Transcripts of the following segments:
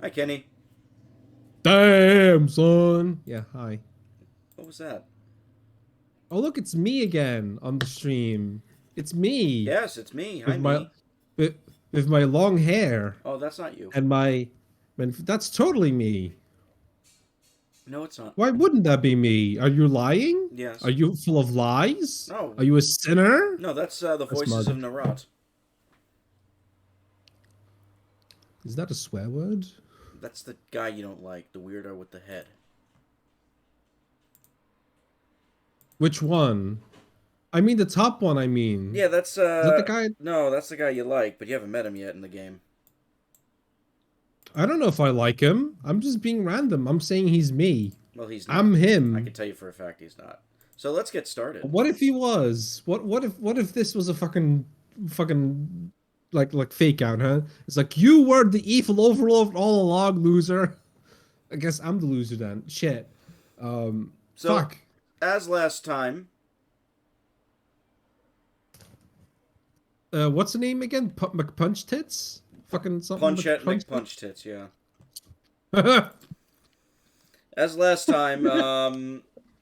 Hi, Kenny. Damn, son. Yeah, hi. What was that? Oh, look, it's me again on the stream. It's me Yes, it's me. Hi, with my me. with, with my long hair Oh, that's not you. and my man, that's totally me. No, it's not. Why wouldn't that be me? Are you lying? Are Yes. you full of lies? No. Are you a sinner? No, that's the That's voices of mud. Narat. Is that a swear word? That's the guy you don't like, the weirdo with the head. Which one? I mean the top one, I mean. Yeah, that's Is that the guy? no, that's the guy you like, but you haven't met him yet in the game. I don't know if I like him. I'm just being random. I'm saying he's me. Well, he's I'm not. I can him. tell you for a fact he's not. So let's get started. What if he was? What if this was a fucking like fake out, huh? It's like you were the evil overlord all along, loser. I guess I'm the loser then. Shit. So, Fuck. as last time, What's the name again? McPunch tits? Fucking something Punch at McPunch McPunch Tits, yeah. tits? As last time,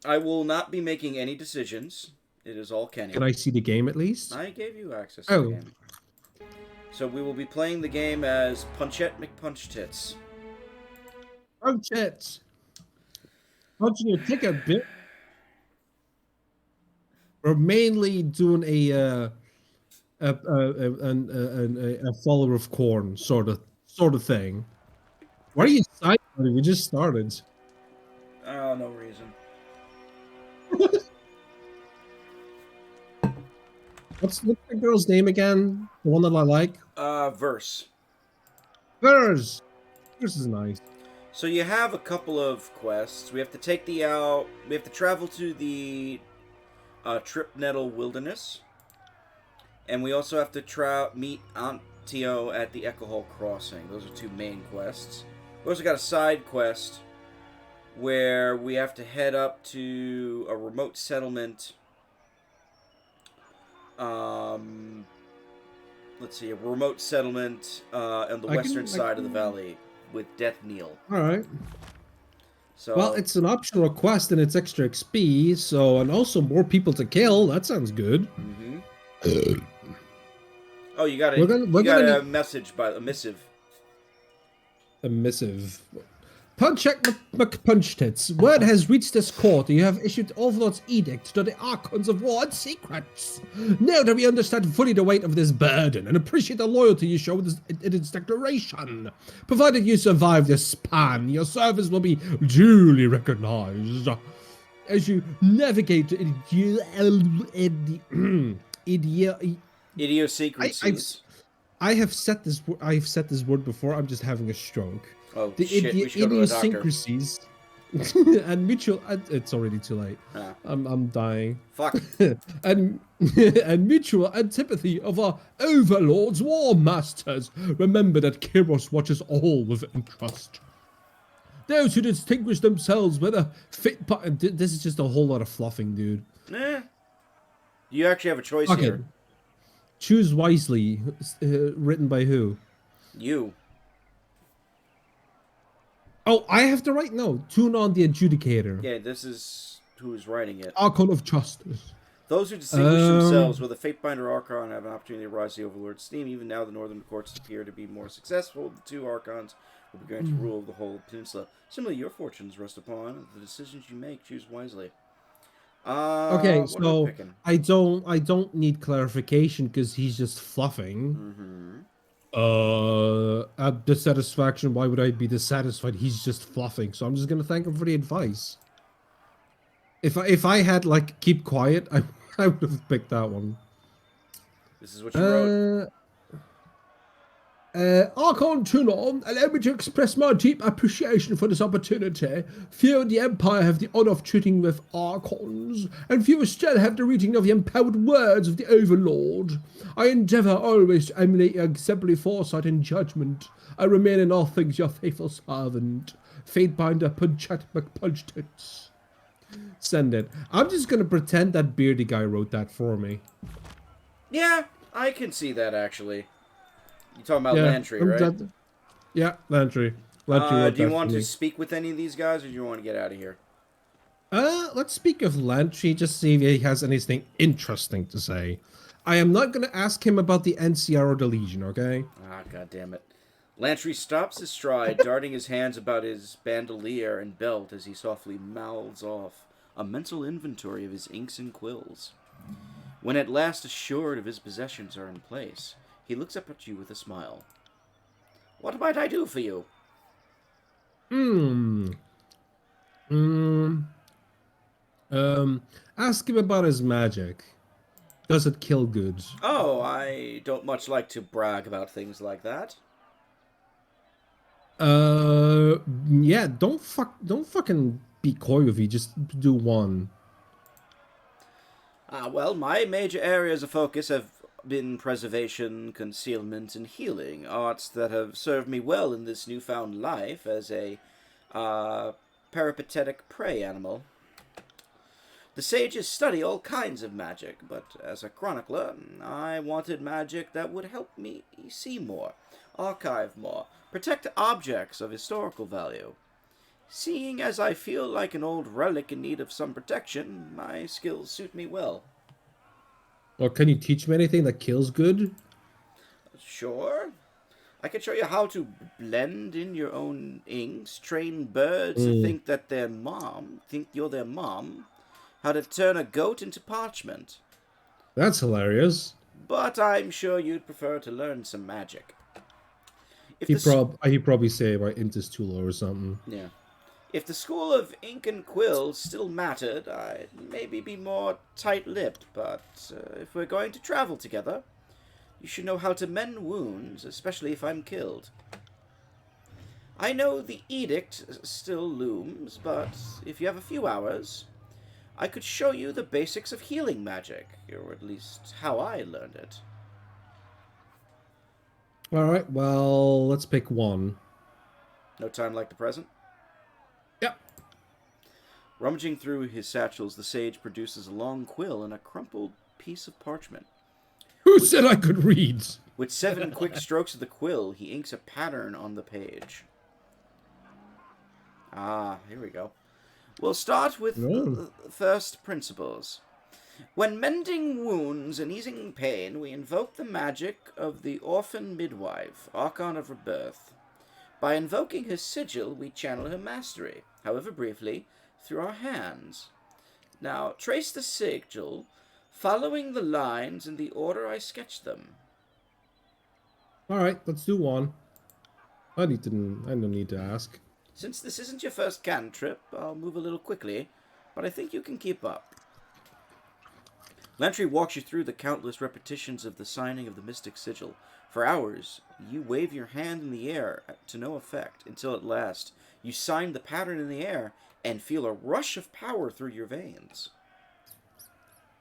I will not be making any decisions. It is all Can Kenny. I see the game at least? I gave you access to the Oh, game. So we will be playing the game as Punchette McPunch Tits. punch it. Punching your ticket, bitch. We're mainly doing a follower of corn sort of thing. Why are you excited? We just started. Oh, no reason. What's the girl's name again? The one that I like? Verse. Hers. Hers is nice. So you have a couple of quests. We have to take the out. We have to travel to the Trip Nettle Wilderness, and we also have to meet Aunt Tio at the Echo Hall Crossing. Those are two main quests. We also got a side quest where we have to head up to a remote settlement. Let's see, a remote settlement on the western side of the valley with Death Kneel. All right. So, Well, it's an optional quest and it's extra XP, so and also more people to kill. That sounds good. mm-hmm. Oh, you got We're a gonna you we're got gonna a need message by a missive. a missive. Punchek McPunch tits. Word has reached this court that you have issued Overlord's edict to the Archons of War and Secrets. Now that we understand fully the weight of this burden and appreciate the loyalty you show in its declaration, provided you survive this span, your service will be duly recognized. As you navigate Idiosyncrasies. I have said this. I've said this word before. I'm just having a stroke. Oh The shit, we should go to a doctor. idiosyncrasies and mutual. It's already too late. Ah, I'm dying. fuck. and and mutual antipathy of our overlords, war masters. Remember that Kyros watches all with interest. Those who distinguish themselves with a fit. This is just a whole lot of fluffing, dude. You actually have a choice Okay, here. choose wisely. Written by who? You. Oh, I have to write. No, tune on the adjudicator. Yeah, this is who's writing it. Archon of Justice. Those who distinguish themselves with a Fatebinder Archon have an opportunity to rise to the Overlord's steam. Even now, the northern courts appear to be more successful. The two Archons will be going to rule the whole peninsula. Similarly, your fortunes rest upon the decisions you make. Choose wisely. Okay, What are we so picking? I don't need clarification because he's just fluffing. Mm-hmm. Dissatisfaction. Why would I be dissatisfied? He's just fluffing. So I'm just gonna thank him for the advice. If I had like keep quiet, I would have picked that one. This is what you wrote. Archon Tunon, allow me to express my deep appreciation for this opportunity. Few in the Empire have the honor of treating with Archons, and fewer still have the reading of the empowered words of the Overlord. I endeavor always to emulate your exemplary foresight and judgment. I remain in all things your faithful servant, Fatebinder Punchat McPunchtits. Send it. I'm just gonna pretend that beardy guy wrote that for me. Yeah, I can see that actually. You talking about Lantry, right? Yeah, Lantry. Lantry wrote Do you that for want to me. speak with any of these guys, or do you want to get out of here? Let's speak of Lantry, just see if he has anything interesting to say. I am not going to ask him about the NCR or the Legion, okay? Ah, god damn it. Lantry stops his stride, darting his hands about his bandolier and belt as he softly mouths off a mental inventory of his inks and quills. When at last assured of his possessions are in place, he looks up at you with a smile. What might I do for you? Hmm. Hmm. Ask him about his magic. Does it kill good? Oh, I don't much like to brag about things like that. Uh, yeah, don't fucking be coy with me. Just do one. Well, my major areas of focus have been preservation, concealment, and healing, arts that have served me well in this newfound life as a uh, peripatetic prey animal. The sages study all kinds of magic, but as a chronicler, I wanted magic that would help me see more, archive more, protect objects of historical value. Seeing as I feel like an old relic in need of some protection, my skills suit me well. Or can you teach me anything that kills good? Sure, I can show you how to blend in your own inks, train birds to Hmm, think you're their mom, how to turn a goat into parchment. that's hilarious. But I'm sure you'd prefer to learn some magic. If He the s- probably say my int is too low or something. yeah, if the school of ink and quill still mattered, I'd maybe be more tight-lipped. But if we're going to travel together, you should know how to mend wounds, especially if I'm killed. I know the edict still looms, but if you have a few hours, I could show you the basics of healing magic, or at least how I learned it. All right, well, let's pick one. No time like the present? Yep. Rummaging through his satchels, the sage produces a long quill and a crumpled piece of parchment. Who said I could read? With 7 quick strokes of the quill, he inks a pattern on the page. Ah, here we go. We'll start with No. first principles. When mending wounds and easing pain, we invoke the magic of the orphan midwife, Archon of Rebirth. By invoking her sigil, we channel her mastery, however briefly, through our hands. Now, trace the sigil, following the lines in the order I sketched them. All right, let's do one. I don't need to ask. Since this isn't your first cantrip, I'll move a little quickly, but I think you can keep up. Lantry walks you through the countless repetitions of the signing of the mystic sigil. For hours, you wave your hand in the air to no effect, until at last you sign the pattern in the air and feel a rush of power through your veins.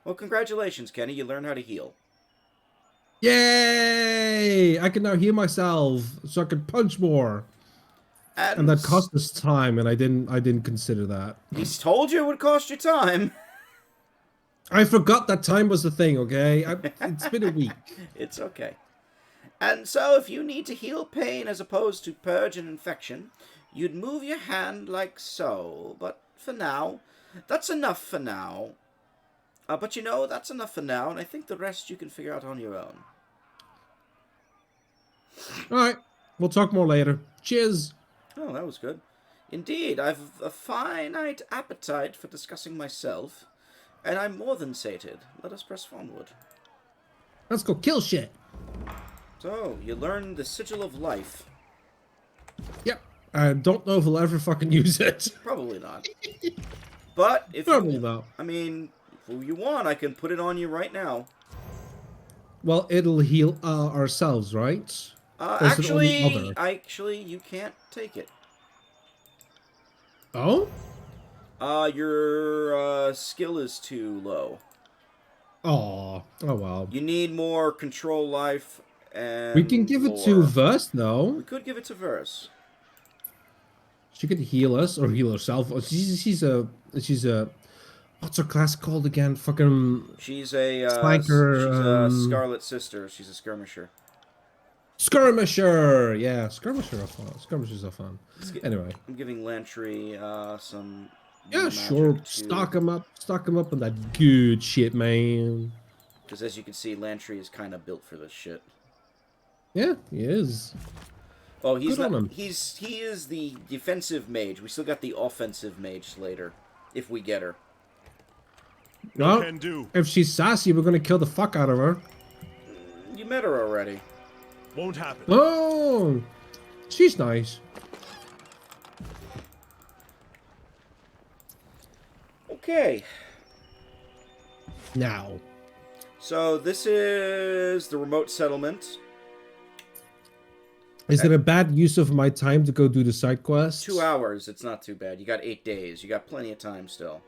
Well, congratulations, Kenny. You learned how to heal. Yay! I can now heal myself, so I can punch more. And And that cost us time, and I didn't consider that. he's told you it would cost you time. I forgot that time was the thing. Okay, it's been a week. It's okay. And so, if you need to heal pain as opposed to purge an infection, you'd move your hand like so. But for now, that's enough for now. But you know, that's enough for now, and I think the rest you can figure out on your own. All right, we'll talk more later. Cheers. Oh, that was good. Indeed, I've a finite appetite for discussing myself, and I'm more than sated. Let us press onward. Let's go kill shit. So, you learned the Sigil of Life. Yep. I don't know if we'll ever fucking use it. Probably not. But, if Probably you... not. I mean, if you want, I can put it on you right now. Well, it'll heal ourselves, right? Or is it only other? Actually, you can't take it. Oh? Your skill is too low. Oh well. You need more control life and We can give it to lore. Verse, We though. could give it to Verse. She could heal us or heal herself. Oh, she's a what's her class called again? Fucking She's a Slanker. she's a Scarlet Sister. She's a skirmisher. Skirmisher! Yeah, skirmisher are fun. Skirmishers are fun. Anyway. I'm giving Lantry some Yeah, more sure. magic too. Stock him up. Stock him up on that good shit, man. Because as you can see, Lantry is kind of built for this shit. Yeah, he is. Oh, he's Good not. on him. He is the defensive mage. We still got the offensive mage later, if we get her. Well, can do. if she's sassy, we're gonna kill the fuck out of her. You met her already. Won't happen. Oh, she's nice. Okay. Now, So this is the remote settlement. is it a bad use of my time to go do the side quests? 2 hours. It's not too bad. You got 8 days. You got plenty of time still.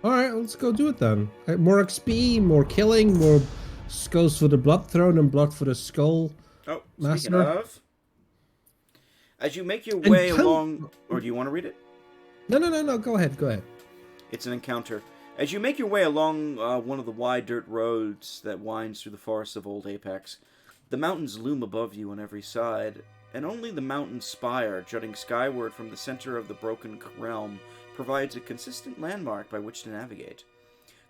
All right, let's go do it then. More XP, more killing, more skulls for the blood throne and blood for the skull. Oh, speaking Master. of, as you make your way along, or do you want to read it? No. Go ahead. It's an encounter. As you make your way along one of the wide dirt roads that winds through the forests of Old Apex, the mountains loom above you on every side, and only the mountain spire jutting skyward from the center of the broken realm provides a consistent landmark by which to navigate.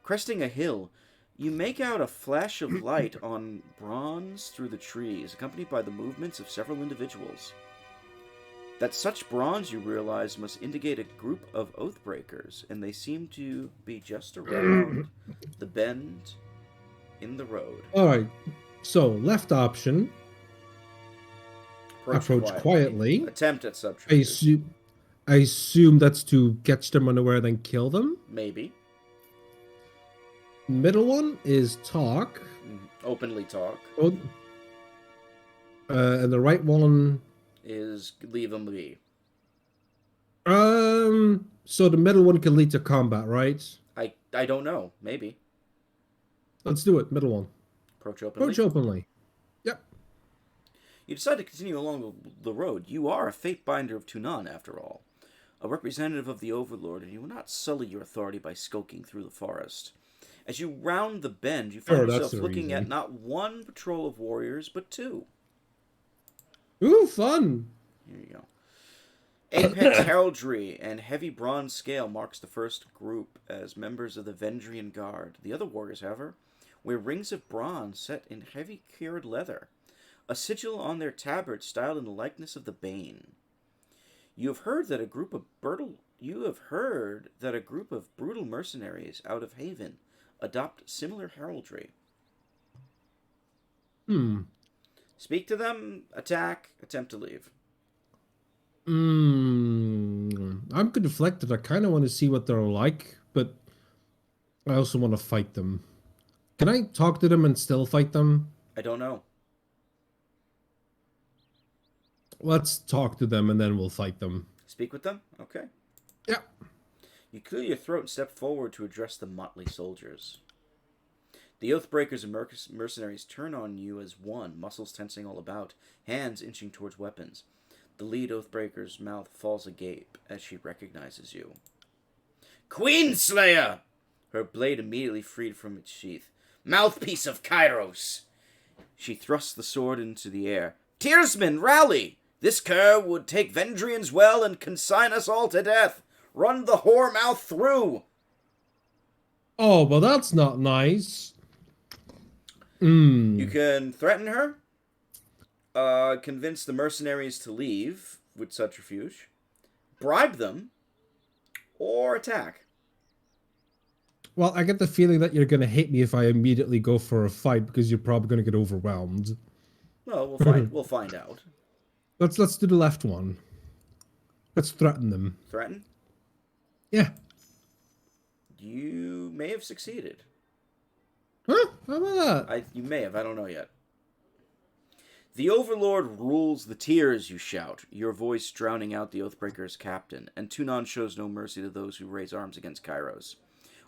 Cresting a hill, you make out a flash of light on bronze through the trees, accompanied by the movements of several individuals. That such bronze, you realize, must indicate a group of Oathbreakers, and they seem to be just around the bend in the road. All right. So left approach quietly. Attempt at subterfuge. I assume that's to catch them unaware, then kill them. Maybe. Middle one is talk. Openly talk. Oh, and the right one Is leave them be. So the middle one can lead to combat, right? I don't know. Maybe. Let's do it. Middle one. Approach openly. Approach openly. Yep. You decide to continue along the road. You are a fate binder of Tunan, after all. A representative of the Overlord, and you will not sully your authority by skulking through the forest. As you round the bend, you find yourself looking at not one patrol of warriors, but 2. Ooh, fun! Here you go. Apex heraldry and heavy bronze scale marks the first group as members of the Vendrian Guard. The other warriors, however, wear rings of bronze set in heavy cured leather, a sigil on their tabard styled in the likeness of the Bane. You have heard that a group of brutal mercenaries out of Haven adopt similar heraldry. Speak to them, attack, attempt to leave. I'm conflicted. I kind of want to see what they're like, but I also want to fight them. Can I talk to them and still fight them? I don't know. Let's talk to them and then we'll fight them. Speak with them? Okay. Yeah. You clear your throat and step forward to address the motley soldiers. The Oathbreakers and mercenaries turn on you as one, muscles tensing all about, hands inching towards weapons. The lead Oathbreaker's mouth falls agape as she recognizes you. Queenslayer! Her blade immediately freed from its sheath. Mouthpiece of Kairos! She thrusts the sword into the air. Tearsmen, rally! This cur would take Vendrian's well and consign us all to death. Run the whore mouth through! Oh, well, that's not nice. You can threaten her, convince the mercenaries to leave with subterfuge, bribe them, or attack. Well, I get the feeling that you're going to hate me if I immediately go for a fight because you're probably going to get overwhelmed. Well, we'll find out. Let's do the left one. Let's threaten them. Threaten? Yeah. You may have succeeded. Huh? How about that? You may have, I don't know yet. The Overlord rules the tears, you shout, your voice drowning out the Oathbreaker's captain, and Tunan shows no mercy to those who raise arms against Kairos.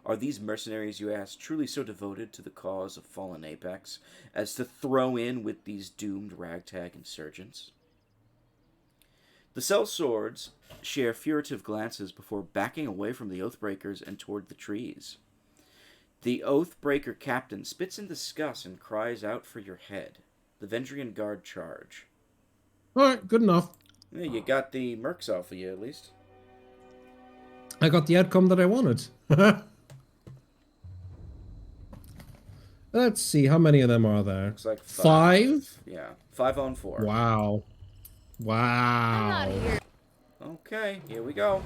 Are these mercenaries, you ask, truly so devoted to the cause of fallen Apex as to throw in with these doomed ragtag insurgents? The sellswords share furtive glances before backing away from the Oathbreakers and toward the trees. The Oathbreaker captain spits in disgust and cries out for your head, The Vendrian Guard charge. Alright, good enough. Yeah, you got the mercs off of you, at least. I got the outcome that I wanted. Let's see, how many of them are there? Looks like 5? Yeah, 5 on 4. Wow. Wow. Okay, here we go.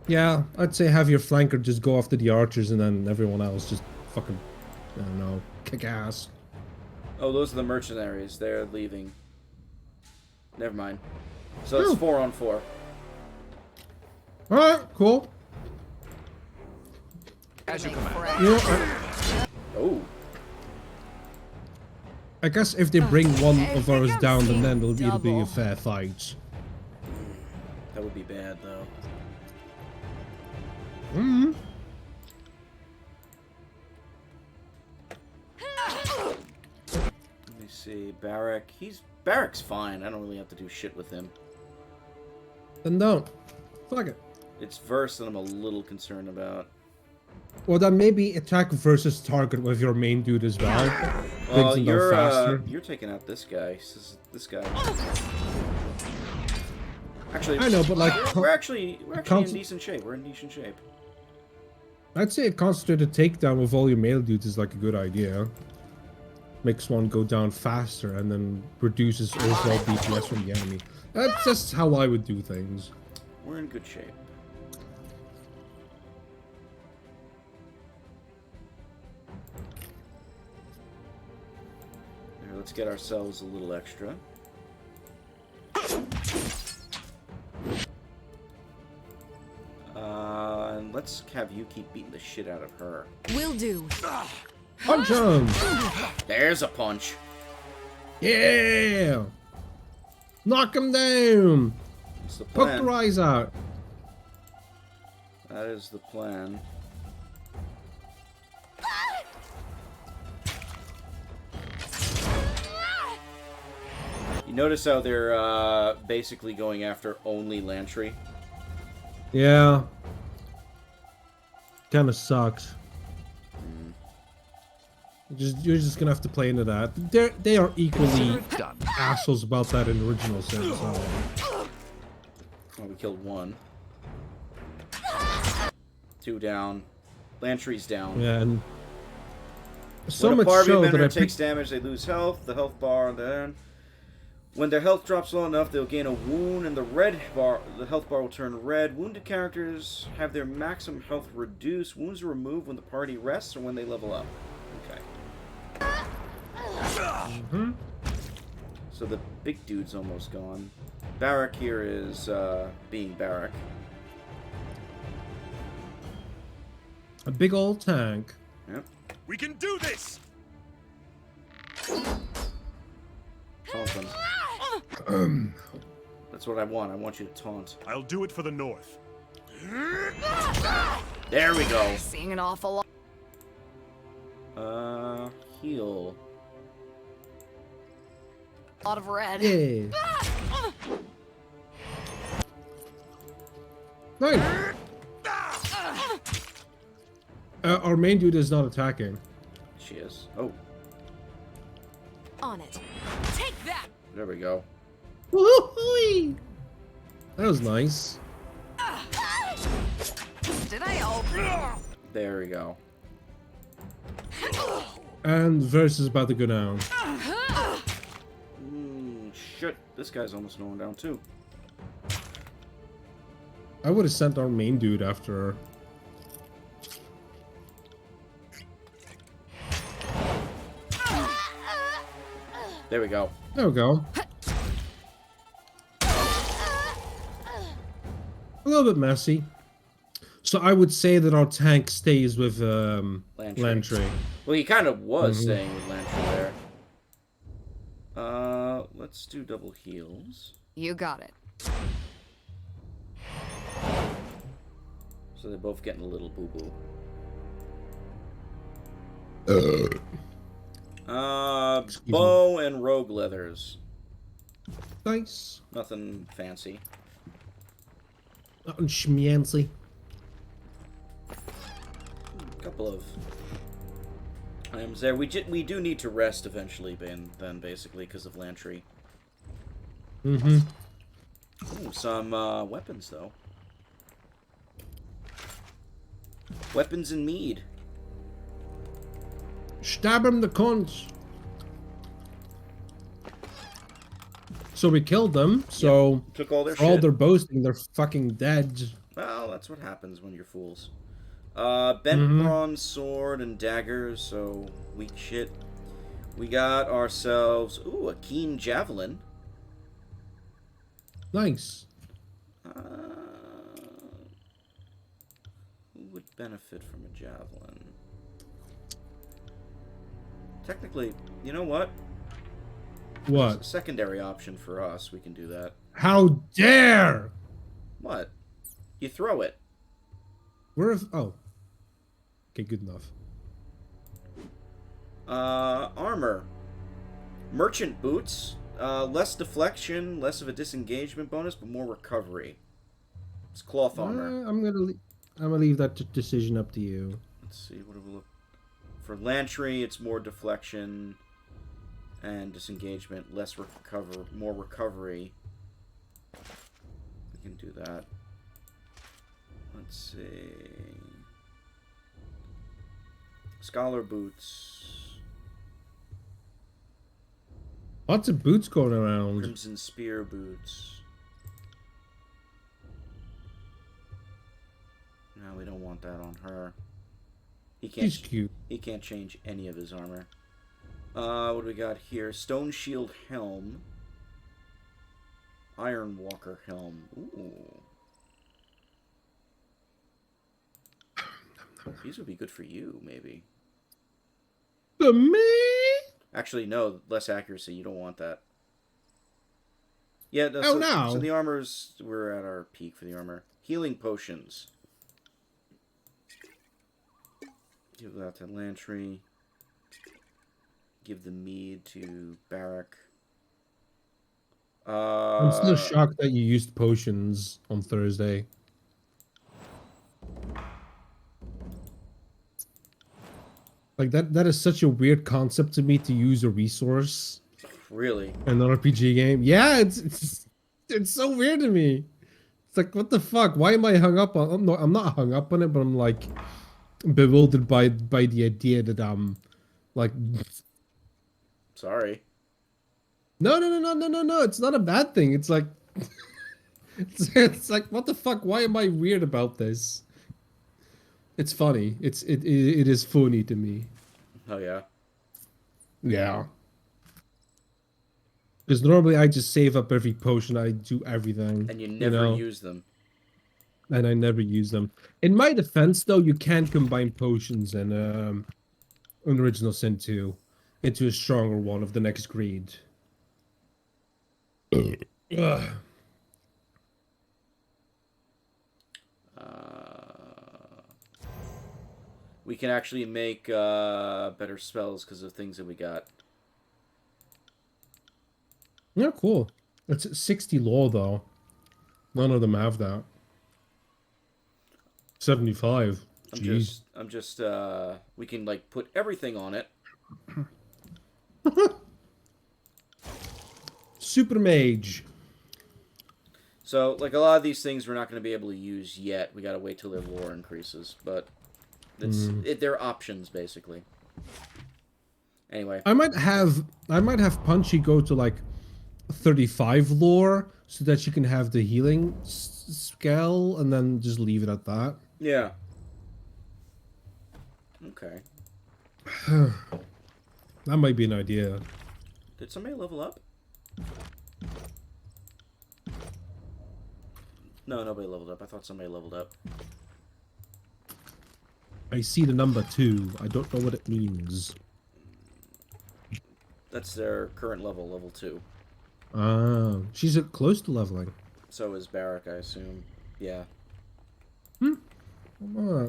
Yeah, I'd say have your flanker just go after the archers and then everyone else just fucking, I don't know, kick ass. Oh, those are the mercenaries. They're leaving. Never mind. So it's 4 on 4. Alright, cool. As you command. You know, Oh. I guess if they bring one of ours down, then it'll be a fair fight. That would be bad, though. Mm-hmm. Let me see. Barak. Barak's fine. I don't really have to do shit with him. Then don't. Fuck it. It's verse that I'm a little concerned about. Well, then maybe attack versus target with your main dude as well. Well, Brings them down faster. you're taking out this guy. This guy. Actually, I know, but like we're actually in decent shape. We're in decent shape. I'd say a concentrated takedown with all your male dudes is like a good idea. Makes one go down faster and then reduces overall DPS from the enemy. That's just how I would do things. We're in good shape. Here, let's get ourselves a little extra. And let's have you keep beating the shit out of her. Will do. Punch him! There's a punch. Yeah! Knock him down! That's the Poke plan. their eyes out. That is the plan. You notice how they're basically going after only Lantry? Yeah. Kinda sucks. You're just gonna have to play into that. They are equally assholes about that in the original sense. So. Oh, we killed 1. 2 down. Lantry's down. Yeah, and so When a much Barbie so that member I takes damage, they lose health. The health bar then. When their health drops low enough, they'll gain a wound, and the health bar will turn red. Wounded characters have their maximum health reduced. Wounds are removed when the party rests or when they level up. Okay. Mm-hmm. So the big dude's almost gone. Barak here is being Barak. A big old tank. Yep. We can do this. Taunt them. That's what I want. I want you to taunt. I'll do it for the North. There we go. Seeing an awful Heal. lot of red. Yeah. Nice. Our main dude is not attacking. She is. Oh, On it. Take that. there we go. Woo-hoo-wee. That was nice. Did I open? There we go. And Verse is about to go down. Shit. This guy's almost going down too. I would have sent our main dude after her. There we go. There we go. A little bit messy. So I would say that our tank stays with Lantry. Well, he kind of was staying with Lantry there. Let's do double heals. You got it. So they're both getting a little boo-boo. Bow and rogue leathers. Nice. Nothing fancy. Nothing schmancy. Couple of I am there. We do need to rest eventually, then basically because of Lantry. Mm-hmm. Ooh, some weapons though. Weapons and mead. Stab him, the cunts. So we killed them. So Yep. Took all their for all shit. their boasting, they're fucking dead. Well, that's what happens when you're fools. Bent bronze sword and daggers, so weak shit. We got ourselves, ooh, a keen javelin. Nice. Who would benefit from a javelin? Technically, you know what? What? It's a secondary option for us. We can do that. How dare! What? You throw it. Where if... Oh. Okay, good enough. Armor. Merchant boots. Less deflection, less of a disengagement bonus, but more recovery. It's cloth armor. I'm gonna leave that decision up to you. Let's see, what do we look for? Lantry, it's more deflection and disengagement, less more recovery. We can do that. Let's see. Scholar boots. Lots of boots going around. Crimson spear boots. No, we don't want that on her. She's cute. He can't change any of his armor. What do we got here? Stone shield helm. Iron walker helm. Ooh. These would be good for you, maybe. For me? Actually, no. Less accuracy. You don't want that. Yeah. No, Oh, no. So the armors. We're at our peak for the armor. Healing potions. Give that to Lantry. Give the mead to Barak. I'm still shocked that you used potions on Thursday. Like that is such a weird concept to me, to use a resource Really? in an RPG game. Yeah, it's so weird to me. It's like, what the fuck? Why am I hung up on? I'm not hung up on it, but I'm like bewildered by the idea that like Sorry. no, it's not a bad thing. It's like it's like, what the fuck? Why am I weird about this? It's funny. It is funny to me. Oh yeah. Yeah. Because normally I just save up every potion, I do everything. And you never use them. And I never use them. In my defense, though, you can combine potions in Original Sin 2 into a stronger one of the next greed. Ugh. We can actually make better spells because of things that we got. Yeah, cool. It's 60 law, though. None of them have that. 75. Jeez. I'm just we can like put everything on it. Super Mage. So like a lot of these things we're not going to be able to use yet. We got to wait till their lore increases, but they're options basically. Anyway, I might have Punchy go to like 35 lore so that she can have the healing scale, and then just leave it at that. yeah. Okay. That might be an idea. Did somebody level up? No, nobody leveled up. I thought somebody leveled up. I see the number 2. I don't know what it means. That's their current level, level 2. Ah, she's close to leveling. So is Barak, I assume. Yeah. Ah.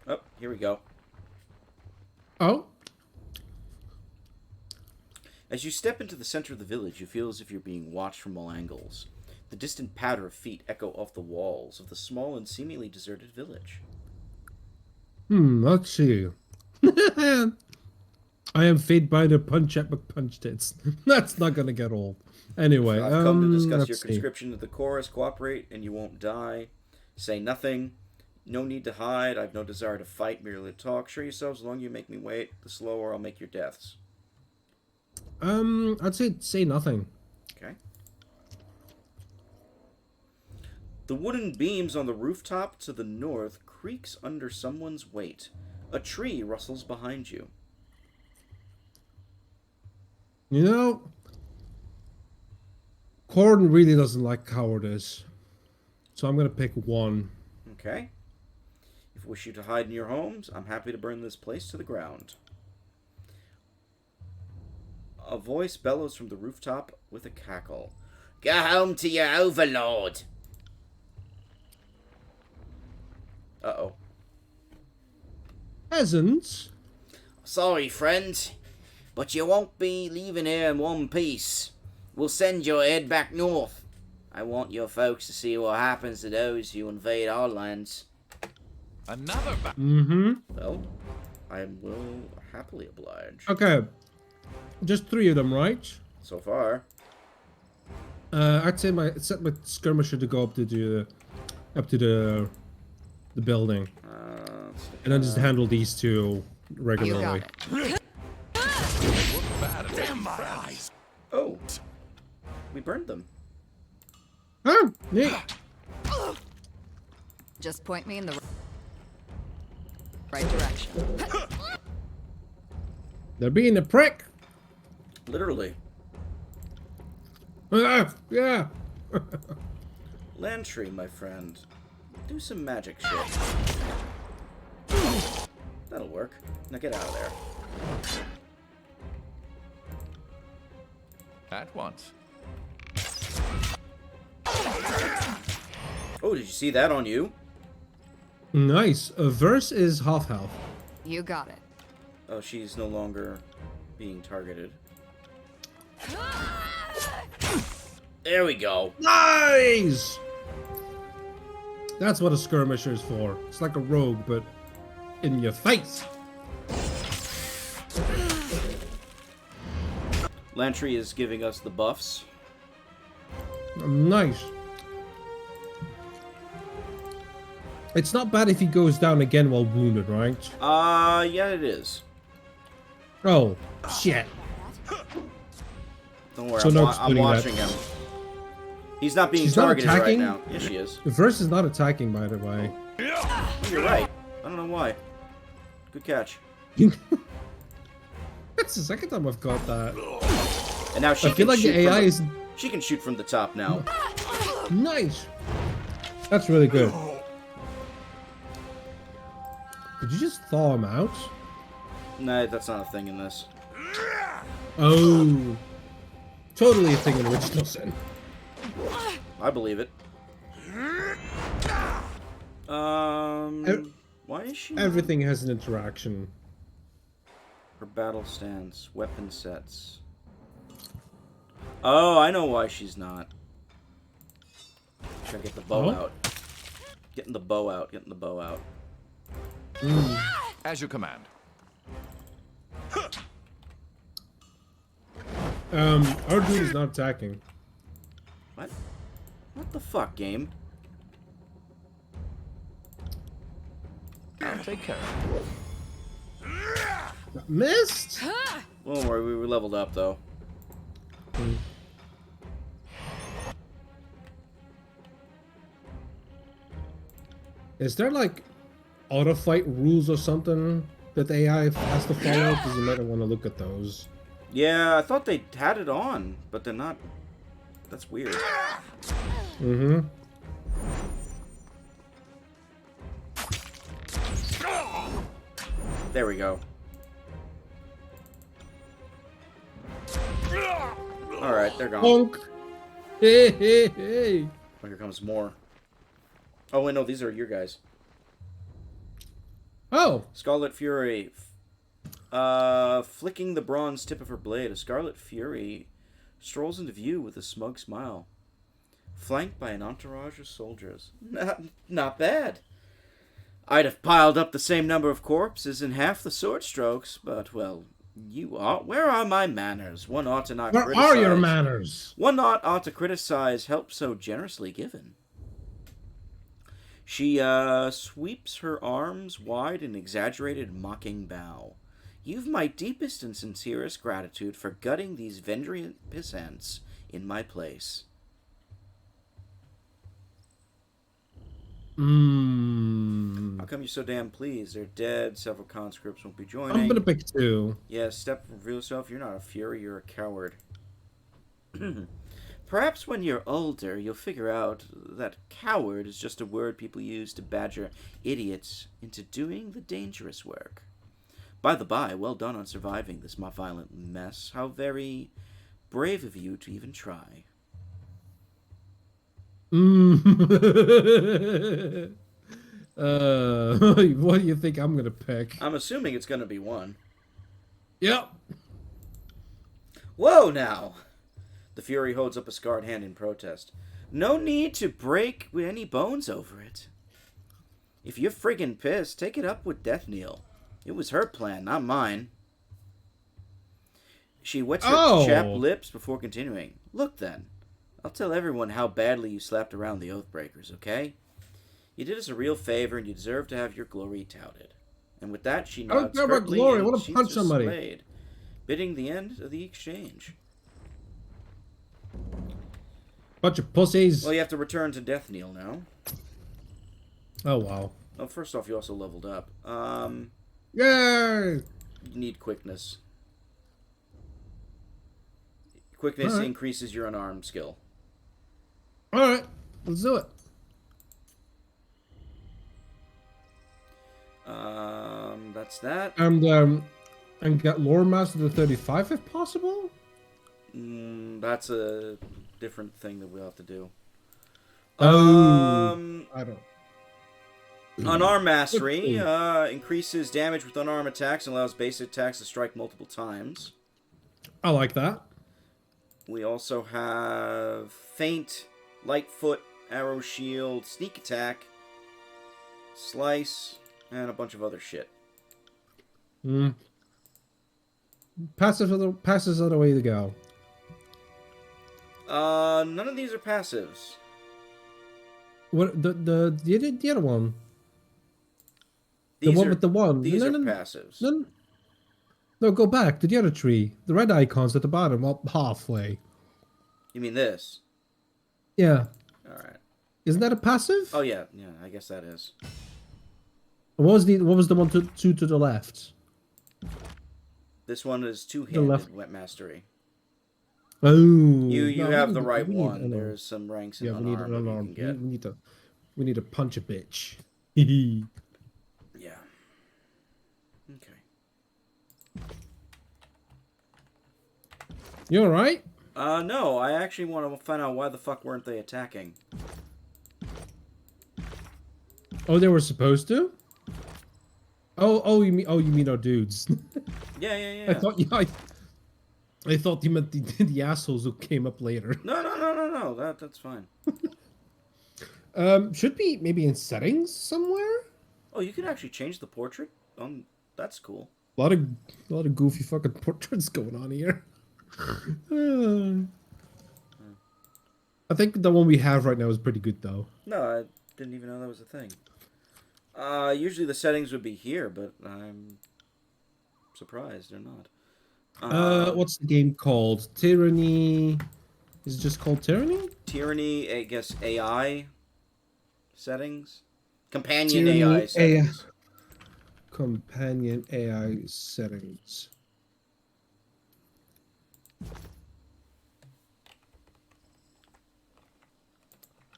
Oh, here we go. Oh? As you step into the center of the village, you feel as if you're being watched from all angles. The distant patter of feet echo off the walls of the small and seemingly deserted village. Let's see. I am fed by the punch at McPunch tits. That's not gonna get old. Anyway, I've come to discuss your let's see. conscription to the chorus. Cooperate and you won't die. Say nothing. No need to hide. I've no desire to fight, merely to talk. Show yourselves, the longer you make me wait, the slower I'll make your deaths. I'd say nothing. Okay. The wooden beams on the rooftop to the north creaks under someone's weight. A tree rustles behind you. You know, Corden really doesn't like cowardice. So I'm gonna pick one. Okay. If you wish you to hide in your homes, I'm happy to burn this place to the ground. A voice bellows from the rooftop with a cackle. Go home to your overlord. Uh-oh. Peasants? Sorry, friend, but you won't be leaving here in one piece. We'll send your head back north. I want your folks to see what happens to those who invade our lands. Another Well, I will happily oblige. Okay. Just 3 of them, right? So far. I'd say set my skirmisher to go up to the building, and then just handle these 2 You regularly. got it. Damn my eyes. Oh. We burned them. Oh, neat. Just point me in the right direction. They're being a prick. Literally. Yeah. Lantry, my friend. Do some magic shit. That'll work. Now get out of there. At once. Oh, did you see that on you? Nice. A verse is half health. You got it. Oh, she's no longer being targeted. There we go. Nice. That's what a skirmisher is for. It's like a rogue, but in your face. Lantry is giving us the buffs. Nice. It's not bad if he goes down again while wounded, right? Yeah, it is. Oh, shit. Don't worry, So I'm, no I'm excluding that. watching him. He's not being She's not targeted right attacking? now. Yes, she is. The verse is not attacking, by the way. Oh, you're right. I don't know why. Good catch. That's the second time I've got that. And now she I feel can like shoot the AI from is She can shoot from the top now. nice. That's really good. Did you just thaw him out? Nah, that's not a thing in this. Oh. Totally a thing in original sin. I believe it. Why is she? Everything has an interaction. Her battle stance, weapon sets. Oh, I know why she's not. Should I get the bow out? Getting the bow out. Getting the bow out. As you command. Our dude is not attacking. What? What the fuck, game? I'll take care of it. Missed? Don't worry, we were leveled up though. Is there like auto fight rules or something that the AI has to follow? Because you might want to look at those. Yeah, I thought they had it on, but they're not. That's weird. Mm-hmm. There we go. Alright, they're gone. Honk! Hey, hey, hey! Oh, here comes more. Oh, wait, no, these are your guys. Oh! Scarlet Fury. Flicking the bronze tip of her blade, a Scarlet Fury strolls into view with a smug smile. flanked by an entourage of soldiers. Not bad. I'd have piled up the same number of corpses in half the sword strokes, but, well, where are my manners? One ought to not Where criticize. are your manners? One ought to criticize help so generously given. She sweeps her arms wide in exaggerated mocking bow. You've my deepest and sincerest gratitude for gutting these Vendrian pissants in my place. How come you're so damn pleased? They're dead. Several conscripts won't be joining. I'm gonna pick 2. Yeah, step reveal yourself. You're not a fury. You're a coward. Perhaps when you're older, you'll figure out that coward is just a word people use to badger idiots into doing the dangerous work. By the by, well done on surviving this violent mess. How very brave of you to even try. What do you think I'm gonna pick? I'm assuming it's going to be 1. Yep. Whoa, now! The Fury holds up a scarred hand in protest. No need to break any bones over it. If you're friggin' pissed, take it up with Death Kneel. It was her plan, not mine. She wets her chapped lips before continuing. Look then, I'll tell everyone how badly you slapped around the Oathbreakers, okay? You did us a real favor and you deserve to have your glory touted. And with that, she nods I don't care about curtly glory. I and want to punch sheets her somebody. blade, bidding the end of the exchange. Bunch of pussies. Well, you have to return to Death Kneel now. Oh, wow. Oh, first off, you also leveled up. Yay! You need quickness. Quickness increases your unarmed skill. Alright, let's do it. That's that. And get Lore Master to 35 if possible? That's a different thing that we'll have to do. I don't. Unarmed Mastery increases damage with unarmed attacks and allows basic attacks to strike multiple times. I like that. We also have Feint, Lightfoot, Arrow Shield, Sneak Attack, Slice, and a bunch of other shit. Passes are the way to go. None of these are passives. What the other one? These The one are, with the one. These are passives. No, go back to the other tree. The red icon's at the bottom, up halfway. You mean this? Yeah. Alright. Isn't that a passive? Oh yeah, I guess that is. What was the one to the left? This one is two-handed Wet Mastery. Oh. You have the right one. There's some ranks in unarmed that you can get. We need to punch a bitch. Yeah. Okay. You alright? No, I actually want to find out why the fuck weren't they attacking. Oh, they were supposed to? Oh, you mean our dudes? Yeah. I thought you meant the assholes who came up later. No. That's fine. Should be maybe in settings somewhere. Oh, you can actually change the portrait. That's cool. A lot of goofy fucking portraits going on here. I think the one we have right now is pretty good though. No, I didn't even know that was a thing. Usually the settings would be here, but I'm surprised they're not. What's the game called? Tyranny. Is it just called Tyranny? Tyranny, I guess AI settings. Companion AI settings. Companion AI settings.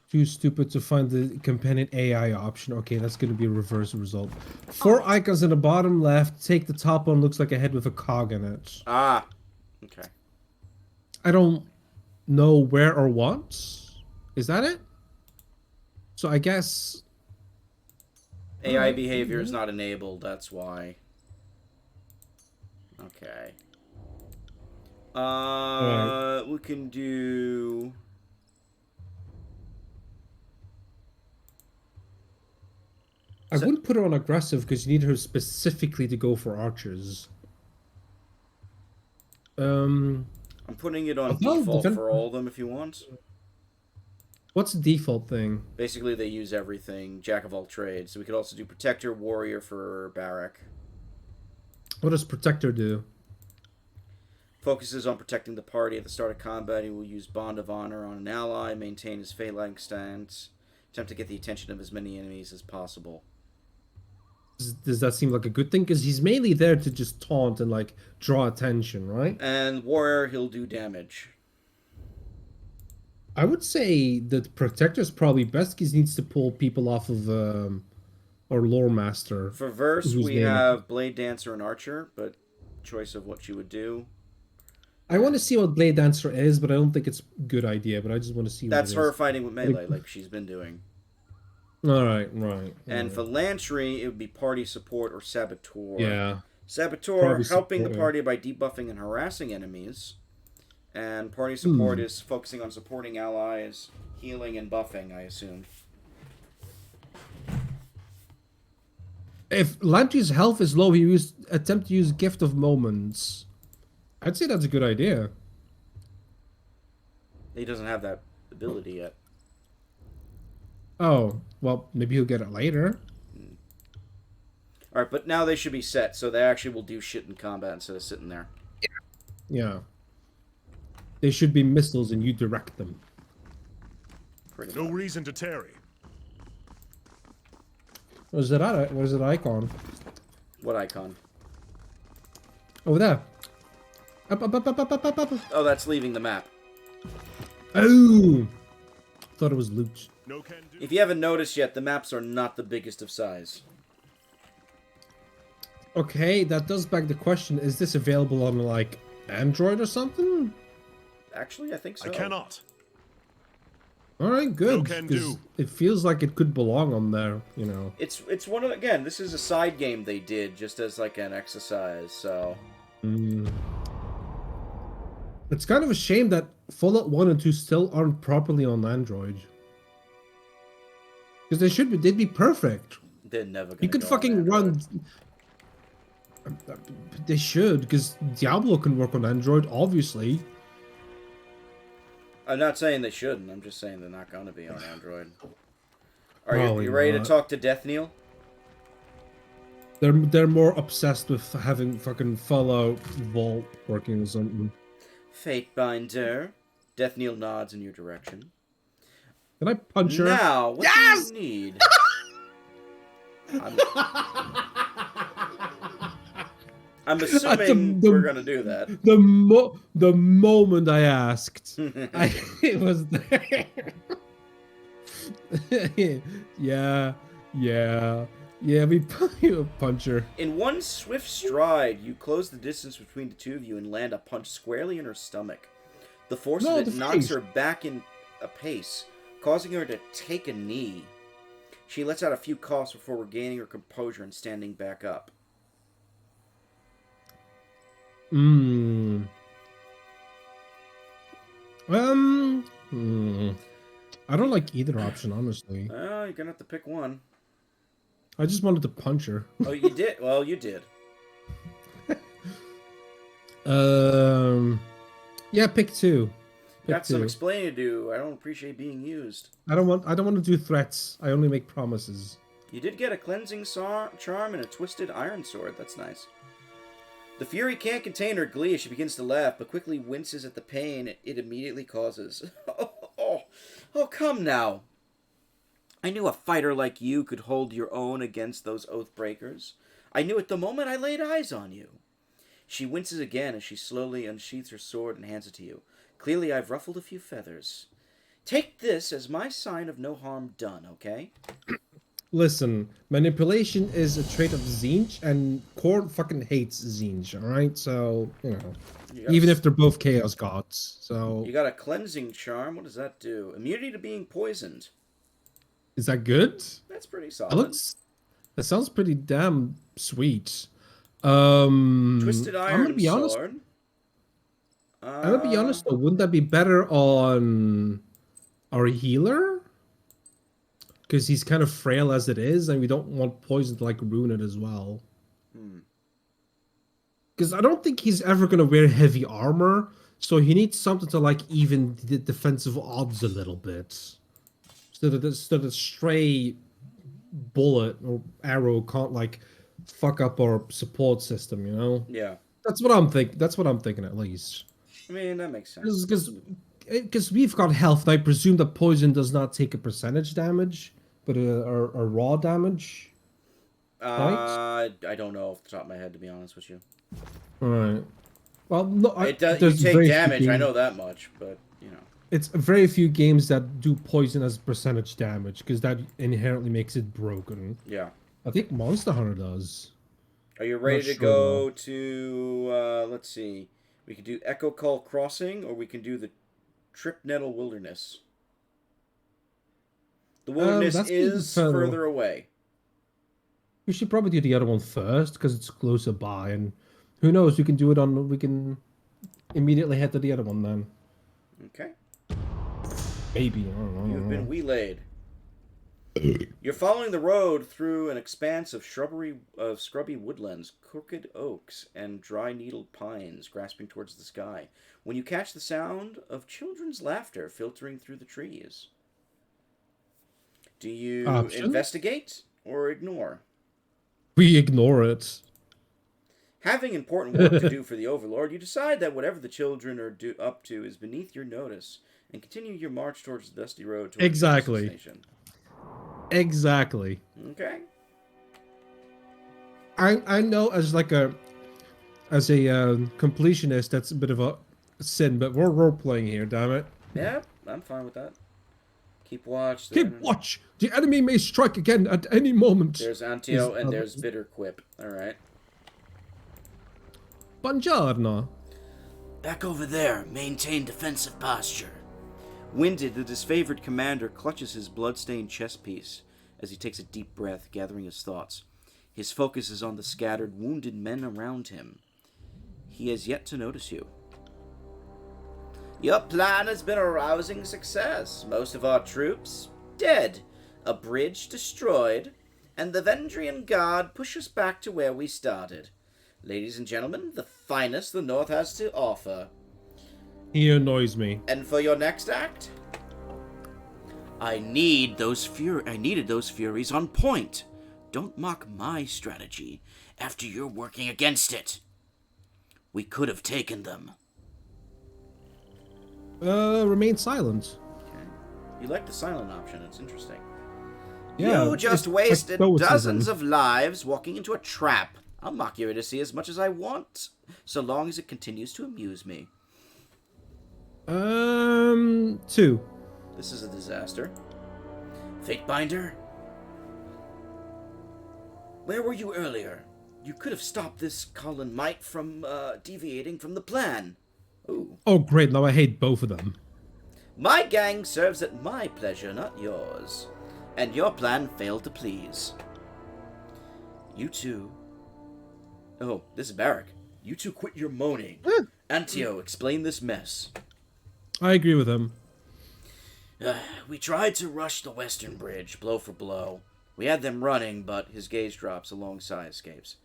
Too stupid to find the companion AI option. Okay, that's going to be a reverse result. 4 icons in the bottom left. Take the top one. Looks like a head with a cog in it. Ah. Okay. I don't know where or what. Is that it? So I guess... AI behavior is not enabled. That's why. Okay. We can do... I So- wouldn't put her on aggressive because you need her specifically to go for archers. Um, I'm putting it on well, default for all of them if you want. what's the default thing? Basically, they use everything, jack of all trades. So we could also do protector, warrior for Barak. What does protector do? Focuses on protecting the party at the start of combat. He will use bond of honor on an ally, maintain his fate-like stance, attempt to get the attention of as many enemies as possible. Does that seem like a good thing? Because he's mainly there to just taunt and like draw attention, right? And warrior, he'll do damage. I would say that protector's probably best because he needs to pull people off of our lore master. For verse, whose we name- have blade dancer and archer, but choice of what you would do. I want to see what Blade Dancer is, but I don't think it's a good idea. But I just want to see. That's what it her is. fighting with melee, like she's been doing. All right, right. And for Lantry, it would be party support or saboteur. yeah, Saboteur, Party helping support, the yeah. party by debuffing and harassing enemies. And party support is focusing on supporting allies, healing and buffing, I assume. if Lantry's health is low, he attempt to use Gift of Moments. I'd say that's a good idea. He doesn't have that ability yet. Oh, well, maybe he'll get it later. Alright, but now they should be set, so they actually will do shit in combat instead of sitting there. Yeah. They should be missiles and you direct them. Pretty No much. reason to tarry. What is that icon? What icon? Over there. Up. Oh, that's leaving the map. Oh! Thought it was loot. No can do. If you haven't noticed yet, the maps are not the biggest of size. Okay, that does beg the question, is this available on, like, Android or something? Actually, I think so. I cannot. Alright, good. No can 'cause do. it feels like it could belong on there, you know. It's one of again. This is a side game they did just as like an exercise. So It's kind of a shame that Fallout 1 and 2 still aren't properly on Android. Because they'd be perfect. they're never. Gonna You could go on fucking Android. run. They should, because Diablo can work on Android, obviously. I'm not saying they shouldn't. I'm just saying they're not going to be on Android. Are Probably you ready to not. talk to Death Neil? They're more obsessed with having fucking Fallout Vault working or something. Fatebinder. Death Neil nods in your direction. Can I punch her? Now, what do you need? I'm assuming we're gonna do that. The moment I asked, it was there. yeah. We punch her. In one swift stride, you close the distance between the two of you and land a punch squarely in her stomach. The force No, of it the knocks face. her back in a pace, causing her to take a knee. She lets out a few coughs before regaining her composure and standing back up. I don't like either option, honestly. Well, you're gonna have to pick one. I just wanted to punch her. Oh, you did? Well, you did. Yeah, pick two. Got some explaining to do. I don't appreciate being used. I don't want to do threats. I only make promises. You did get a cleansing charm and a twisted iron sword. That's nice. The Fury can't contain her glee as she begins to laugh, but quickly winces at the pain it immediately causes. Oh, come now. I knew a fighter like you could hold your own against those Oathbreakers. I knew it the moment I laid eyes on you. She winces again as she slowly unsheaths her sword and hands it to you. Clearly I've ruffled a few feathers. Take this as my sign of no harm done, okay? Listen, manipulation is a trait of Zinj, and Korn fucking hates Zinj, alright? So, even if they're both Chaos Gods, so... You got a cleansing charm. What does that do? Immunity to being poisoned. Is that good? That's pretty solid. That sounds pretty damn sweet. Twisted I'm iron gonna be honest. sword. I'm gonna be honest though, wouldn't that be better on our healer? because he's kind of frail as it is, and we don't want poison to like ruin it as well. Because I don't think he's ever gonna wear heavy armor, so he needs something to like even the defensive odds a little bit, so that the stray bullet or arrow can't like fuck up our support system. You know? Yeah. That's what I'm think. That's what I'm thinking at least. I mean, that makes sense. Because we've got health, and I presume that poison does not take a percentage damage, but a raw damage. Right? I don't know off the top of my head, to be honest with you. All right. Well, no, It does. You there's take very few damage. I games- know that much, but you know. It's very few games that do poison as percentage damage, because that inherently makes it broken. Yeah. I think Monster Hunter does. Are you ready Not to sure, go to? Let's see. We can do Echo Call Crossing, or we can do the Trip Nettle Wilderness. The wilderness that's is further away. We should probably do the other one first, because it's closer by, and who knows? We can do it on. We can immediately head to the other one then. Okay. Maybe I don't know. You've been waylaid. You're following the road through an expanse of scrubby woodlands, crooked oaks, and dry-needled pines grasping towards the sky, when you catch the sound of children's laughter filtering through the trees. Do you investigate or ignore? We ignore it. Having important work to do for the Overlord, you decide that whatever the children are up to is beneath your notice, and continue your march towards the dusty road towards Exactly. the destination. Exactly. Okay. I know as a completionist, that's a bit of a sin, but we're role playing here, damn it. Yeah, I'm fine with that. Keep watch. Keep watch. The enemy may strike again at any moment. There's Antio and there's Bitter Quip. All right. Buongiorno. Back over there. Maintain defensive posture. Winded, the disfavored commander clutches his blood-stained chest piece as he takes a deep breath, gathering his thoughts. His focus is on the scattered, wounded men around him. He has yet to notice you. Your plan has been a rousing success. Most of our troops dead, a bridge destroyed, and the Vendrian Guard push us back to where we started. Ladies and gentlemen, the finest the North has to offer. He annoys me. And for your next act, I needed those furies on point. Don't mock my strategy after you're working against it. We could have taken them. Remain silent. Okay. You like the silent option. It's interesting. Yeah, You just it's wasted like dozens of lives walking into a trap. I'll mock your idiocy as much as I want, so long as it continues to amuse me. 2. This is a disaster. Fatebinder? Where were you earlier? You could have stopped this Colin Might from deviating from the plan. Ooh. Oh, great. Now I hate both of them. My gang serves at my pleasure, not yours. And your plan failed to please. You two... Oh, this is Barrack. You two quit your moaning. Antio, explain this mess. I agree with him. We tried to rush the western bridge, blow for blow. We had them running, but his gaze drops alongside escapes.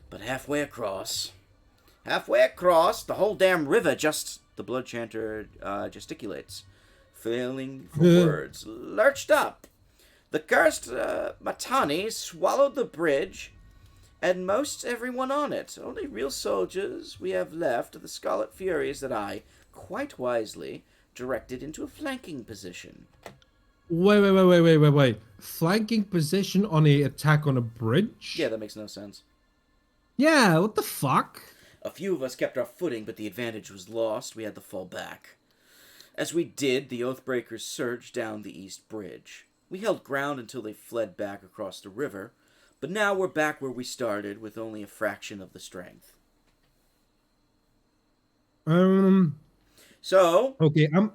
But halfway across, the whole damn river just... The blood chanter gesticulates, failing for words, lurched up. The cursed Matani swallowed the bridge, and most everyone on it. Only real soldiers we have left are the Scarlet Furies that I, quite wisely, directed into a flanking position. Wait. Flanking position on a attack on a bridge? Yeah, that makes no sense. Yeah, what the fuck? A few of us kept our footing, but the advantage was lost. We had to fall back. As we did, the Oathbreakers surged down the east bridge. We held ground until they fled back across the river, but now we're back where we started with only a fraction of the strength. So, okay, I'm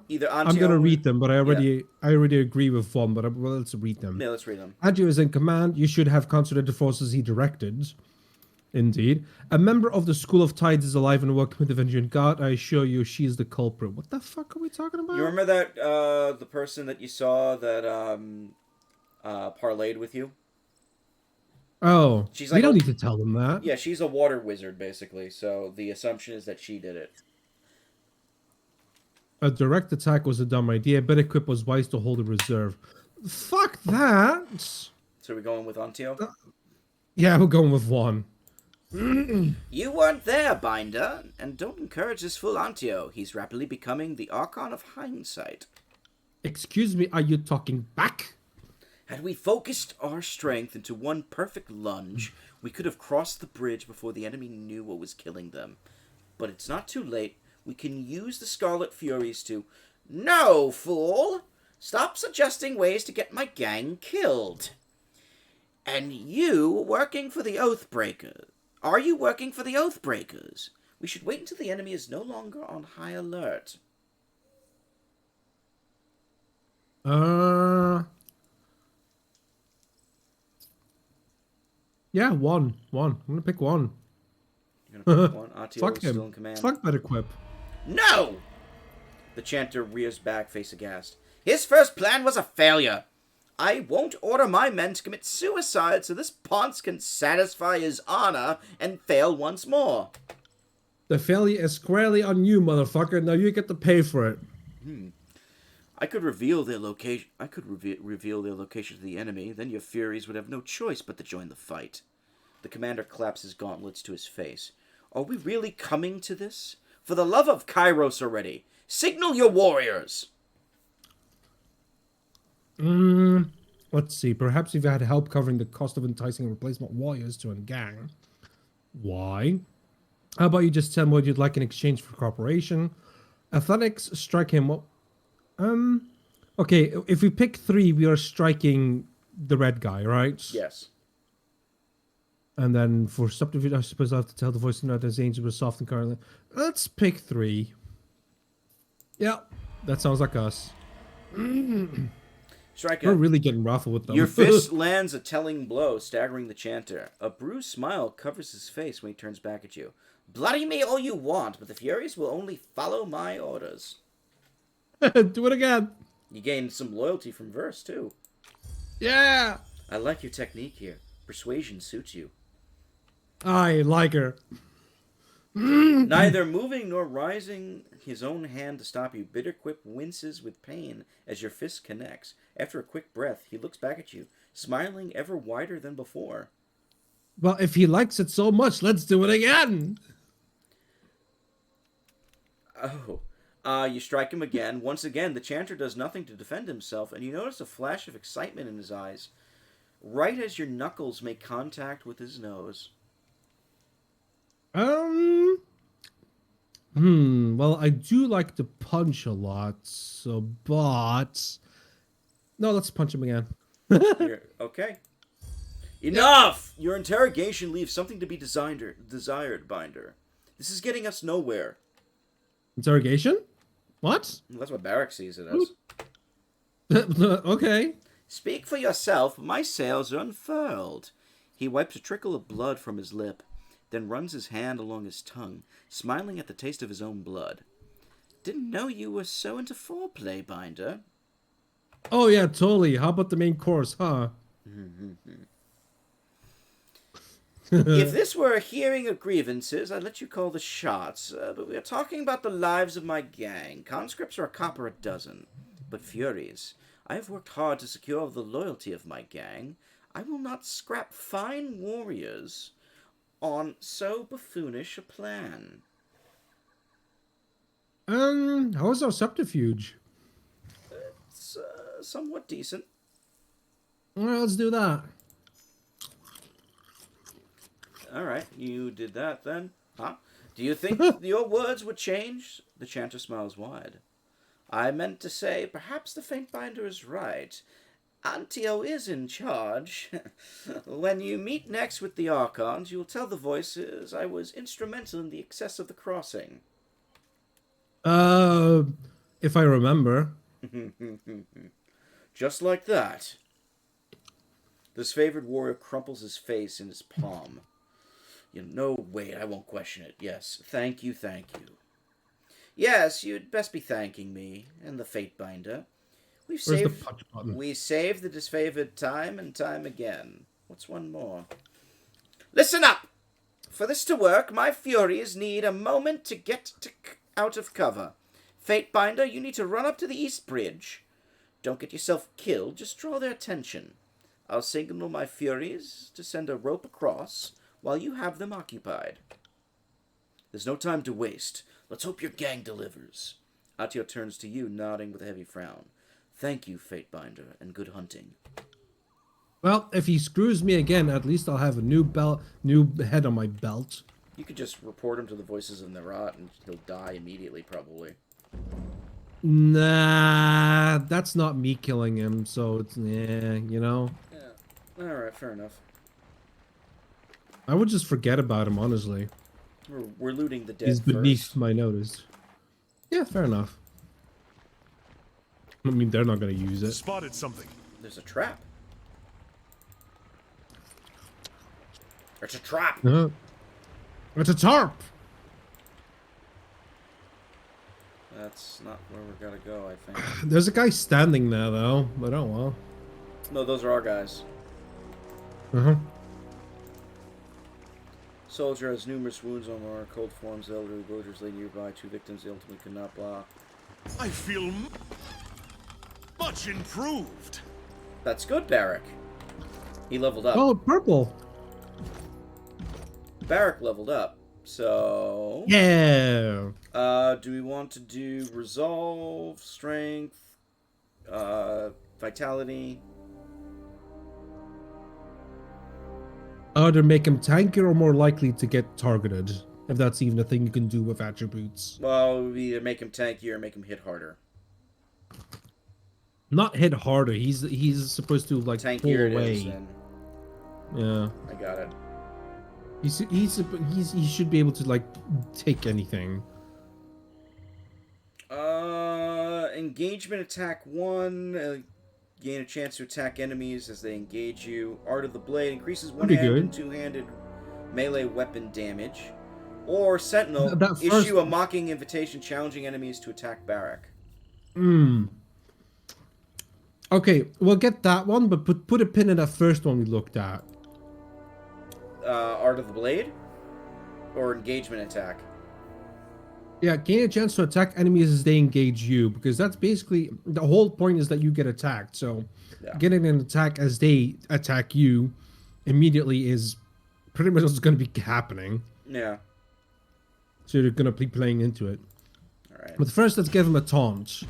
gonna read them, but I already agree with one, but let's read them. Yeah, let's read them. Andrew is in command. You should have concentrated the forces he directed. Indeed. A member of the School of Tides is alive and working with the Vengeance Guard. I assure you she is the culprit. What the fuck are we talking about? You remember that, the person that you saw that, parlayed with you. Oh, She's we like don't a, need to tell them that. yeah, she's a water wizard basically. So the assumption is that she did it. A direct attack was a dumb idea, but equip was wise to hold a reserve. Fuck that. So we're going with Antio. Yeah, we're going with one. You weren't there, Binder, and don't encourage this fool Antio. He's rapidly becoming the Archon of Hindsight. Excuse me, are you talking back? Had we focused our strength into one perfect lunge, we could have crossed the bridge before the enemy knew what was killing them. But it's not too late. We can use the Scarlet Furies to... No, fool! Stop suggesting ways to get my gang killed. And you working for the Oathbreakers. Are you working for the Oathbreakers? We should wait until the enemy is no longer on high alert. Yeah, one. I'm gonna pick one. You're gonna pick one? Antio Fuck is still him. in command. Fuck that equip. No! The chanter rears back, face aghast. His first plan was a failure. I won't order my men to commit suicide so this Ponce can satisfy his honor and fail once more. The failure is squarely on you, motherfucker. Now you get to pay for it. I could reveal their location. Reveal their location to the enemy. Then your Furies would have no choice but to join the fight. The commander claps his gauntlets to his face. Are we really coming to this? For the love of Kairos already, signal your warriors. Let's see. Perhaps you've had help covering the cost of enticing replacement warriors to a gang. Why? How about you just tell me what you'd like in exchange for cooperation? Athletics, strike him. Okay, if we pick 3, we are striking the red guy, right? Yes. And then for subterfuge, I suppose I have to tell the voice that his angels were soft and currently. Let's pick 3. Yeah, that sounds like us. Striker. We're really getting ruffled with them. Your fist lands a telling blow, staggering the chanter. A bruised smile covers his face when he turns back at you. Bloody me all you want, but the Furies will only follow my orders. Do it again. You gain some loyalty from Verse, too. Yeah. I like your technique here. Persuasion suits you. I like her. Neither moving nor raising his own hand to stop you, Bitterquip winces with pain as your fist connects. After a quick breath, he looks back at you, smiling ever wider than before. Well, if he likes it so much, let's do it again. You strike him again. Once again, the chanter does nothing to defend himself, and you notice a flash of excitement in his eyes, right as your knuckles make contact with his nose. Well, I do like to punch a lot, but... No, let's punch him again. Okay. Enough! Your interrogation leaves something to be desired, Binder. This is getting us nowhere. Interrogation? What? That's what Barrack sees it as. Okay. Speak for yourself, my sails are unfurled. He wipes a trickle of blood from his lip, then runs his hand along his tongue, smiling at the taste of his own blood. Didn't know you were so into foreplay, Binder. Oh yeah, totally. How about the main course, huh? If this were a hearing of grievances, I'd let you call the shots, but we are talking about the lives of my gang. Conscripts are a copper a dozen. But Furies, I have worked hard to secure the loyalty of my gang. I will not scrap fine warriors on so buffoonish a plan. How's our subterfuge? It's somewhat decent. Well, let's do that. Alright, you did that then? Huh? Do you think your words would change? The chanter smiles wide. I meant to say, perhaps the faint binder is right. Antio is in charge. When you meet next with the Archons, you'll tell the voices I was instrumental in the excess of the crossing. If I remember. Just like that. This favored warrior crumples his face in his palm. No, wait, I won't question it. Yes, thank you, thank you. Yes, you'd best be thanking me, and the Fate Binder. We've Where's the saved. punch button? We saved the disfavored time and time again. What's one more? Listen up! For this to work, my Furies need a moment to get out of cover. Fatebinder, you need to run up to the East Bridge. Don't get yourself killed, just draw their attention. I'll signal my Furies to send a rope across while you have them occupied. There's no time to waste. Let's hope your gang delivers. Atio turns to you, nodding with a heavy frown. Thank you, Fatebinder, and good hunting. Well, if he screws me again, at least I'll have a new head on my belt. You could just report him to the Voices of Nerat, and he'll die immediately, probably. Nah, that's not me killing him, so it's, you know? Yeah. Alright, fair enough. I would just forget about him, honestly. We're looting the dead He's beneath first. my notice. Yeah, fair enough. I mean, they're not gonna use it. Spotted something. There's a trap. It's a trap! It's a tarp! That's not where we're gonna go, I think. There's a guy standing there, though, but oh well. No, those are our guys. Uh-huh. Soldier has numerous wounds on our cold forms. The elderly villagers lay nearby. 2 victims they ultimately could not block. I feel much improved. That's good, Barrack. He leveled up. Oh, purple! Barrack leveled up. So... Yeah! do we want to do Resolve, Strength, Vitality? Either make him tankier or more likely to get targeted. If that's even a thing you can do with attributes. Well, we either make him tankier or make him hit harder. Not hit harder, he's supposed to, like, pull Tankier it away. is, then. Yeah. I got it. He should be able to, like, take anything. Engagement attack 1. Gain a chance to attack enemies as they engage you. Art of the Blade increases one-handed and two-handed melee weapon damage. Or Sentinel, issue a mocking invitation challenging enemies to attack Barrack. Okay, we'll get that one, but put a pin in that first one we looked at. Art of the Blade? Or engagement attack? Yeah, gain a chance to attack enemies as they engage you, because that's basically the whole point is that you get attacked. So getting an attack as they attack you immediately is pretty much what's going to be happening. Yeah. So you're going to be playing into it. Alright. But first, let's give him a taunt.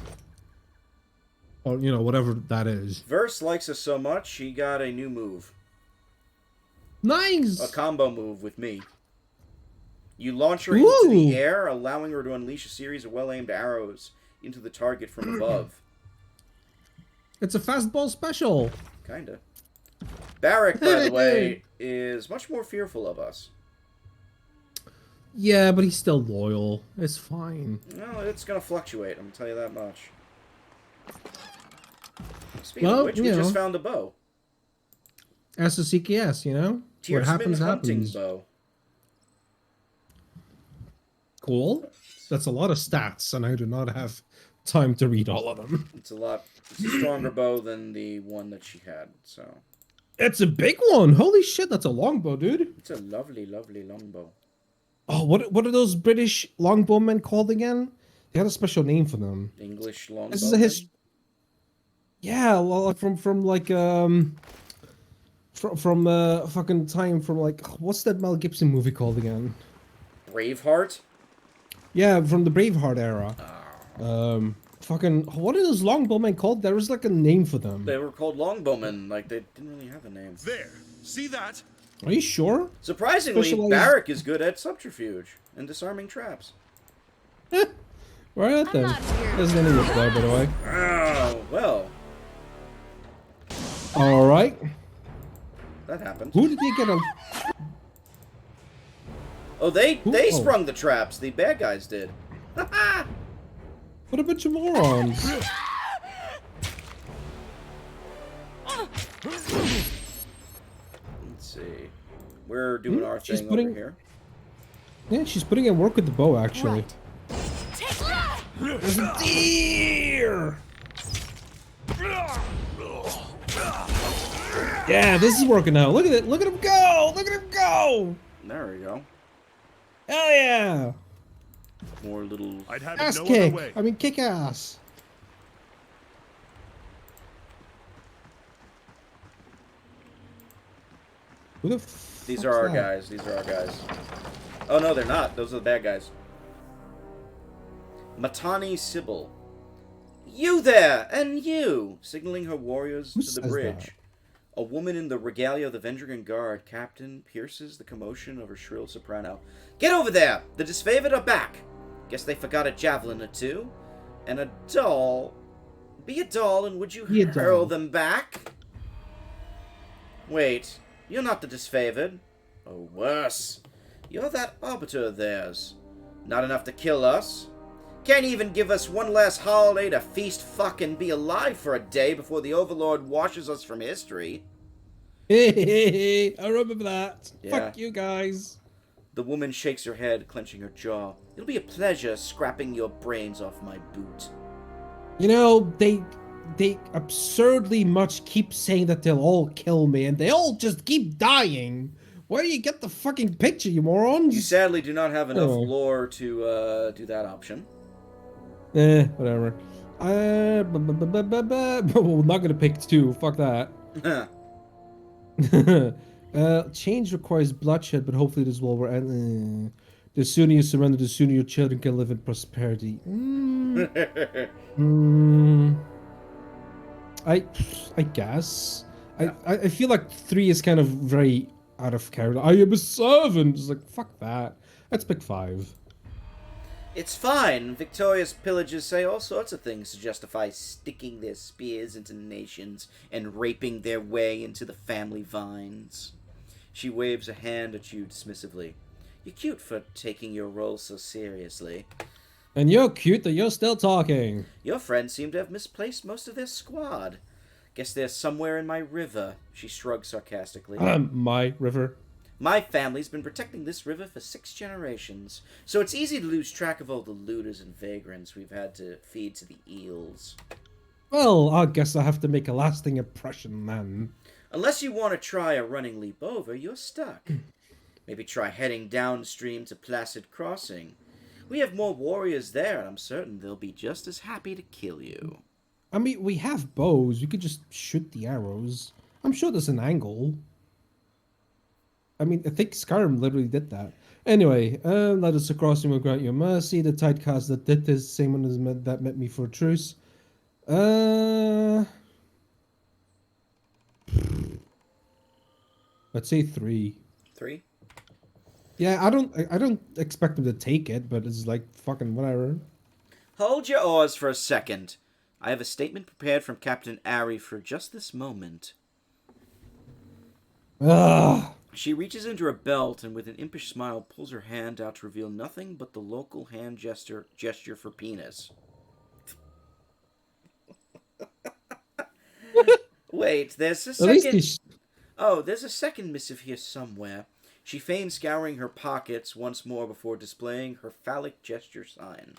Or, you know, whatever that is. Verse likes us so much, he got a new move. Nice! A combo move with me. You launch her into the air, allowing her to unleash a series of well-aimed arrows into the target from above. It's a fastball special. Kinda. Barrack, by the way, is much more fearful of us. Yeah, but he's still loyal. It's fine. No, it's gonna fluctuate, I'm gonna tell you that much. Speaking of which, we just found a bow. S-O-C-K-S, you know? Tiersman what happens, hunting happens. bow. Cool. That's a lot of stats, and I do not have time to read all of them. It's a stronger bow than the one that she had, so... It's a big one! Holy shit, that's a longbow, dude. It's a lovely, lovely longbow. Oh, what are those British longbowmen called again? They had a special name for them. English longbow? This is a Yeah, well, from fucking time from, like, what's that Mel Gibson movie called again? Braveheart? Yeah, from the Braveheart era. Fucking, what are those longbowmen called? There was, like, a name for them. They were called longbowmen. Like, they didn't really have a name. There. See that? Are you sure? Surprisingly, Barrack is good at subterfuge and disarming traps. Right then. There's an enemy there, by the way. Oh, well. Alright. That happened. Who did you get a... Oh, they sprung the traps. The bad guys did. What a bunch of morons. Let's see. We're doing our thing over here. Yeah, she's putting in work with the bow, actually. Right. There's a deer! Yeah, this is working out. Look at it. Look at him go. Look at him go. There we go. Hell yeah. More little... I'd have it Ass no other kick. way. I mean, kick ass. Who the These fuck's are our that? guys. These are our guys. Oh, no, they're not. Those are the bad guys. Matani Sybil. You there! And you! Signaling her warriors Who to the says bridge. that? A woman in the regalia of the Vendrigan Guard, Captain, pierces the commotion of her shrill soprano. Get over there! The disfavored are back! Guess they forgot a javelin or two. And a doll. Be a doll and would you Be a hurl doll. them back? Wait, you're not the disfavored. Or worse, you're that arbiter of theirs. Not enough to kill us. Can't even give us one last holiday to feast, fuck, and be alive for a day before the Overlord washes us from history. I remember that. Yeah. Fuck you guys. The woman shakes her head, clenching her jaw. It'll be a pleasure scrapping your brains off my boot. You know, they absurdly much keep saying that they'll all kill me, and they all just keep dying. Where do you get the fucking picture, you morons? You sadly do not have enough Oh. lore to do that option. Whatever. We're not gonna pick 2. Fuck that. Change requires bloodshed, but hopefully this will work. The sooner you surrender, the sooner your children can live in prosperity. I guess. I feel like 3 is kind of very out of character. I am a servant. It's like, fuck that. Let's pick 5. It's fine. Victorious pillagers say all sorts of things to justify sticking their spears into nations and raping their way into the family vines. She waves a hand at you dismissively. You're cute for taking your role so seriously. And you're cute that you're still talking. Your friends seem to have misplaced most of their squad. Guess they're somewhere in my river, she shrugs sarcastically. My river. My family's been protecting this river for 6 generations, so it's easy to lose track of all the looters and vagrants we've had to feed to the eels. Well, I guess I have to make a lasting impression, then. Unless you want to try a running leap over, you're stuck. Maybe try heading downstream to Placid Crossing. We have more warriors there, and I'm certain they'll be just as happy to kill you. I mean, we have bows. We could just shoot the arrows. I'm sure there's an angle. I mean, I think Skyrim literally did that. Anyway, let us across and will grant you mercy. The typecast that did this, same one as that met me for a truce. Let's say 3. 3? Yeah, I don't expect them to take it, but it's like fucking whatever. Hold your oars for a second. I have a statement prepared from Captain Ari for just this moment. Ugh. She reaches into her belt and with an impish smile pulls her hand out to reveal nothing but the local hand gesture for penis. Wait, there's a second... Oh, there's a second missive here somewhere. She feigns scouring her pockets once more before displaying her phallic gesture sign.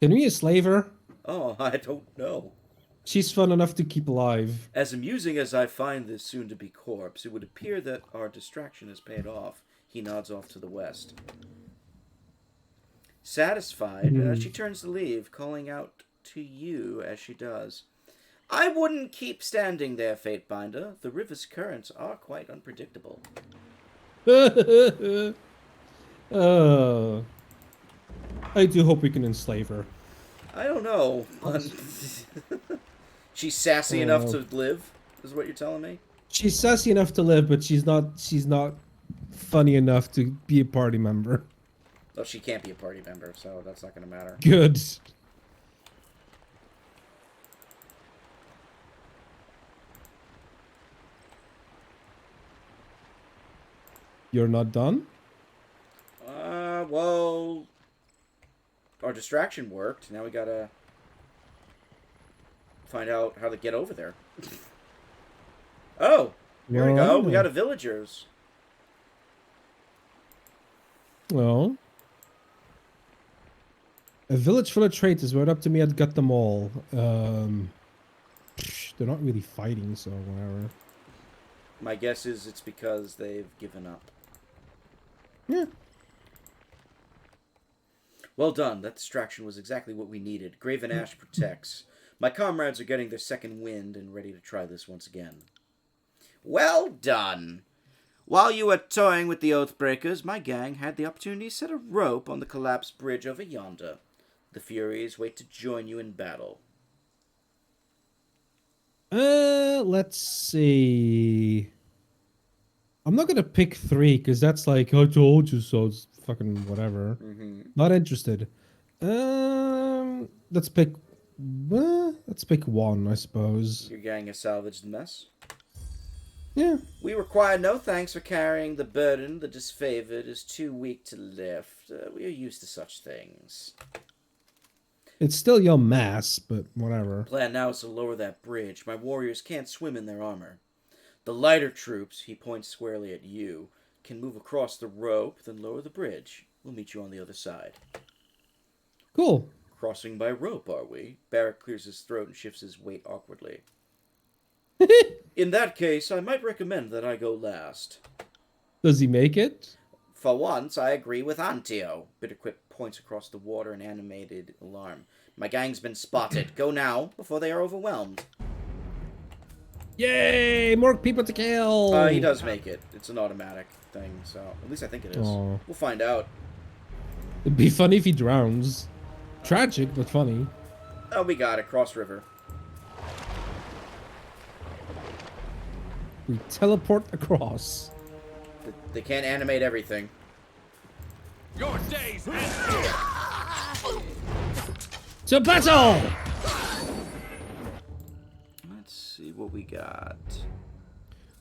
Can we enslave her? Oh, I don't know. She's fun enough to keep alive. As amusing as I find this soon-to-be corpse, it would appear that our distraction has paid off. He nods off to the west. Satisfied, she turns to leave, calling out to you as she does. I wouldn't keep standing there, Fatebinder. The river's currents are quite unpredictable. I do hope we can enslave her. I don't know. She's sassy enough to live, is what you're telling me? She's sassy enough to live, but she's not funny enough to be a party member. Well, she can't be a party member, so that's not going to matter. Good. You're not done? Well, our distraction worked. Now we gotta find out how to get over there. Oh, here we go. We got a villagers. Well, a village full of traitors. Were it up to me, I'd gut them all. They're not really fighting, so whatever. My guess is it's because they've given up. Yeah. Well done. That distraction was exactly what we needed. Graven Ash protects. My comrades are getting their second wind and ready to try this once again. Well done. While you were toying with the Oathbreakers, my gang had the opportunity to set a rope on the collapsed bridge over yonder. The Furies wait to join you in battle. Let's see. I'm not gonna pick 3 because that's like I told you so. It's fucking whatever. Not interested. Let's pick. Let's pick 1, I suppose. Your gang has salvaged the mess. Yeah. We require no thanks for carrying the burden the disfavored is too weak to lift. We are used to such things. It's still your mass, but whatever. Plan now is to lower that bridge. My warriors can't swim in their armor. The lighter troops, he points squarely at you, can move across the rope, then lower the bridge. We'll meet you on the other side. Cool. Crossing by rope, are we? Barrack clears his throat and shifts his weight awkwardly. In that case, I might recommend that I go last. Does he make it? For once, I agree with Antio. Bitterquip points across the water in animated alarm. My gang's been spotted. Go now, before they are overwhelmed. Yay! More people to kill! He does make it. It's an automatic thing, so... At least I think it is. Aww. We'll find out. It'd be funny if he drowns. Tragic, but funny. Oh, we got it. Cross river. We teleport across. They can't animate everything. Your days end. To battle! Let's see what we got.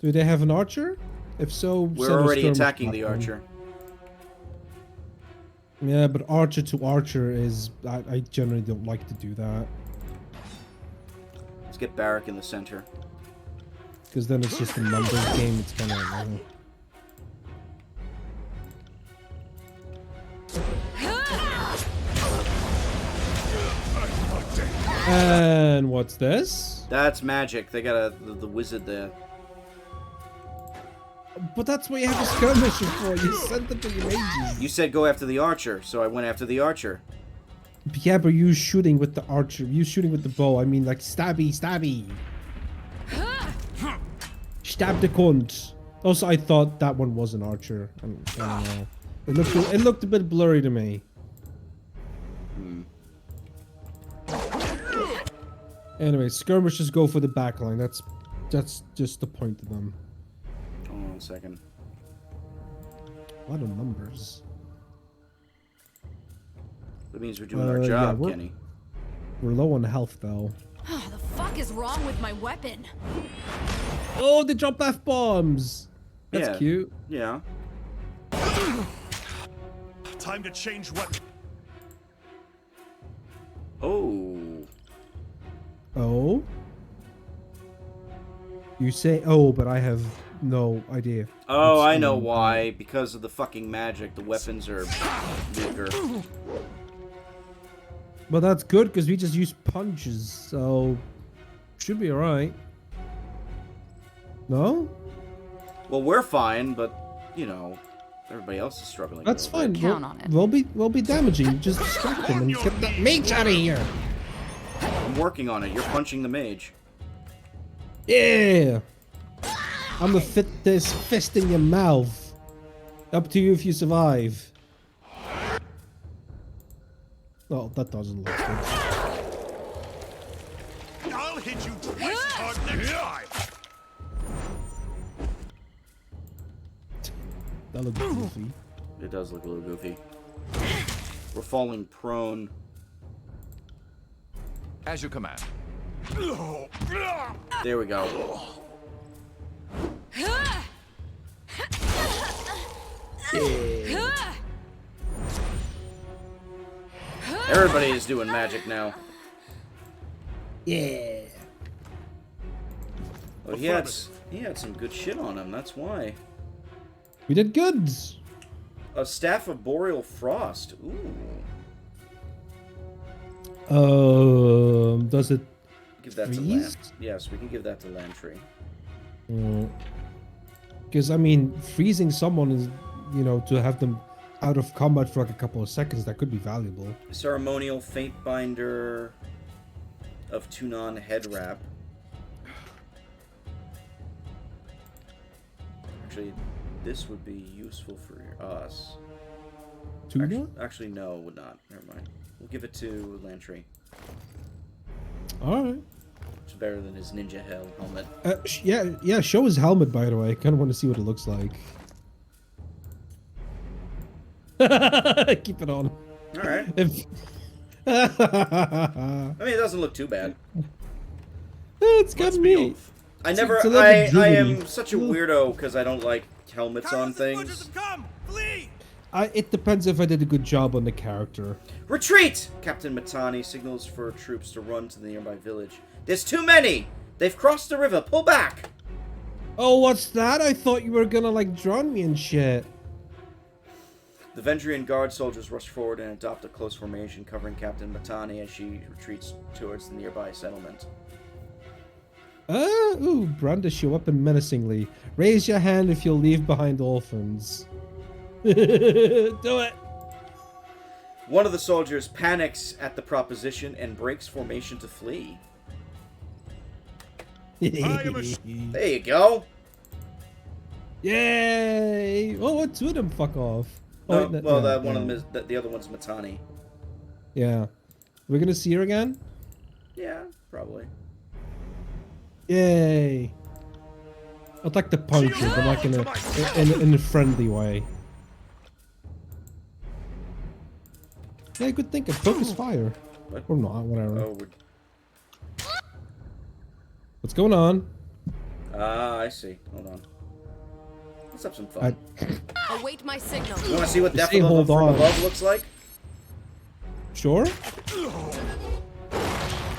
Do they have an archer? If so, We're send a already skirmish attacking the weapon. archer. Yeah, but archer to archer is... I generally don't like to do that. Let's get Barrack in the center. Because then it's just a numbers game. It's kind of... And what's this? That's magic. They got the wizard there. But that's what you have a skirmisher for. You sent them to your mages. You said go after the archer, so I went after the archer. Yeah, but you shooting with the archer. You shooting with the bow. I mean, like, stabby, stabby. Stab the cunt. Also, I thought that one was an archer. I don't know. It looked a bit blurry to me. Anyway, skirmishers go for the backline. That's just the point of them. Hold on a second. A lot of numbers. That means we're doing our job, Kenny. We're low on health, though. Oh, the fuck is wrong with my weapon? Oh, they drop F-bombs! That's Yeah. cute. Yeah. Time to change what? Oh. Oh? You say oh, but I have no idea. Oh, What's I know going on? why. Because of the fucking magic, the weapons are weaker. But that's good, because we just use punches, so... Should be alright. No? Well, we're fine, but, you know, everybody else is struggling. That's a little bit. fine. Count on it. We'll be damaging. Just distract them and get that mage out of here. I'm working on it. You're punching the mage. Yeah. I'm gonna fit this fist in your mouth. Up to you if you survive. Oh, that doesn't look good. I'll hit you twice as hard next time. That looks goofy. It does look a little goofy. We're falling prone. As you command. There we go. Everybody is doing magic now. Yeah. Oh, he had some good shit on him. That's why. We did good. A staff of boreal frost. Ooh. Does it give that to Freeze? Yes, we can give that to Lantry. Because, I mean, freezing someone is, you know, to have them out of combat for like a couple of seconds, that could be valuable. Ceremonial Fate Binder of Tunon Head Wrap. Actually, this would be useful for us. Tuna? Actually, no, it would not. Never mind. We'll give it to Lantry. Alright. It's better than his ninja helmet. Yeah, show his helmet, by the way. I kind of want to see what it looks like. Keep it on. Alright. If... I mean, it doesn't look too bad. It's got me. I never. It's a little bit I droopy. am such a weirdo because I don't like helmets on things. It depends if I did a good job on the character. Retreat! Captain Matani signals for troops to run to the nearby village. There's too many! They've crossed the river. Pull back! Oh, what's that? I thought you were gonna, like, drown me and shit. The Vendrian guard soldiers rush forward and adopt a close formation, covering Captain Matani as she retreats towards the nearby settlement. Ooh, brandish your weapon menacingly. Raise your hand if you'll leave behind orphans. Do it! One of the soldiers panics at the proposition and breaks formation to flee. There you go. Yay! Oh, what two of them fuck off? No, wait, well, yeah, one yeah. of them is the other one's Matani. Yeah. We're gonna see her again? Yeah, probably. Yay! I'd like to punch her, but like in a friendly way. Yeah, good thinking. Focus fire. What? Or not, whatever. Oh, What's going on? I see. Hold on. Let's have some fun. Await my signal. You want to see what Just Death say hold from on. above looks like? Sure?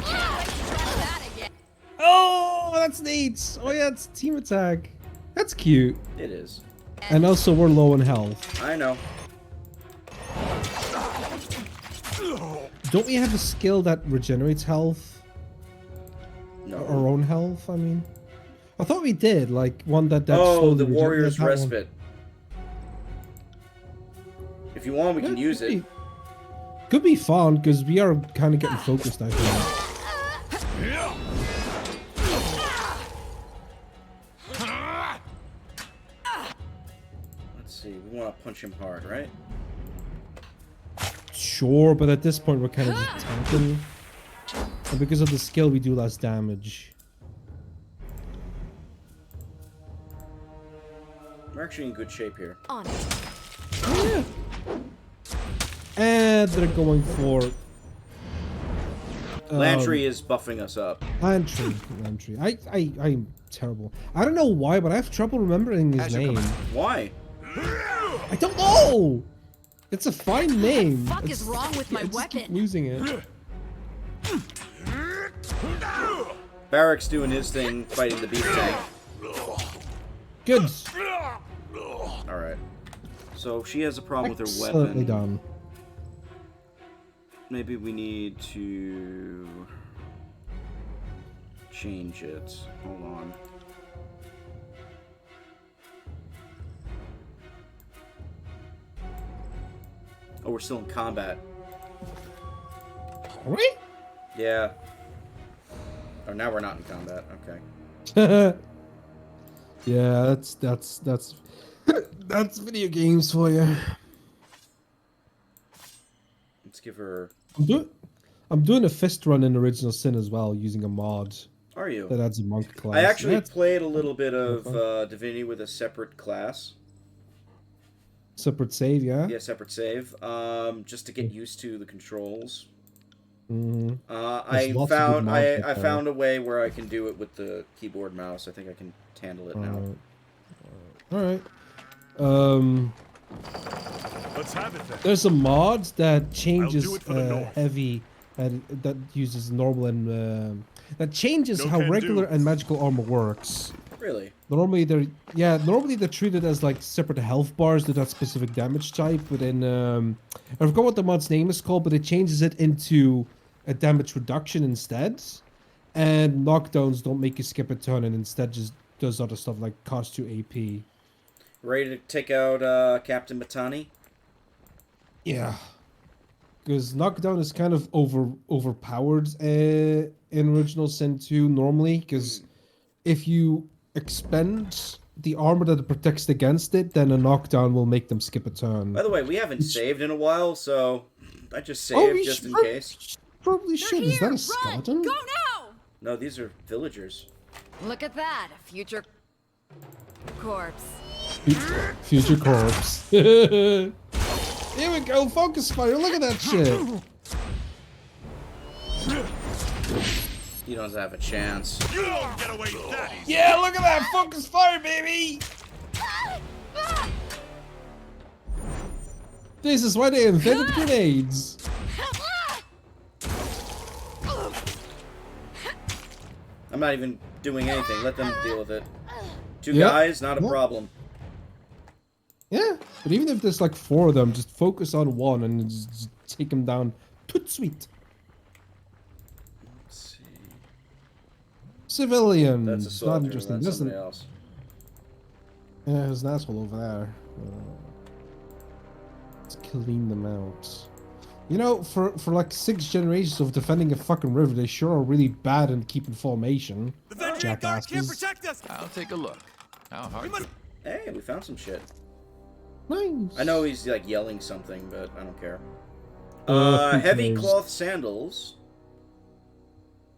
That again. Oh, that's neat! Oh yeah, it's team attack. That's cute. It is. And also, we're low in health. I know. Don't we have a skill that regenerates health? No. Our own health, I mean? I thought we did, like, one that Oh, slowly the regenerates Warrior's that one. Respite. If you want, we can Yeah, use it. Could be fun, because we are kind of getting focused, I think. Let's see. We want to punch him hard, right? Sure, but at this point, we're kind of just tanking. And because of the skill, we do less damage. We're actually in good shape here. On it. Oh, yeah. And they're going for... Lantry is buffing us up. Lantry. I'm terrible. I don't know why, but I have trouble remembering his name. Why? I don't know! It's a fine name. Fuck It's- is wrong with my I just keep weapon? using it. Barrack's doing his thing, fighting the beast tank. Good. Alright. So she has a problem with her Excellently weapon. done. Maybe we need to change it. Hold on. Oh, we're still in combat. Are we? Yeah. Oh, now we're not in combat. Okay. Yeah, that's that's video games for you. Let's give her... I'm doing a fist run in Original Sin as well, using a mod Are you? that adds a monk class. I actually Yeah, played a little bit of Divinity with a separate class. separate save, yeah. Yeah, separate save. Just to get used to the controls. Mm-hmm. I There's lots of good mods out I there. found a way where I can do it with the keyboard mouse. I think I can handle it now. All right. Let's have it then. There's a mod that changes do it for the North. heavy and that uses normal and that changes No how can regular do. and magical armor works. Really? Normally they're treated as like separate health bars to that specific damage type. But in I forgot what the mod's name is called, but it changes it into a damage reduction instead. And knockdowns don't make you skip a turn and instead just does other stuff like cost you AP. Ready to take out Captain Matani? Yeah. Because knockdown is kind of overpowered in Original Sin 2 normally, because if you expend the armor that protects against it, then a knockdown will make them skip a turn. By the way, we haven't saved in a while, so I just Oh, saved we just in should- case. Probably should. Is that a Run! skeleton? Go now! No, these are villagers. Look at that, a future corpse. Future corpse. Here we go, focus fire. Look at that shit. You don't have a chance. You won't get away that easy. Yeah, look at that focus fire, baby. This is why they invented grenades. I'm not even doing anything. Let them deal with it. Two Yep. guys, not a Yep. problem. Yeah, but even if there's like 4 of them, just focus on one and just take them down. Toot sweet. Let's see. Civilians. That's a Not soldier. interesting. That's This somebody isn't. else. Yeah, there's an asshole over there. Let's clean them out. You know, for like 6 generations of defending a fucking river, they sure are really bad in keeping formation. The Vanguard can't Jackasses. protect us. I'll take a look. How hard? We must. Hey, we found some shit. Nice. I know he's like yelling something, but I don't care. Who Heavy cares? cloth sandals.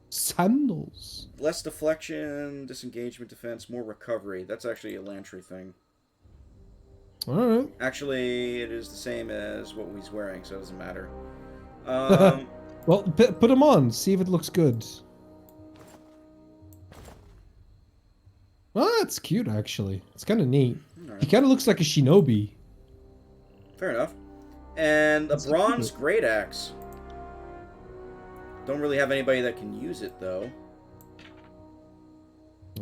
Sandals. Less deflection, disengagement, defense, more recovery. That's actually a Lantry thing. Alright. Actually, it is the same as what he's wearing, so it doesn't matter. Well, put them on. See if it looks good. Oh, that's cute, actually. It's kind of neat. He kind of looks like a shinobi. Fair enough. And a That's bronze cute. great axe. Don't really have anybody that can use it, though.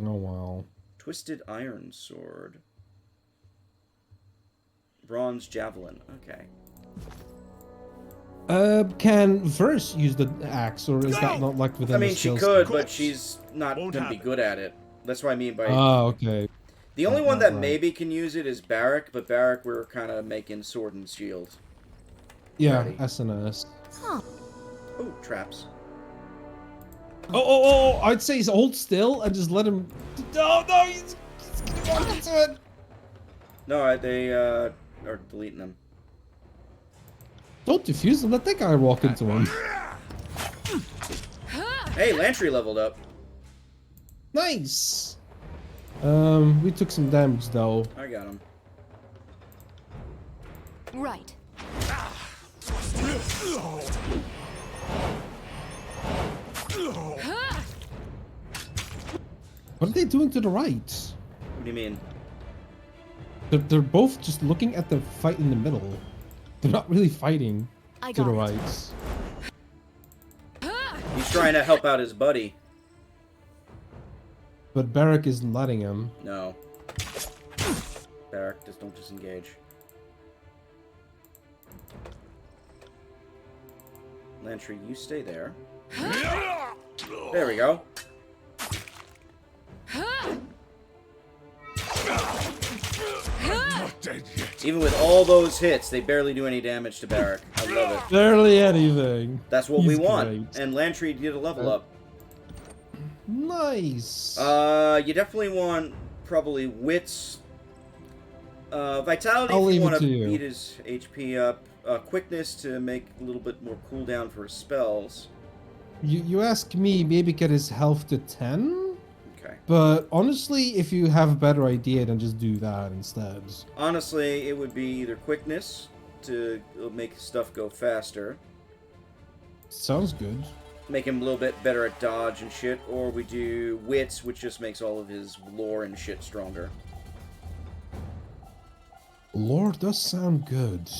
Oh, wow. Twisted iron sword. Bronze javelin. Okay. Can Verse use the axe, or is that not like within I mean, the she skills? could, but Corpse. she's not Won't going to be happen. good at it. That's what I mean by... Oh, okay. the only not one that right. maybe can use it is Barrack, but Barrack we're kind of making sword and shield. Yeah, Ready. SNS. Oh, traps. Oh, I'd say he's hold still and just let him... No, he's gonna walk into it. No, they are deleting them. Don't defuse him, let that guy walk into him. Hey, Lantry leveled up. Nice! We took some damage though. I got him. Right. What are they doing to the right? What do you mean? They're both just looking at the fight in the middle. They're not really fighting I to the got it. right. He's trying to help out his buddy. But Barrack isn't letting him. No. Barrack, just don't disengage. Lantry, you stay there. There we go. Not dead yet. Even with all those hits, they barely do any damage to Barrack. I love it. Barely anything. That's what we He's want. great. And Lantry did a level up. Nice. You definitely want probably wits. Vitality I'll if you leave it want to you. beat his HP up. Quickness to make a little bit more cooldown for his spells. You ask me, maybe get his health to 10? Okay. But honestly, if you have a better idea, then just do that instead. Honestly, it would be either quickness to make stuff go faster, Sounds good. make him a little bit better at dodge and shit, or we do wits, which just makes all of his lore and shit stronger. Lore does sound good.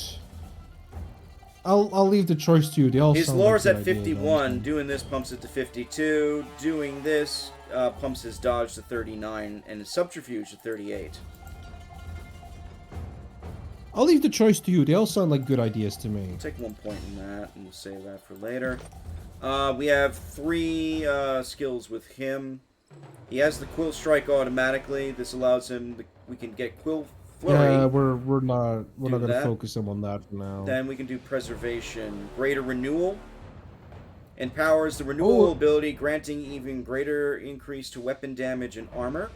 I'll leave the choice to you. They all His sound lore's like at good ideas, 51. honestly. Doing this pumps it to 52. Doing this pumps his dodge to 39, and his subterfuge to 38. I'll leave the choice to you. They all sound like good ideas to me. Take 1 point in that, and we'll save that for later. We have 3 skills with him. He has the Quill Strike automatically. This allows him. We can get Quill Flurry. Yeah, we're not gonna that. focus him on that for now. Then we can do Preservation. Greater Renewal. Empowers the Renewal ability, granting even greater increase to weapon damage and armor.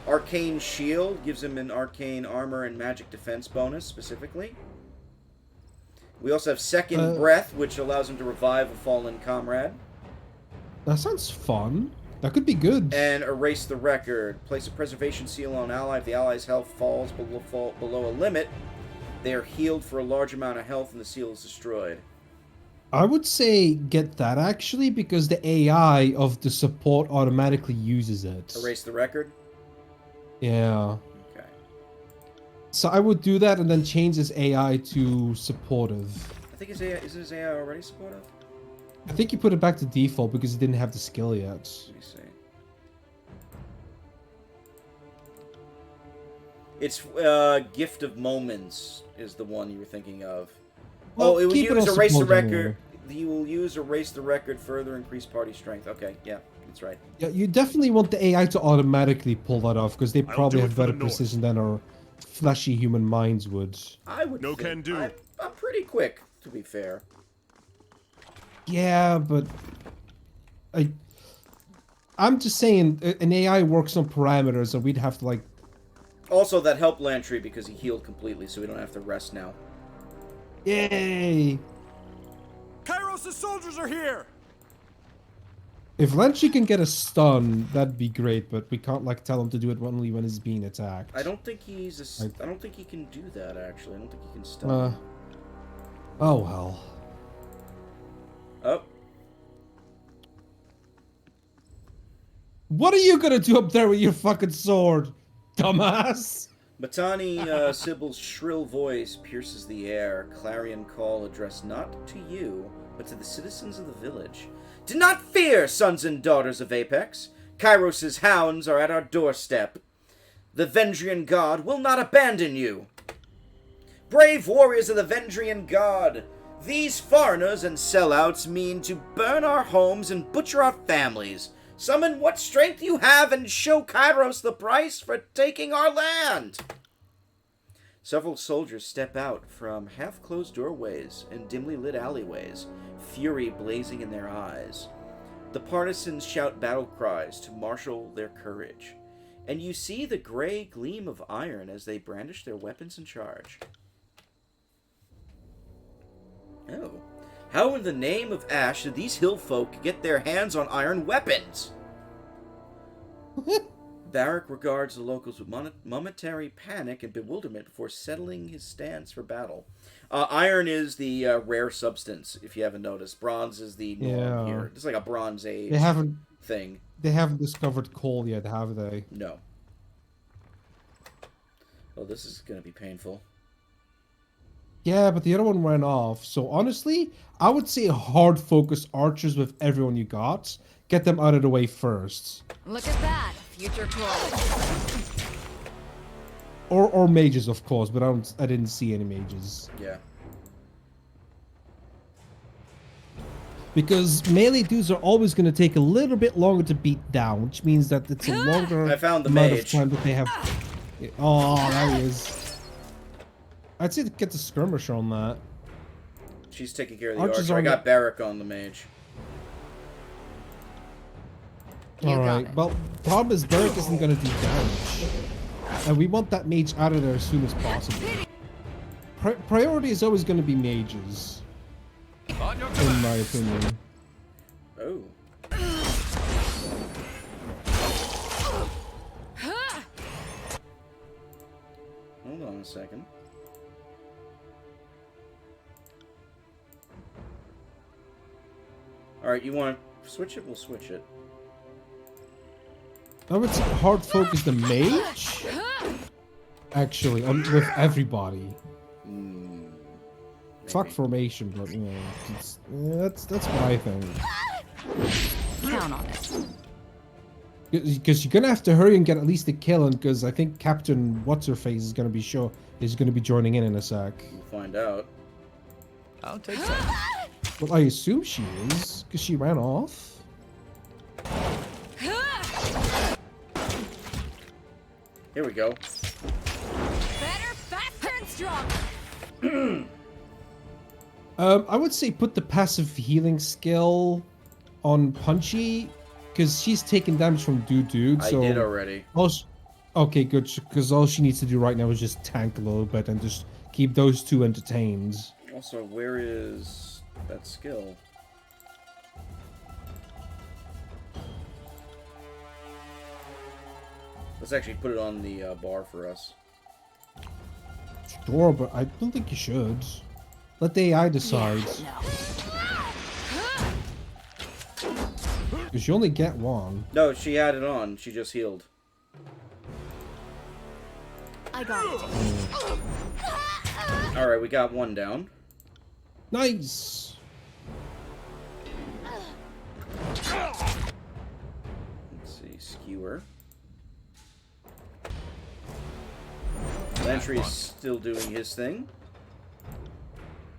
Arcane Shield gives him an arcane armor and magic defense bonus specifically. We also have Second Breath, which allows him to revive a fallen comrade. That sounds fun. That could be good. And Erase the Record. Place a preservation seal on an ally. If the ally's health falls below a limit, they are healed for a large amount of health and the seal is destroyed. I would say get that actually, because the AI of the support automatically uses it. Erase the Record? Yeah. Okay. So I would do that and then change his AI to supportive. I think his AI, isn't his AI already supportive? I think you put it back to default because he didn't have the skill yet. Let me see. It's Gift of Moments is the one you were thinking of. Well, it will keep it use on Erase the support Record. anyway. You will use Erase the Record, further increase party strength. Okay, yeah, that's right. Yeah, you definitely want the AI to automatically pull that off because they I'll probably do it have for the better North. precision than our fleshy human minds would. I would No think can do. I'm pretty quick, to be fair. Yeah, but I'm just saying an AI works on parameters, and we'd have to like. Also, that helped Lantry because he healed completely, so we don't have to rest now. Yay! Kairos' soldiers are here! If Lenchi can get a stun, that'd be great, but we can't like tell him to do it only when he's being attacked. I don't think he's I don't think he can do that actually. I don't think he can stun. Oh well. Oh, What are you gonna do up there with your fucking sword, dumbass? Matani Sybil's shrill voice pierces the air. Clarion call addressed not to you, but to the citizens of the village. Do not fear, sons and daughters of Apex. Kairos' hounds are at our doorstep. The Vendrian God will not abandon you. Brave warriors of the Vendrian God, these foreigners and sellouts mean to burn our homes and butcher our families. Summon what strength you have and show Kairos the price for taking our land. Several soldiers step out from half-closed doorways and dimly lit alleyways, fury blazing in their eyes. The partisans shout battle cries to marshal their courage, and you see the gray gleam of iron as they brandish their weapons and charge. Oh. How in the name of Ash did these hill folk get their hands on iron weapons? Barak regards the locals with momentary panic and bewilderment before settling his stance for battle. Iron is the rare substance, if you haven't noticed. Bronze is the norm here. It's like a Bronze Age thing. They haven't discovered coal yet, have they? No. Oh, this is going to be painful. Yeah, but the other one went off. So honestly, I would say hard focus archers with everyone you got. Get them out of the way first. Look at that, future clothes. Or mages, of course, but I didn't see any mages. Yeah. Because melee dudes are always going to take a little bit longer to beat down, which means that it's a longer I found the amount mage. of time that they have. Oh, there he is. I'd say to get the skirmisher on that. She's taking care of the Archers archer. I on got Barak on the mage. You got Alright, it. well, problem is Beric isn't going to do damage. And we want that mage out of there as soon as possible. Priority is always going to be mages. In my opinion. Oh. Hold on a second. Alright, you want to switch it? We'll switch it. I would say hard focus the mage. Actually, with everybody. Fuck formation, but you know, that's what I think. Count on it. Because you're gonna have to hurry and get at least a kill, and because I think Captain What's Her Face is gonna be joining in a sec. We'll find out. I'll take that. Well, I assume she is, because she ran off. Here we go. Better, faster, and stronger. I would say put the passive healing skill on Punchy, because she's taking damage from Dude. So I did already. Okay, good, because all she needs to do right now is just tank a little bit and just keep those two entertained. Also, where is that skill? Let's actually put it on the bar for us. Sure, but I don't think you should. Let the AI decide. Because you only get one. No, she had it on. She just healed. I got it. Alright, we got one down. Nice! Let's see, skewer. Lantry is still doing his thing.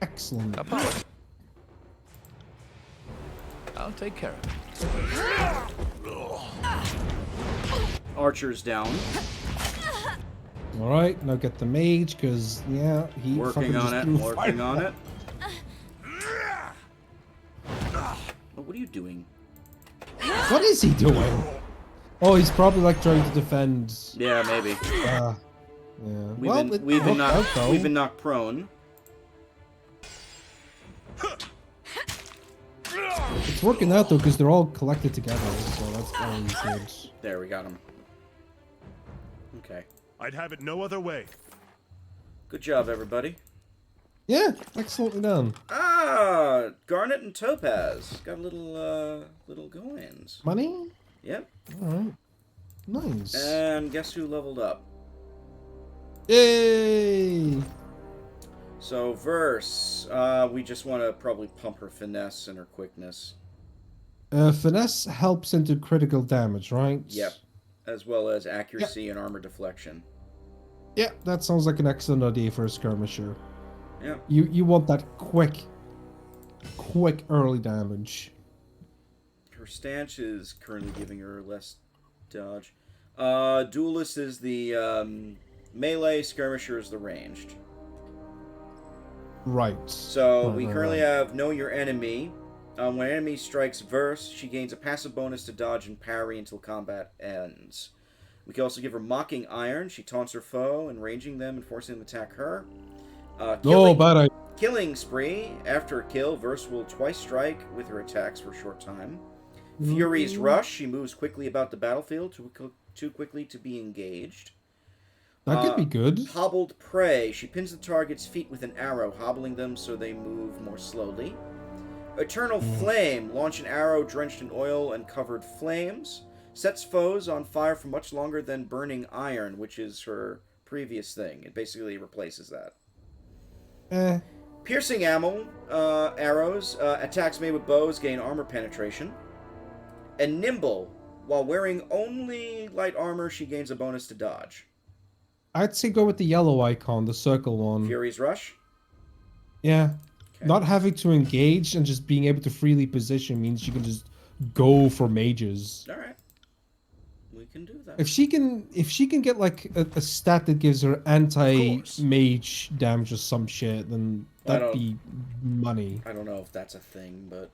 Excellent. I'll take care of it. Archer's down. Alright, now get the mage, because, yeah, he Working fucking on just it, threw working fire. on it. Oh, what are you doing? What is he doing? Oh, he's probably, like, trying to defend. Yeah, maybe. Yeah. We've Well, been, we've been worked out, though. we've been knocked prone. It's working out, though, because they're all collected together, so that's always good. There, we got him. Okay. I'd have it no other way. Good job, everybody. Yeah, excellently done. Ah, Garnet and Topaz. Got a little go-ins. Money? Yep. Alright. Nice. And guess who leveled up? Yay! So, Verse, we just want to probably pump her finesse and her quickness. Finesse helps into critical damage, right? Yep. As well as accuracy and armor deflection. Yeah, that sounds like an excellent idea for a skirmisher. Yeah. You want that quick early damage. Her stance is currently giving her less dodge. Duelist is the melee, skirmisher is the ranged. Right. So Right, we right, currently right. have Know Your Enemy. When an enemy strikes Verse, she gains a passive bonus to dodge and parry until combat ends. We can also give her Mocking Iron. She taunts her foe and ranging them and forcing them to attack her. No, bad idea. Killing Spree. After a kill, Verse will twice strike with her attacks for a short time. Fury's Rush. She moves quickly about the battlefield, too quickly to be engaged. That could be good. Hobbled Prey. She pins the target's feet with an arrow, hobbling them so they move more slowly. Eternal Flame. Launch an arrow drenched in oil and covered flames. Sets foes on fire for much longer than Burning Iron, which is her previous thing. It basically replaces that. Piercing arrows. Attacks made with bows gain armor penetration. And Nimble. While wearing only light armor, she gains a bonus to dodge. I'd say go with the yellow icon, the circle one. Fury's Rush. Yeah. Okay. Not having to engage and just being able to freely position means you can just go for mages. All right. We can do that. If she can get like a stat that gives her anti-mage damage or some shit, then that'd be money. I don't know if that's a thing, but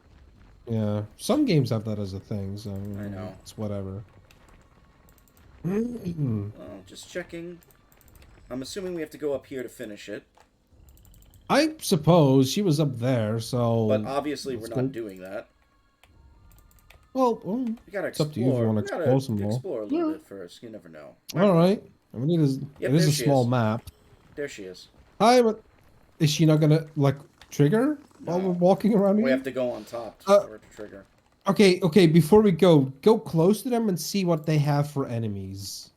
Yeah. Some games have that as a thing, so I know. it's whatever. Just checking. I'm assuming we have to go up here to finish it. I suppose she was up there, so. But obviously we're let's not go. doing that. Well, We gotta it's up to you if you explore. wanna We gotta explore some more. explore a little bit first. You never know. all right. I mean, it is Yep, it is there a she small is. map. There she is. Hi, but is she not gonna like trigger while No. we're walking around We here? have to go on top for it to trigger. Okay. Before we go close to them and see what they have for enemies.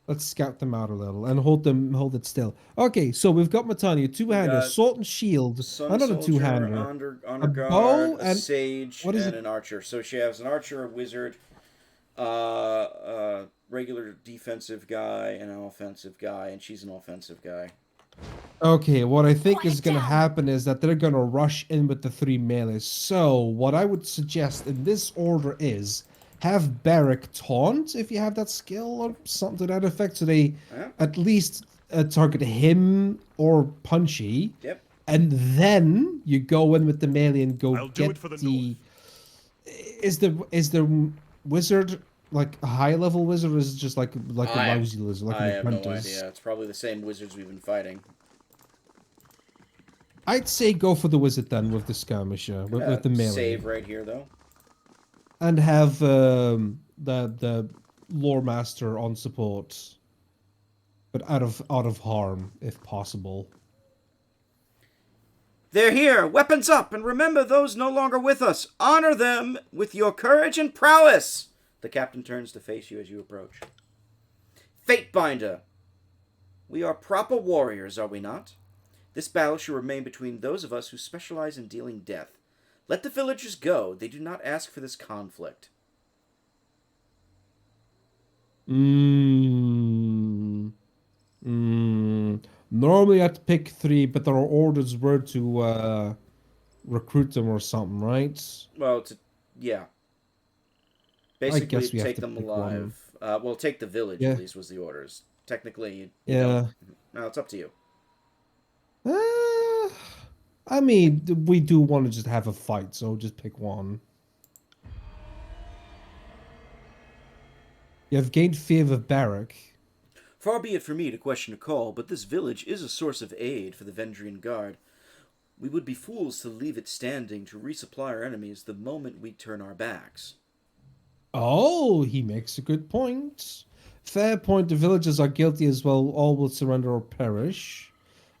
Let's scout them out a little and hold it still. Okay, so we've got Matanya, two-hander, got sword and shield, Sun another Soldier, two-hander, honor guard, bow, a and sage, what is and it? an archer. So she has an archer, a wizard, regular defensive guy, and an offensive guy, and she's an offensive guy. Okay, what I think Quiet is going to down. happen is that they're going to rush in with the 3 melees. So, what I would suggest in this order is have Barrack taunt if you have that skill or something to that effect, so they Yeah. at least target him or Punchy, Yep. and then you go in with the melee and go I'll do get it for the the. Is the wizard like a high level wizard, or is it just like a lousy wizard, like I an have no apprentice? idea. It's probably the same wizards we've been fighting. I'd say go for the wizard then with the skirmisher, with the melee. Save right here, though. And have the lore master on support, but out of harm if possible. They're here! Weapons up! And remember those no longer with us! Honor them with your courage and prowess! The captain turns to face you as you approach. Fatebinder! We are proper warriors, are we not? This battle should remain between those of us who specialize in dealing death. Let the villagers go. They do not ask for this conflict. Normally I'd pick 3, but our orders were to recruit them or something, right? Well, yeah. Basically, guess we have take to them pick alive. Well, take the village, Yeah. at least, was the orders. Technically, you Yeah. don't. No, it's up to you. I mean, we do want to just have a fight, so just pick one. You have gained fear of Barrack. Far be it from me to question a call, but this village is a source of aid for the Vendrian Guard. We would be fools to leave it standing to resupply our enemies the moment we turn our backs. Oh, he makes a good point. Fair point. The villagers are guilty as well. All will surrender or perish.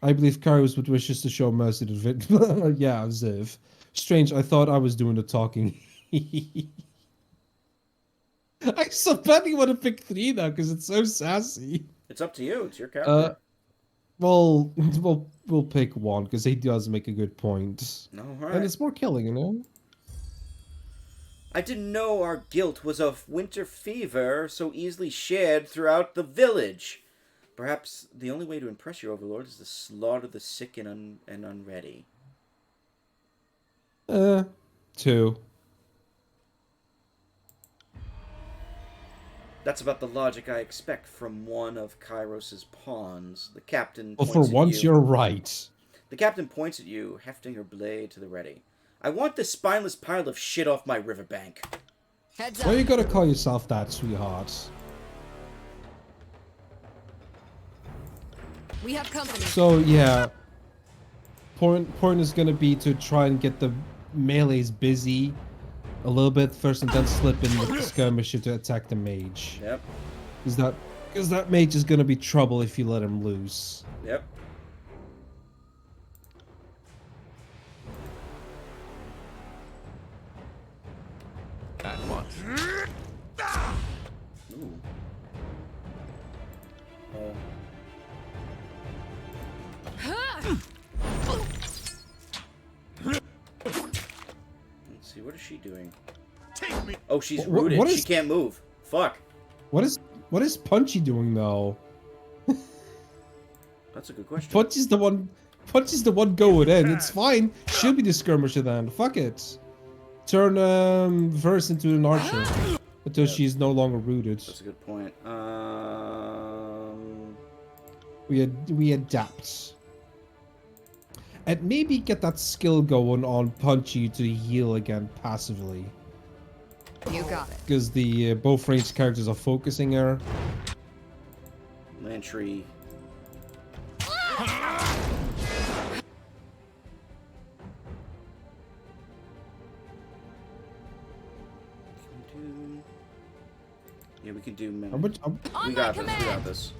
I believe Kairos would wish us to show mercy to the yeah, Ziv. Strange, I thought I was doing the talking. I so badly want to pick 3 now because it's so sassy. It's up to you. It's your character. Well, we'll pick 1 because he does make a good point. All right. And it's more killing, you know? I didn't know our guilt was of winter fever so easily shared throughout the village. Perhaps the only way to impress your overlord is to slaughter the sick and unready. 2. That's about the logic I expect from one of Kairos's pawns. The captain Well, points for at once, you. you're right. The captain points at you, hefting her blade to the ready. I want this spineless pile of shit off my riverbank. Heads Why up. you gotta call yourself that, sweetheart? We have company. So yeah, point is gonna be to try and get the melees busy a little bit first, and then slip in with the skirmisher to attack the mage. Yep. Because that mage is gonna be trouble if you let him loose. Yep. At once. Ooh. Oh. Let's see, what is she doing? Take me. Oh, she's What rooted. She is- can't move. Fuck. What is Punchy doing though? That's a good question. Punchy's the one going in. It's fine. She'll be the skirmisher then. Fuck it. Turn Verse into an archer until she's no longer rooted. That's a good point. We adapt. And maybe get that skill going on Punchy to heal again passively. You got it. Because the both ranged characters are focusing her. Lantry. Yeah, we can do men. We got this. We got this.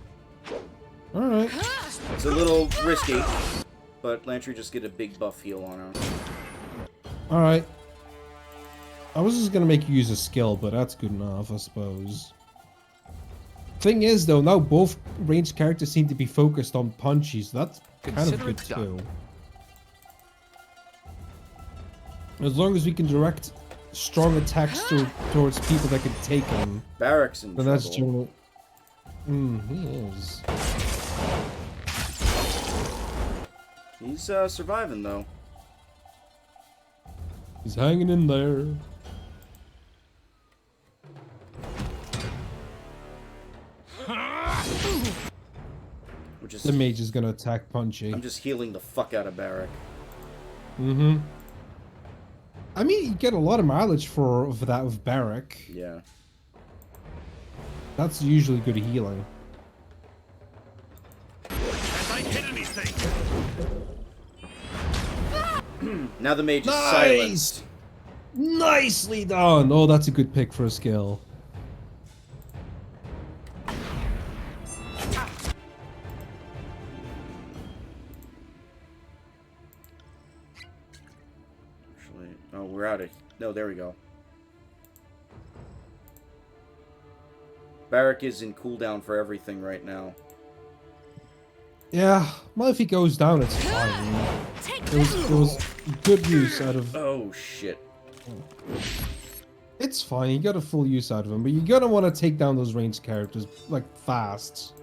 Alright. It's a little risky, but Lantry just get a big buff heal on her. Alright. I was just gonna make you use a skill, but that's good enough, I suppose. Thing is, though, now both ranged characters seem to be focused on Punchy, so that's kind of Consider good it done. too. As long as we can direct strong attacks towards people that can take him, Barracks in then that's trouble. generally... he is. He's surviving though. He's hanging in there. Which is The mage is gonna attack Punchy. I'm just healing the fuck out of Barrack. Mm-hmm. I mean, you get a lot of mileage for that with Barrack. Yeah. That's usually good healing. Have I hit anything? Now the mage is silenced. Nicely done! Oh, that's a good pick for a skill. Actually, oh, we're out of... No, there we go. Barrack is in cooldown for everything right now. Yeah, well, if he goes down, it's fine. It was good use out of... Oh, shit. It's fine, you got a full use out of him, but you're gonna want to take down those ranged characters, like, fast.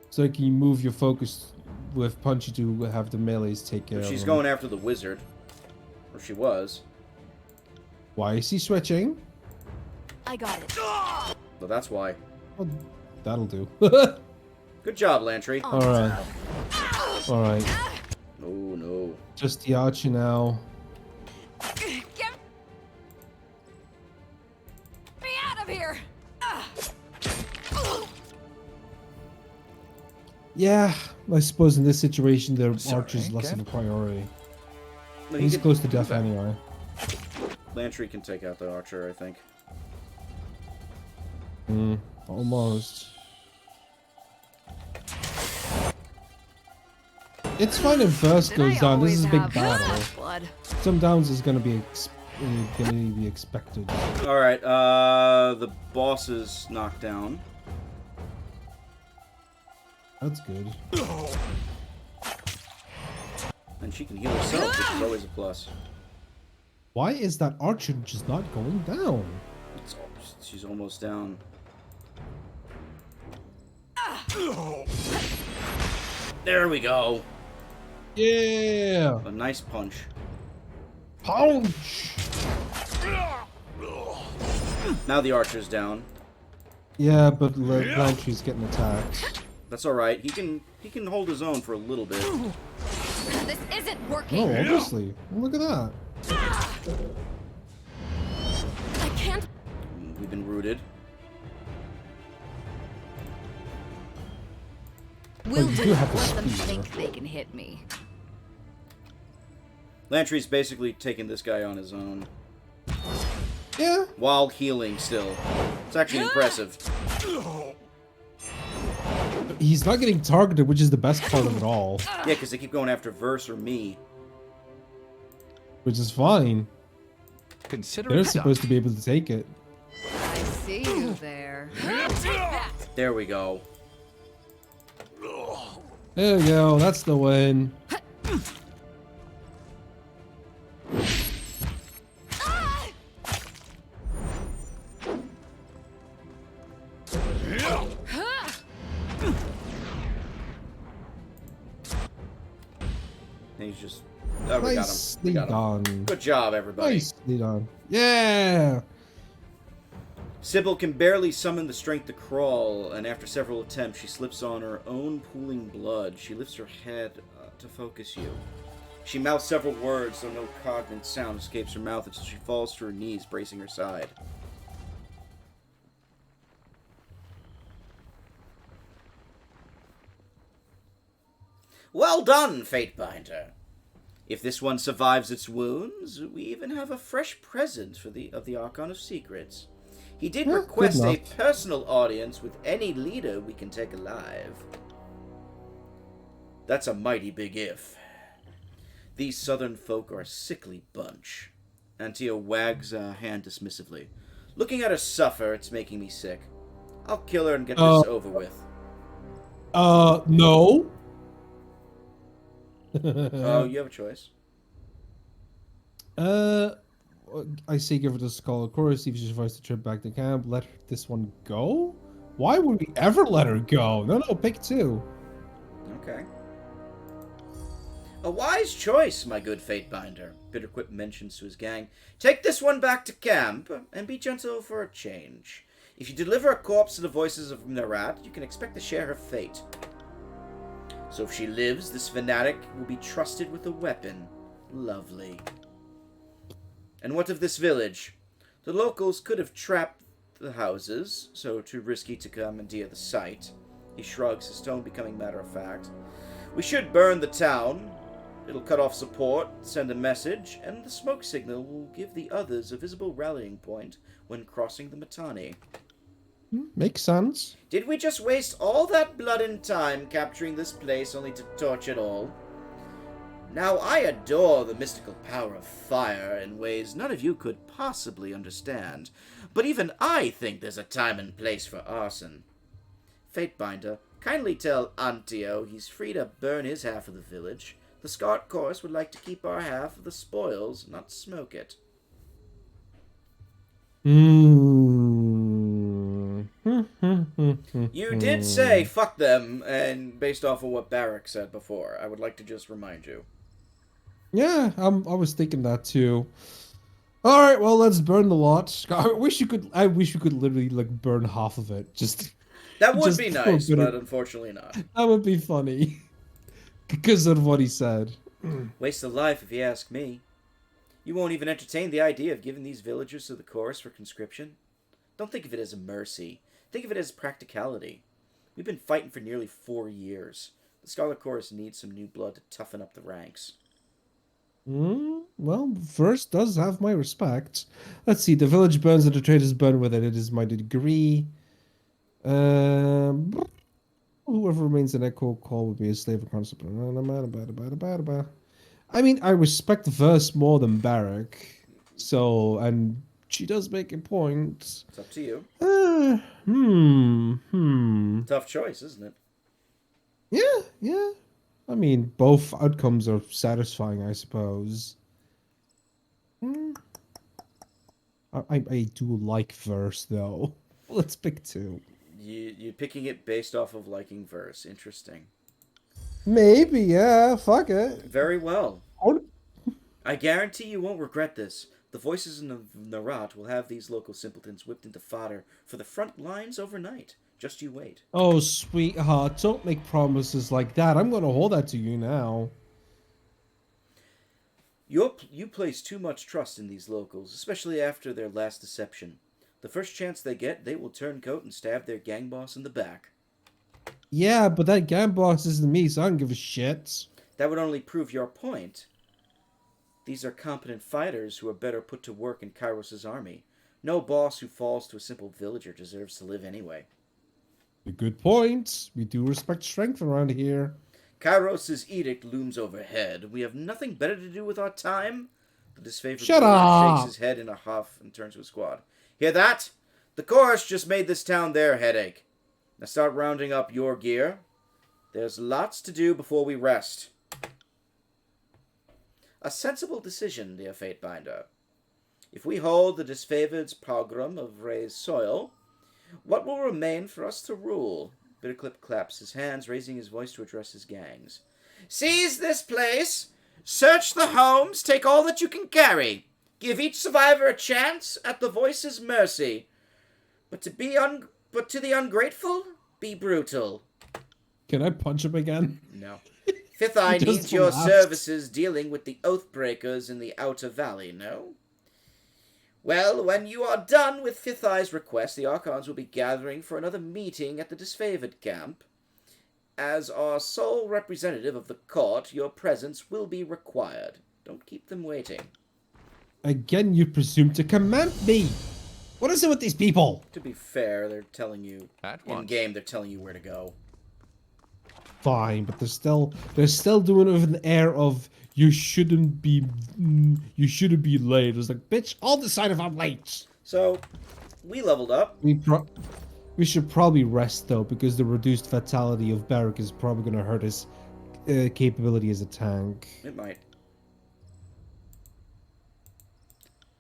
So you can move your focus with Punchy to have the melees take care of She's him. going after the wizard. Or she was. Why is he switching? I got it. So that's why. Oh, that'll do. Good job, Lantry. Alright. Alright. Oh, no. Just the archer now. Get me out of here. Yeah, I suppose in this situation the Sorry, archer's less of a Ken? priority. No, you He's can- close to death anyway. Lantry can take out the archer, I think. Almost. It's fine if first Did goes I down. This always is a big have battle. blood? Some downs is gonna be expected. Alright, the boss is knocked down. That's good. And she can heal herself, which is always a plus. Why is that archer just not going down? She's almost down. There we go. Yeah! A nice punch. Punch! Now the archer's down. Yeah, but Lantry's getting attacked. That's alright. He can hold his own for a little bit. This isn't working. Oh, obviously. Look at that. I can't. We've been rooted. We'll you do do have the let them speed. think they can hit me. Lantry's basically taking this guy on his own. Yeah. While healing still. It's actually impressive. He's not getting targeted, which is the best part of it all. Yeah, because they keep going after Verse or me. Which is fine. Consider They're it supposed to be able to take it. I see you there. Take that. There we go. There we go. That's the win. And he's just... Oh, we got him. We Nicely got him. done. Good job, everybody. Nicely done. Yeah. Sybil can barely summon the strength to crawl, and after several attempts, she slips on her own pooling blood. She lifts her head to focus you. She mouths several words, though no cognate sound escapes her mouth until she falls to her knees, bracing her side. Well done, Fatebinder. If this one survives its wounds, we even have a fresh present for of the Archon of Secrets. He did Yeah, request good a enough. personal audience with any leader we can take alive. That's a mighty big if. These southern folk are a sickly bunch. Antio wags a hand dismissively. Looking at her suffer, it's making me sick. I'll kill her and get this over with. No. Oh, you have a choice. I say give her the skull of course, see if she survives the trip back to camp. Let this one go? Why would we ever let her go? No, pick two. Okay. A wise choice, my good Fatebinder, Bitterquip mentions to his gang. Take this one back to camp, and be gentle for a change. If you deliver a corpse to the voices of Narat, you can expect to share her fate. So if she lives, this fanatic will be trusted with a weapon. Lovely. And what of this village? The locals could have trapped the houses, so too risky to commandeer the site. He shrugs, his tone becoming matter-of-fact. We should burn the town. It'll cut off support, send a message, and the smoke signal will give the others a visible rallying point when crossing the Mittani. Makes sense. Did we just waste all that blood and time capturing this place only to torch it all? Now, I adore the mystical power of fire in ways none of you could possibly understand, but even I think there's a time and place for arson. Fatebinder, kindly tell Antio he's free to burn his half of the village. The Scart Chorus would like to keep our half of the spoils, not smoke it. You did say fuck them, and based off of what Barrack said before, I would like to just remind you. Yeah, I was thinking that too. All right, well, let's burn the lot. I wish you could literally like burn half of it. Just That would just be for nice, bitter- but unfortunately not. That would be funny. Because of what he said. Waste of life, if you ask me. You won't even entertain the idea of giving these villagers to the chorus for conscription. Don't think of it as a mercy. Think of it as practicality. We've been fighting for nearly 4 years. The Scarlet Chorus needs some new blood to toughen up the ranks. Well, first does have my respect. Let's see. The village burns and the traders burn with it. It is my degree. Whoever remains in Echo Call will be a slave of concept. I mean, I respect Verse more than Barrack. So, and she does make a point. It's up to you. Tough choice, isn't it? Yeah. I mean, both outcomes are satisfying, I suppose. I do like Verse, though. Let's pick two. You're picking it based off of liking verse. Interesting. Maybe, yeah. Fuck it. Very well. Oh. I guarantee you won't regret this. The voices of Narat will have these local simpletons whipped into fodder for the front lines overnight. Just you wait. Oh, sweetheart, don't make promises like that. I'm going to hold that to you now. You place too much trust in these locals, especially after their last deception. The first chance they get, they will turn coat and stab their gang boss in the back. Yeah, but that gang boss isn't me, so I don't give a shit. That would only prove your point. These are competent fighters who are better put to work in Kairos' army. No boss who falls to a simple villager deserves to live anyway. A good point. We do respect strength around here. Kairos' edict looms overhead. We have nothing better to do with our time? The disfavored Shut ruler up! shakes his head in a huff and turns to his squad. Hear that? The chorus just made this town their headache. Now start rounding up your gear. There's lots to do before we rest. A sensible decision, dear Fatebinder. If we hold the disfavored's pogrom of raised soil, what will remain for us to rule? Bitterclip claps his hands, raising his voice to address his gangs. Seize this place! Search the homes! Take all that you can carry! Give each survivor a chance at the voice's mercy. But to the ungrateful, be brutal. Can I punch him again? No. Fifth Eye Just needs your laughed. services dealing with the Oathbreakers in the Outer Valley, no? Well, when you are done with Fifth Eye's request, the Archons will be gathering for another meeting at the disfavored camp. As our sole representative of the court, your presence will be required. Don't keep them waiting. Again, you presume to command me. What is it with these people? To be fair, they're telling you At in once. game. They're telling you where to go. Fine, but they're still doing it with an air of you shouldn't be late. It's like, bitch, I'll decide if I'm late. So, we leveled up. We should probably rest though, because the reduced fatality of Barrack is probably going to hurt his capability as a tank. It might.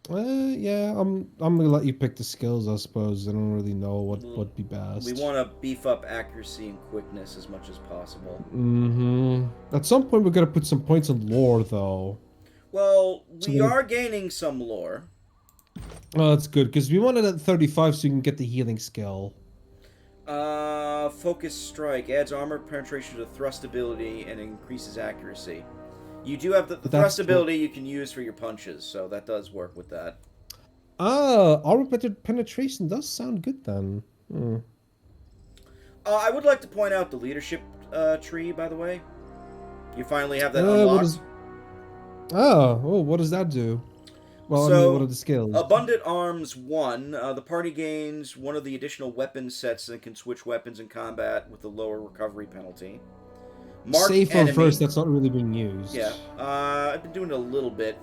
Yeah, I'm gonna let you pick the skills, I suppose. I don't really know what would be best. We want to beef up accuracy and quickness as much as possible. Mm-hmm. At some point, we're gonna put some points on lore, though. Well, So, we are gaining some lore. oh, that's good because we wanted at 35 so you can get the healing skill. Focus Strike adds armor penetration to thrust ability and increases accuracy. You do have the But thrust that's ability you can use for your punches, so that does work with that. Armor penetration does sound good then. Hmm. I would like to point out the leadership tree, by the way. You finally have that unlocked. What does that do? Well, I mean, what So, are the skills? Abundant Arms 1, the party gains one of the additional weapon sets and can switch weapons in combat with a lower recovery penalty. Mark Safe enemy. or first, that's not really being used. Yeah, I've been doing it a little bit.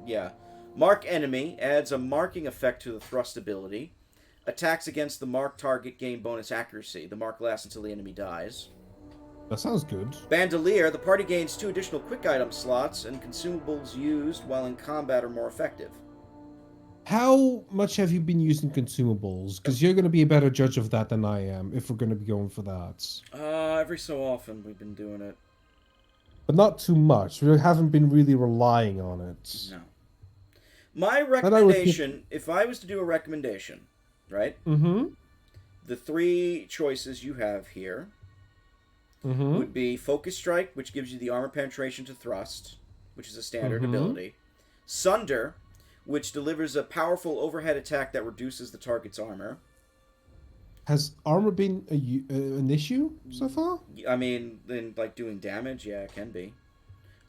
Yeah. Mark enemy adds a marking effect to the thrust ability. Attacks against the marked target gain bonus accuracy. The mark lasts until the enemy dies. That sounds good. Bandolier, the party gains 2 additional quick item slots, and consumables used while in combat are more effective. How much have you been using consumables? Because you're going to be a better judge of that than I am, if we're going to be going for that. Every so often we've been doing it. But not too much. We haven't been really relying on it. No. My recommendation, if I was to do a recommendation, right? Mm-hmm. The 3 choices you have here Mm-hmm. would be Focus Strike, which gives you the armor penetration to thrust, which is a standard ability. Sunder, which delivers a powerful overhead attack that reduces the target's armor. Has armor been an issue so far? I mean, in like doing damage, yeah, it can be.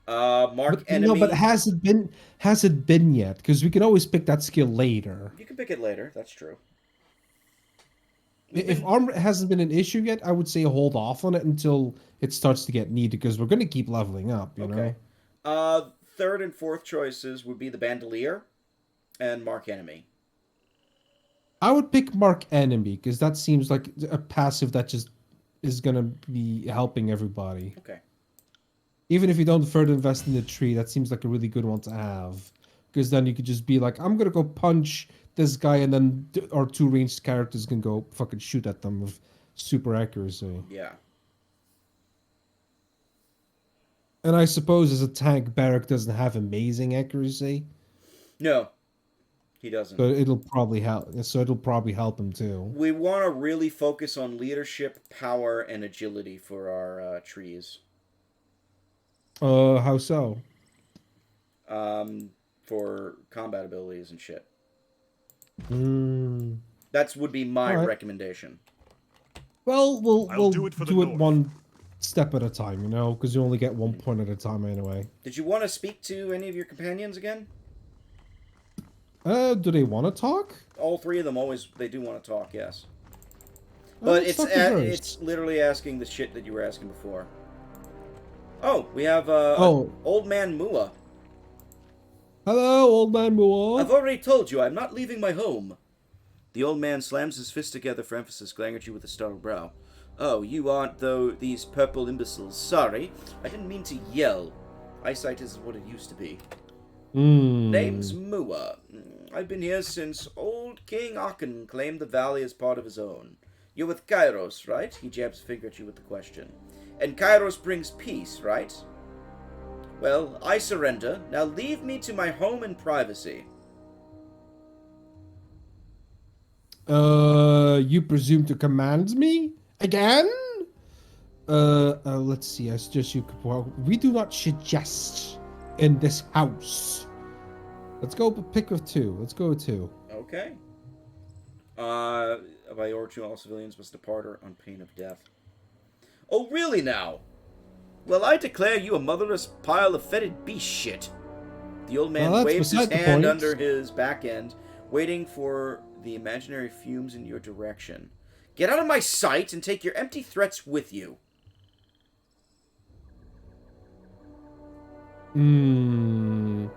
Mark enemy. No, but has it been? Has it been yet? Because we can always pick that skill later. You can pick it later. That's true. If armor hasn't been an issue yet, I would say hold off on it until it starts to get needed, because we're going to keep leveling up, you know? Third and fourth choices would be the Bandolier and Mark enemy. I would pick Mark Enemy, because that seems like a passive that just is going to be helping everybody. Okay. Even if you don't further invest in the tree, that seems like a really good one to have. Because then you could just be like, I'm going to go punch this guy, and then our 2 ranged characters can go fucking shoot at them with super accuracy. Yeah. And I suppose as a tank, Barrack doesn't have amazing accuracy. No, he doesn't. So it'll probably help him too. We want to really focus on leadership, power, and agility for our trees. How so? For combat abilities and shit. Mm. That would be my Alright. recommendation. Well, we'll do it for the do it North. one step at a time, you know, because you only get 1 point at a time anyway. Did you want to speak to any of your companions again? Do they want to talk? All 3 of them they do want to talk, yes. But let's talk to first. it's literally asking the shit that you were asking before. Oh, we have Old Man Mua. Hello, old man Moore. I've already told you I'm not leaving my home. The old man slams his fist together for emphasis, glaring at you with a startled brow. Oh, you aren't, though, these purple imbeciles. Sorry, I didn't mean to yell. Eyesight isn't what it used to be. Name's Mua. I've been here since old King Aken claimed the valley as part of his own. You're with Kairos, right? He jabs a finger at you with the question. And Kairos brings peace, right? Well, I surrender. Now leave me to my home and privacy. You presume to command me? Again? Let's see, I suggest you could... Well, we do not suggest in this house. Let's go pick of 2. Let's go with 2. Okay. By order to all civilians must depart or on pain of death. Oh, really now? Well, I declare you a motherless pile of fetid beast shit. The old man Well, waves his beside the hand point. under his back end, waiting for the imaginary fumes in your direction. Get out of my sight and take your empty threats with you. We're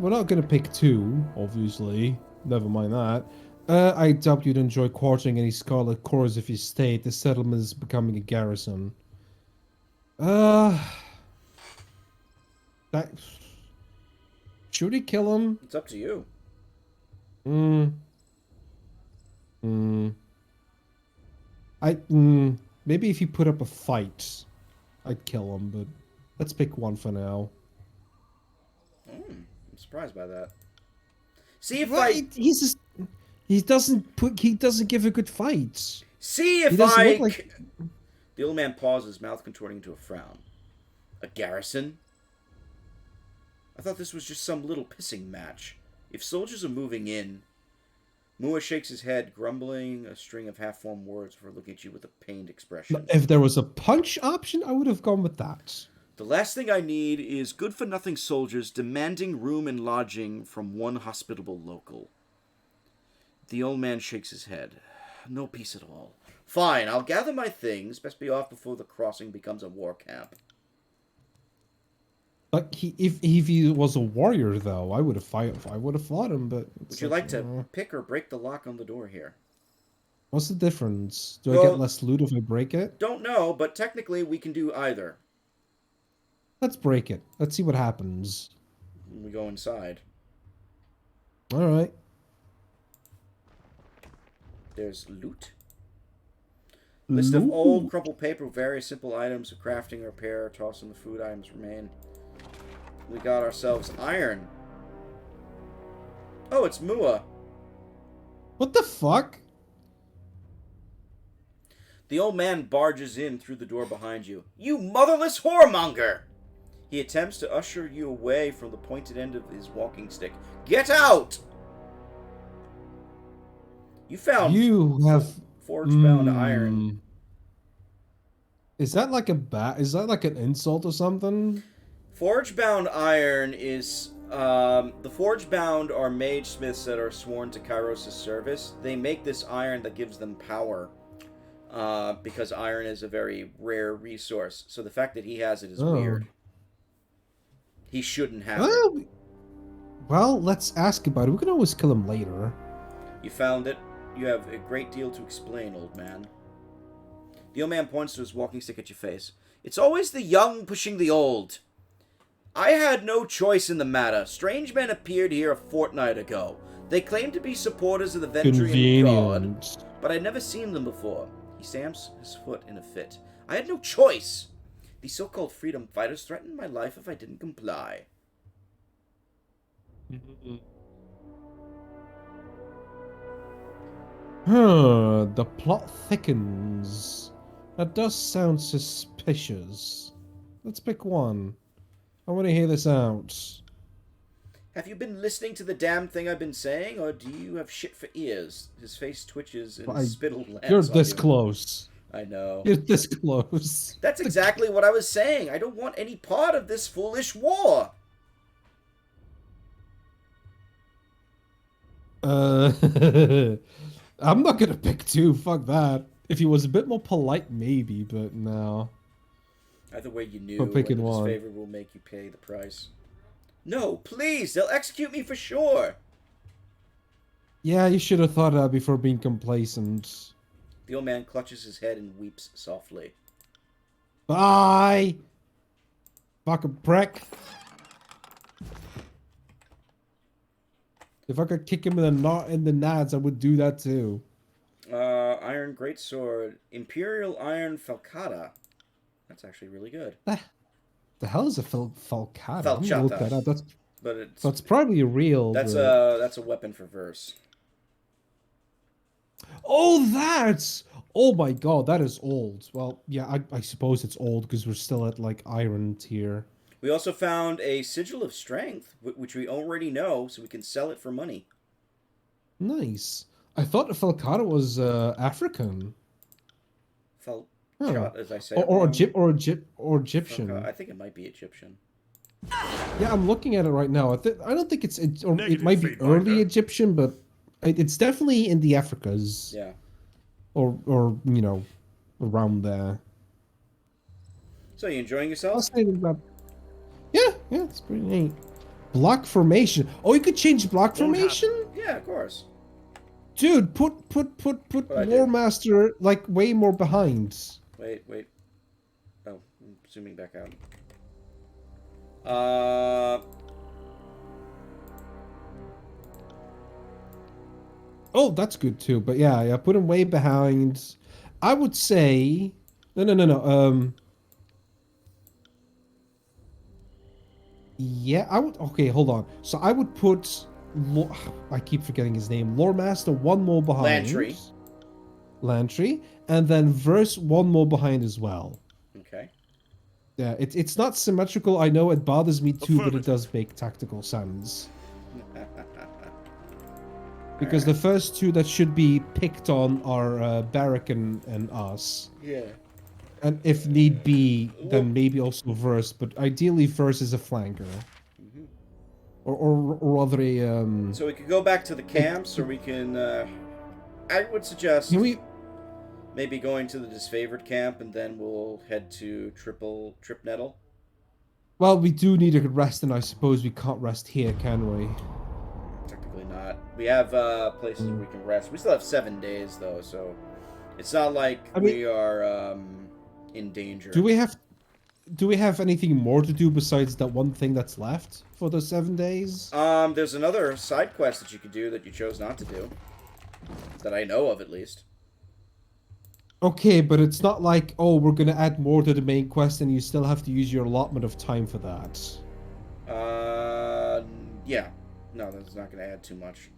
not gonna pick 2, obviously. Never mind that. I doubt you'd enjoy quartering any Scarlet Cores if you stayed. The settlement is becoming a garrison. Should we kill him? It's up to you. Maybe if he put up a fight, I'd kill him, but let's pick one for now. I'm surprised by that. See if He doesn't give a good fight. See if He doesn't I... look like... The old man pauses, mouth contorting into a frown. A garrison? I thought this was just some little pissing match. If soldiers are moving in... Mua shakes his head, grumbling a string of half-formed words before looking at you with a pained expression. If there was a punch option, I would have gone with that. The last thing I need is good-for-nothing soldiers demanding room and lodging from one hospitable local. The old man shakes his head. No peace at all. Fine, I'll gather my things. Best be off before the crossing becomes a war camp. Like if he was a warrior, though, I would have fought him. But would you like to pick or break the lock on the door here? What's the difference? Do I get less loot if I break it? Don't know, but technically we can do either. Let's break it. Let's see what happens. We go inside. All right. There's loot. List of old crumpled paper with various simple items of crafting or repair. Tossing the food items remain. We got ourselves iron. Oh, it's Mua. What the fuck? The old man barges in through the door behind you. You motherless whoremonger! He attempts to usher you away from the pointed end of his walking stick. Get out! You found forge-bound iron. Is that like is that like an insult or something? Forge-bound iron is... the forge-bound are mage smiths that are sworn to Kairos' service. They make this iron that gives them power. Because iron is a very rare resource. So the fact that he has it is weird. He shouldn't have it. Well, let's ask about it. We can always kill him later. You found it. You have a great deal to explain, old man. The old man points to his walking stick at your face. It's always the young pushing the old. I had no choice in the matter. Strange men appeared here a fortnight ago. They claimed to be supporters of the Ventrian god, but I'd never seen them before. He stamps his foot in a fit. I had no choice. These so-called freedom fighters threatened my life if I didn't comply. The plot thickens. That does sound suspicious. Let's pick one. I want to hear this out. Have you been listening to the damn thing I've been saying, or do you have shit for ears? His face twitches and spittle lands You're on this you. close. I know. You're this close. That's exactly what I was saying. I don't want any part of this foolish war. I'm not gonna pick two. Fuck that. If he was a bit more polite, maybe, but no. Either way, you knew We're picking whether one. this favor will make you pay the price. No, please, they'll execute me for sure. Yeah, you should have thought of that before being complacent. The old man clutches his head and weeps softly. Bye! Fucking prick. If I could kick him in the nads, I would do that too. Iron Greatsword. Imperial Iron Falcata. That's actually really good. The hell is a falcata? Falchata. I'm gonna look that up. But that's probably real. That's but... a weapon for verse. Oh, that's... Oh my god, that is old. Well, yeah, I suppose it's old because we're still at, like, iron tier. We also found a Sigil of Strength, which we already know, so we can sell it for money. Nice. I thought the falcata was African. As I say. Or Egyptian. I think it might be Egyptian. Yeah, I'm looking at it right now. I don't think it might be feedback, early Egyptian, but it's definitely in the Africas. Yeah. Or you know, around there. So you enjoying yourself? Yeah, it's pretty neat. Block formation. Oh, you could change block formation? Yeah, of course. Dude, put War Master like way more behind. Wait. Oh, I'm zooming back out. Oh, that's good too. But yeah, put him way behind. I would say no. Yeah, I would. Okay, hold on. So I would put. I keep forgetting his name. Lore Master one more behind. Lantry. Lantry, and then Verse one more behind as well. Okay. Yeah, it's not symmetrical. I know it bothers me too, but it Affirmative. does make tactical sense. Because the first two that should be picked on are Barrack and us. Yeah. And if need be, then maybe also Verse, but ideally Verse is a flanker. Or rather a So we could go back to the camps, or we can. I would suggest can we maybe going to the disfavored camp, and then we'll head to Trip Nettle. well, we do need a rest, and I suppose we can't rest here, can we? Technically not. We have places where we can rest. We still have 7 days though, so it's not like I mean- we are in danger. Do we have anything more to do besides that one thing that's left for the 7 days? There's another side quest that you could do that you chose not to do. That I know of, at least. Okay, but it's not like, oh, we're gonna add more to the main quest and you still have to use your allotment of time for that. Yeah. No, that's not going to add too much.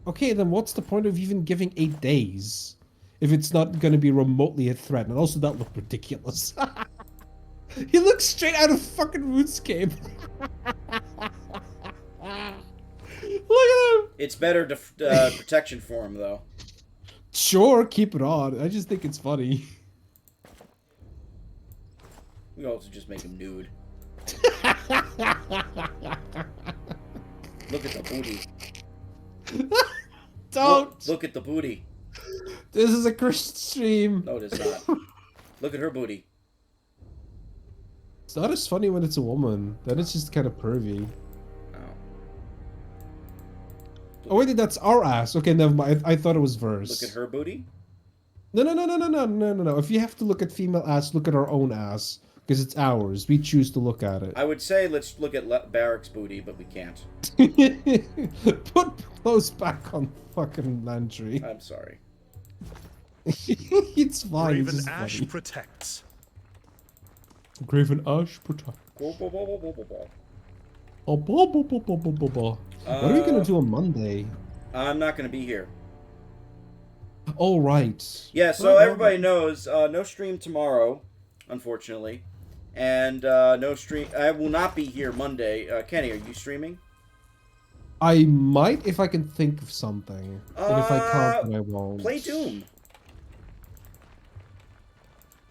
Okay, then what's the point of even giving 8 days? If it's not gonna be remotely a threat, and also that looked ridiculous. He looks straight out of fucking RuneScape. Look at him! It's better protection for him, though. Sure, keep it on. I just think it's funny. We can also just make him nude. Look at the booty. Don't! Look at the booty. This is a Christian stream. No, it is not. Look at her booty. It's not as funny when it's a woman. Then it's just kind of pervy. Oh. Oh wait, that's our ass. Okay, never mind. I thought it was Verse. Look at her booty. No. If you have to look at female ass, look at our own ass. Because it's ours. We choose to look at it. I would say let's look at Barrack's booty, but we can't. Put clothes back on fucking Lantry. I'm sorry. It's fine. It's Raven just Ash funny. protects. Graven Ash protect. What are we gonna do on Monday? I'm not going to be here. Oh right. Yeah, so everybody knows, no stream tomorrow, unfortunately. And no stream. I will not be here Monday. Kenny, are you streaming? I might if I can think of something. And if I can't, then I won't. Play Doom.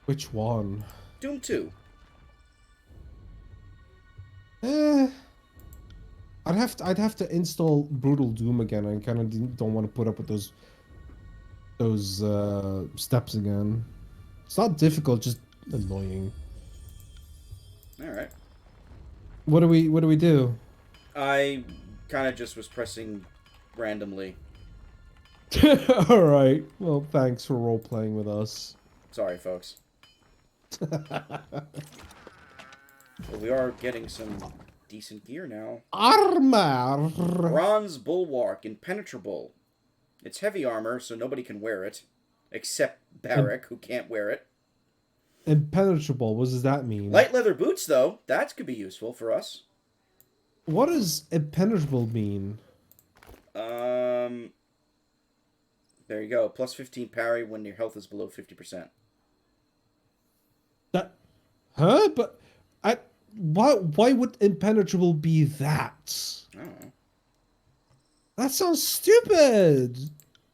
Which one? Doom 2. I'd have to install Brutal Doom again. I kind of don't want to put up with those steps again. It's not difficult, just annoying. All right. What do we do? I kind of just was pressing randomly. All right. Well, thanks for role playing with us. Sorry, folks. But we are getting some decent gear now. Armor. Bronze Bulwark, impenetrable. It's heavy armor, so nobody can wear it. Except Barrack, who can't wear it. Impenetrable. What does that mean? Light leather boots, though. That could be useful for us. What does impenetrable mean? There you go. Plus 15 parry when your health is below 50%. That, huh? But why would impenetrable be that? I don't know. That sounds stupid.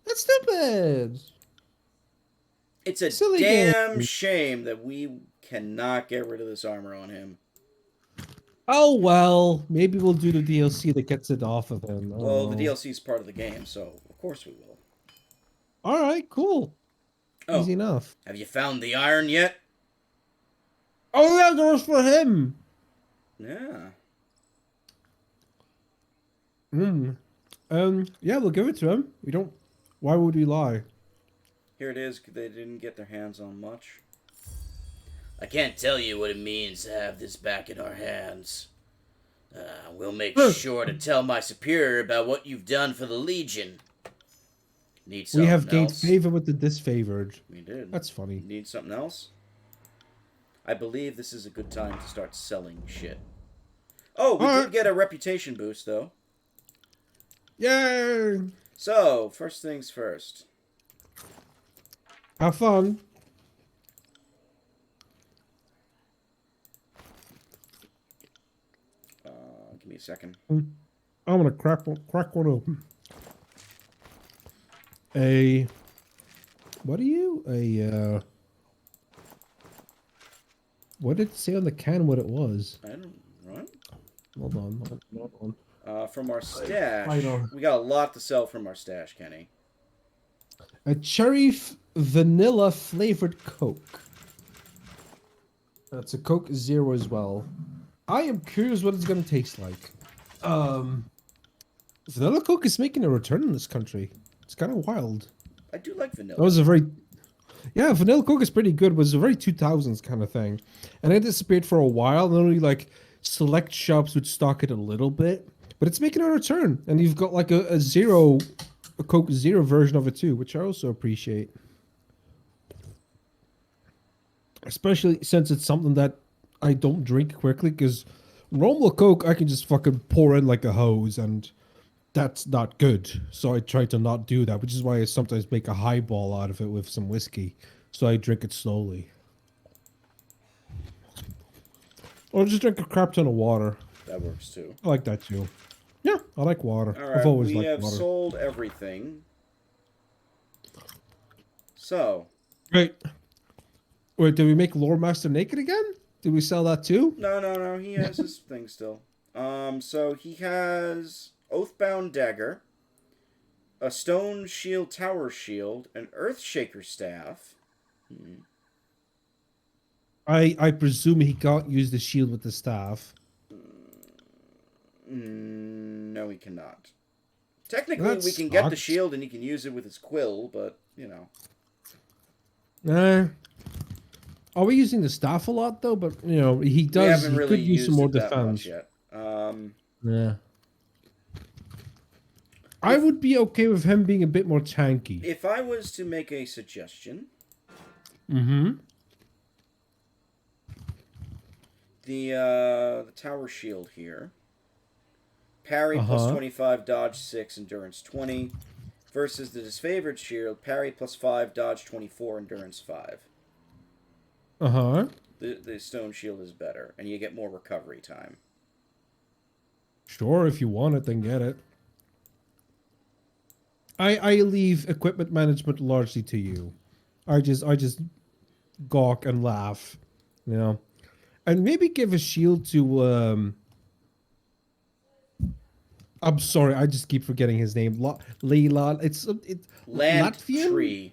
That's stupid. It's a Silly damn game. shame that we cannot get rid of this armor on him. Oh well, maybe we'll do the DLC that gets it off of him. Well, the DLC is part of the game, so of course we will. All right, cool. Oh, Easy enough. have you found the iron yet? Oh yeah, that was for him. Yeah. Yeah, we'll give it to him. We don't. Why would we lie? Here it is. They didn't get their hands on much. I can't tell you what it means to have this back in our hands. We'll make sure to tell my superior about what you've done for the Legion. Need something We have gained else? favor with the disfavored. We did. That's funny. Need something else? I believe this is a good time to start selling shit. Oh, we did get a reputation boost, though. Yay! So, first things first. Have fun. Give me a second. I'm gonna crack one open. What are you? What did it say on the can what it was? I don't... What? Hold on. From our stash. I know. We got a lot to sell from our stash, Kenny. A cherry vanilla flavored Coke. That's a Coke Zero as well. I am curious what it's gonna taste like. Vanilla Coke is making a return in this country. It's kind of wild. I do like vanilla. That was a very... Yeah, vanilla Coke is pretty good, but it's a very 2000s kind of thing. And it disappeared for a while, and only like select shops would stock it a little bit. But it's making a return, and you've got like a Coke Zero version of it too, which I also appreciate. Especially since it's something that I don't drink quickly, because normal Coke I can just fucking pour in like a hose, and that's not good. So I try to not do that, which is why I sometimes make a highball out of it with some whiskey. So I drink it slowly. Or just drink a crap ton of water. That works too. I like that too. Yeah, I like water. All right, I've always we liked have water. sold everything. So. Wait, did we make Lore Master naked again? Did we sell that too? No. He has his thing still. So he has Oathbound Dagger, a Stone Shield Tower Shield, an Earthshaker Staff. I presume he can't use the shield with the staff. No, he cannot. Technically, That we can get the sucks. shield and he can use it with his quill, but, you know. Are we using the staff a lot though? But you know, he does. We haven't He really could use used some more it that much defense. yet. Yeah. I would be okay with him being a bit more tanky. If I was to make a suggestion, Mm-hmm. the Tower Shield here. Parry plus 25, dodge 6, endurance 20. Versus the disfavored shield, parry plus 5, dodge 24, endurance 5. Uh-huh. The stone shield is better, and you get more recovery time. Sure, if you want it, then get it. I leave equipment management largely to you. I just gawk and laugh, you know. And maybe give a shield to I'm sorry, I just keep forgetting his name. Leland. It's Latvian?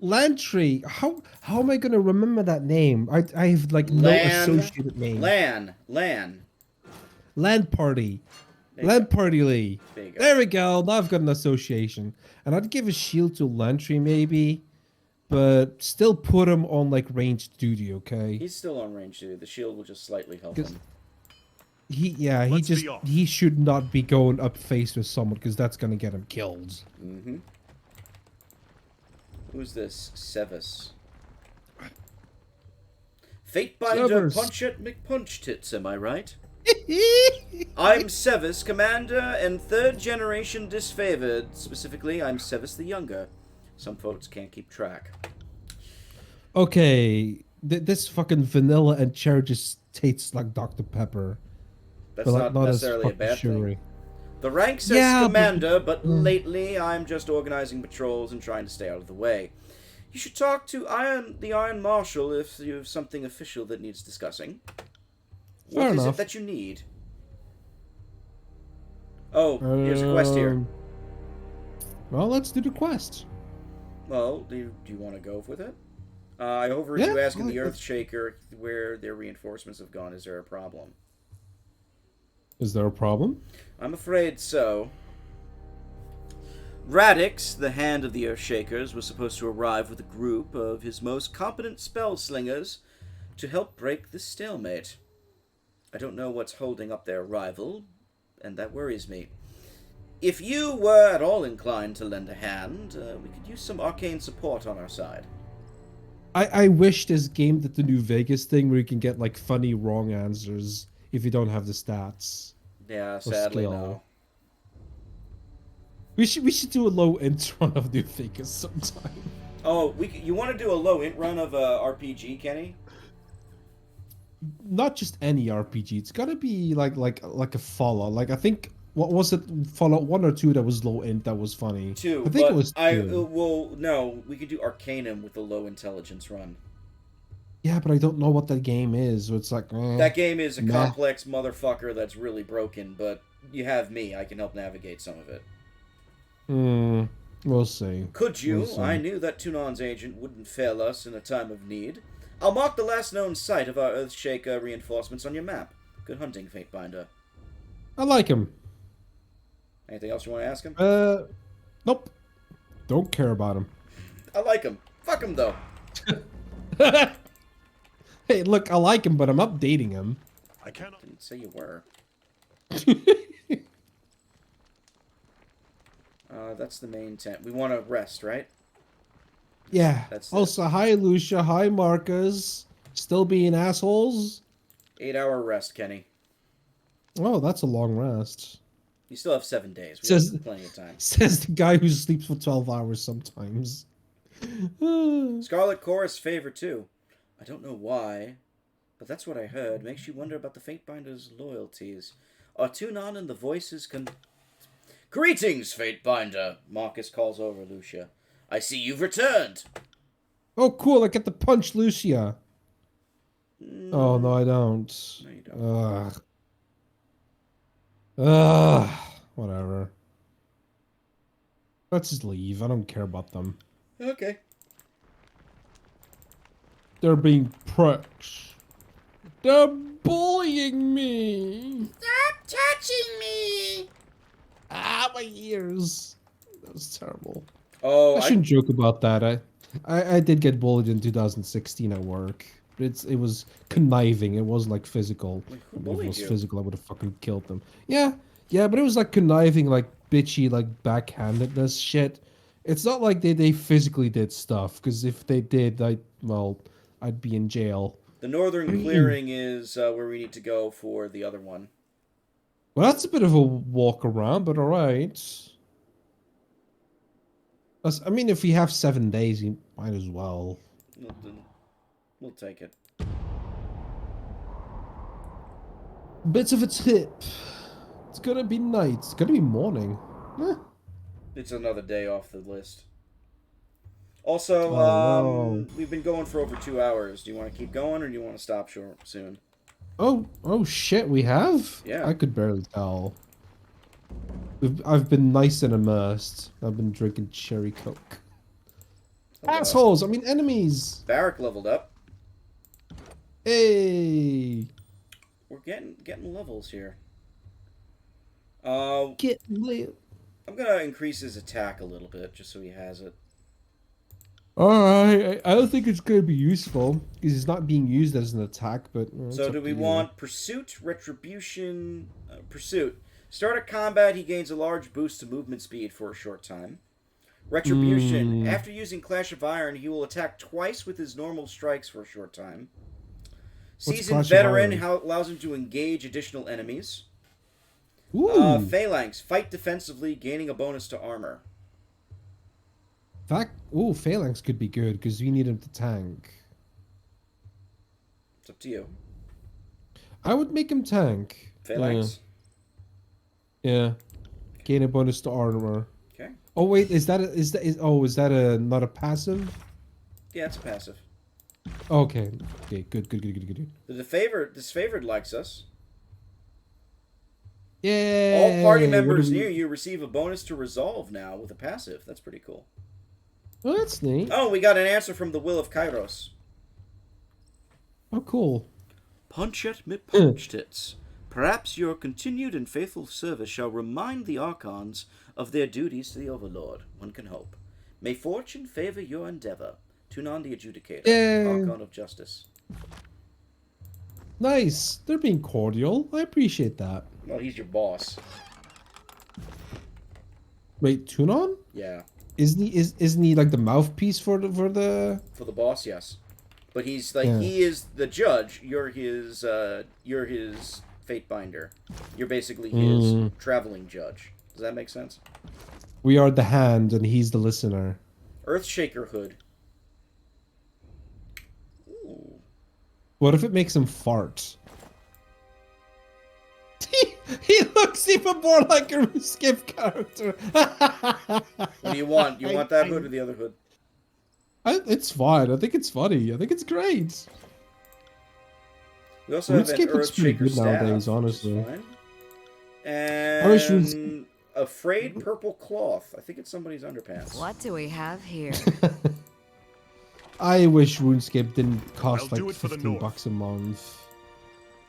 Lantry. How am I gonna remember that name? I have like no associated name. Land Party. Land Party Lee. There we go. Now I've got an association. And I'd give a shield to Lantry maybe, but still put him on like ranged duty, okay? He's still on range duty. The shield will just slightly help him. He should not be going up face with someone because that's gonna get him killed. Mm-hmm. Who's this? Sevis. Fatebinder punch at McPunch tits, am I right? I'm Sevis, commander and third generation disfavored. Specifically, I'm Sevis the Younger. Some folks can't keep track. Okay, this fucking vanilla and cherry just tastes like Dr. Pepper. That's not necessarily a bad thing. The rank says commander, but lately I'm just organizing patrols and trying to stay out of the way. You should talk to the Iron Marshal if you have something official that needs discussing. What is it that you need? Oh, here's a quest here. Well, let's do the quest. Well, do you want to go with it? I overheard you asking the Earthshaker where their reinforcements have gone. Is there a problem? Is there a problem? I'm afraid so. Radix, the hand of the Earthshakers, was supposed to arrive with a group of his most competent spell slingers to help break the stalemate. I don't know what's holding up their arrival, and that worries me. If you were at all inclined to lend a hand, we could use some arcane support on our side. I wish this game did the New Vegas thing where you can get like funny wrong answers if you don't have the stats. Yeah, Or sadly skill. no. We should do a low int run of New Vegas sometime. Oh, you want to do a low int run of RPG, Kenny? Not just any RPG. It's gotta be like a Fallout. Like I think what was it, Fallout 1 or 2 that was low int that was funny? 2. I think but it was 2. well, no, we could do Arcanum with a low intelligence run. Yeah, but I don't know what that game is. So it's like That game is a Meh. complex motherfucker that's really broken, but you have me. I can help navigate some of it. We'll see. Could you? We'll see. I knew that Tunan's agent wouldn't fail us in a time of need. I'll mark the last known site of our Earthshaker reinforcements on your map. Good hunting, Fatebinder. I like him. Anything else you want to ask him? Nope. Don't care about him. I like him. Fuck him, though. Hey, look, I like him, but I'm updating him. I cannot. Didn't say you were. That's the main tent. We want to rest, right? Yeah. That's Also, hi, Lucia. Hi, Marcus. Still being assholes? 8-hour rest, Kenny. Oh, that's a long rest. You still have 7 days. We Says- have plenty of time. Says the guy who sleeps for 12 hours sometimes. Scarlet Chorus favor too. I don't know why, but that's what I heard. Makes you wonder about the Fatebinder's loyalties. Are Tunan and the voices Greetings, Fatebinder! Marcus calls over Lucia. I see you've returned! Oh, cool. I get to punch Lucia. Oh, no, I don't. No, you don't. Whatever. Let's just leave. I don't care about them. Okay. They're being pricks. They're bullying me. Stop touching me! Ah, my ears. That was terrible. Oh, I shouldn't joke about that. I did get bullied in 2016 at work. But it was conniving. It wasn't like physical. Who If it bullied was you? physical, I would have fucking killed them. Yeah, but it was like conniving, like bitchy, like backhandedness shit. It's not like they physically did stuff, because if they did, I'd be in jail. The northern clearing is where we need to go for the other one. Well, that's a bit of a walk around, but alright. I mean, if we have 7 days, you might as well. We'll take it. Bit of a tip. It's gonna be night. It's gonna be morning. It's another day off the list. Also, no. we've been going for over 2 hours. Do you want to keep going, or do you want to stop soon? Oh shit, we have? Yeah. I could barely tell. I've been nice and immersed. I've been drinking cherry coke. Assholes! I mean enemies! Barrack leveled up. Hey! We're getting levels here. Get lit. I'm gonna increase his attack a little bit, just so he has it. Alright, I don't think it's gonna be useful, because it's not being used as an attack, but... So do we want Pursuit, Retribution, Pursuit. Start a combat, he gains a large boost to movement speed for a short time. Retribution. After using Clash of Iron, he will attack twice with his normal strikes for a short time. Seasoned Clash of Veteran Iron? allows him to engage additional enemies. Ooh! Phalanx. Fight defensively, gaining a bonus to armor. Phalanx could be good, because we need him to tank. It's up to you. I would make him tank. Phalanx. Yeah. Gain a bonus to armor. Okay. Oh wait, is that not a passive? Yeah, it's a passive. Okay. Okay, good. The disfavored likes us. Yeah. All party members near you receive a bonus to resolve now with a passive. That's pretty cool. Oh, that's neat. Oh, we got an answer from the Will of Kairos. Oh, cool. Punch at me, punch tits. Perhaps your continued and faithful service shall remind the Archons of their duties to the Overlord. One can hope. May fortune favor your endeavor. Tunan the Adjudicator, Yay. Archon of Justice. Nice. They're being cordial. I appreciate that. Well, he's your boss. Wait, Tunon? Yeah. Isn't he like the mouthpiece for the? For the boss, yes. But he's like Yeah. he is the judge. You're his fate binder. You're basically his traveling judge. Does that make sense? We are the hand, and he's the listener. Earthshaker hood. Ooh. What if it makes him fart? He looks even more like a Skip character. What do you want? You want that hood or the other hood? It's fine. I think it's funny. I think it's great. We also have an RuneScape looks pretty Earthshaker good staff, nowadays, which is honestly. fine. wish And a frayed purple cloth. I think it's somebody's underpants. What do we have here? I wish RuneScape didn't cost I'll do like it for the $15 North. a month.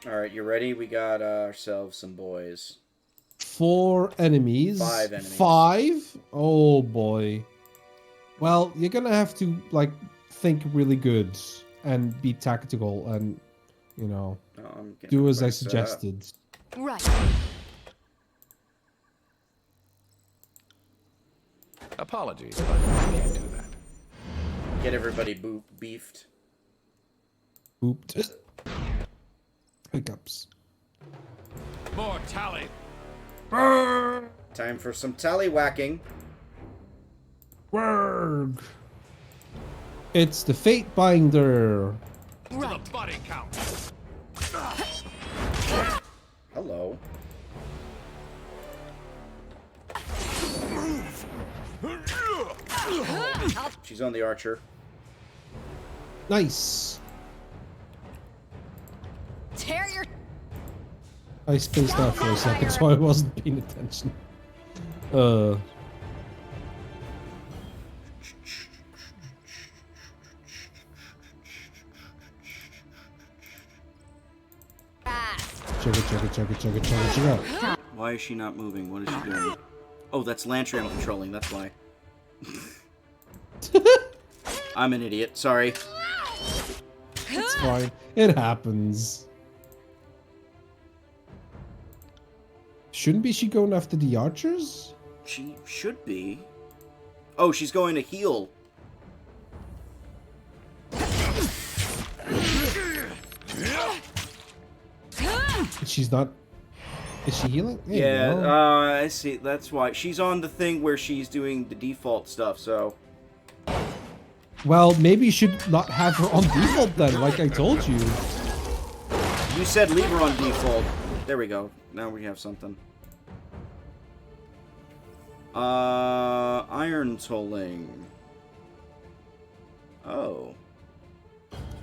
Alright, you ready? We got ourselves some boys. 4 enemies. 5 enemies. 5? Oh boy. Well, you're gonna have to like think really good and be tactical and Oh, do as I everybody set up. suggested. Right. Apologies, but I can't do that. Get everybody beefed. Ooped. Hiccups. More tally. Time for some tallywhacking. Word. It's the Fate Binder. To the body count. Hello. She's on the archer. Nice. Tear your. I spaced out for a second, so I wasn't paying attention. ass. Check it out. Why is she not moving? What is she doing? Oh, that's Lantry I'm controlling. That's why. I'm an idiot. Sorry. It's fine. It happens. Shouldn't be she going after the archers? She should be. Oh, she's going to heal. She's not. Is she healing? There you Yeah, go. I see. That's why. She's on the thing where she's doing the default stuff, so... Well, maybe you should not have her on default then, like I told you. You said leave her on default. There we go. Now we have something. Iron tolling. Oh.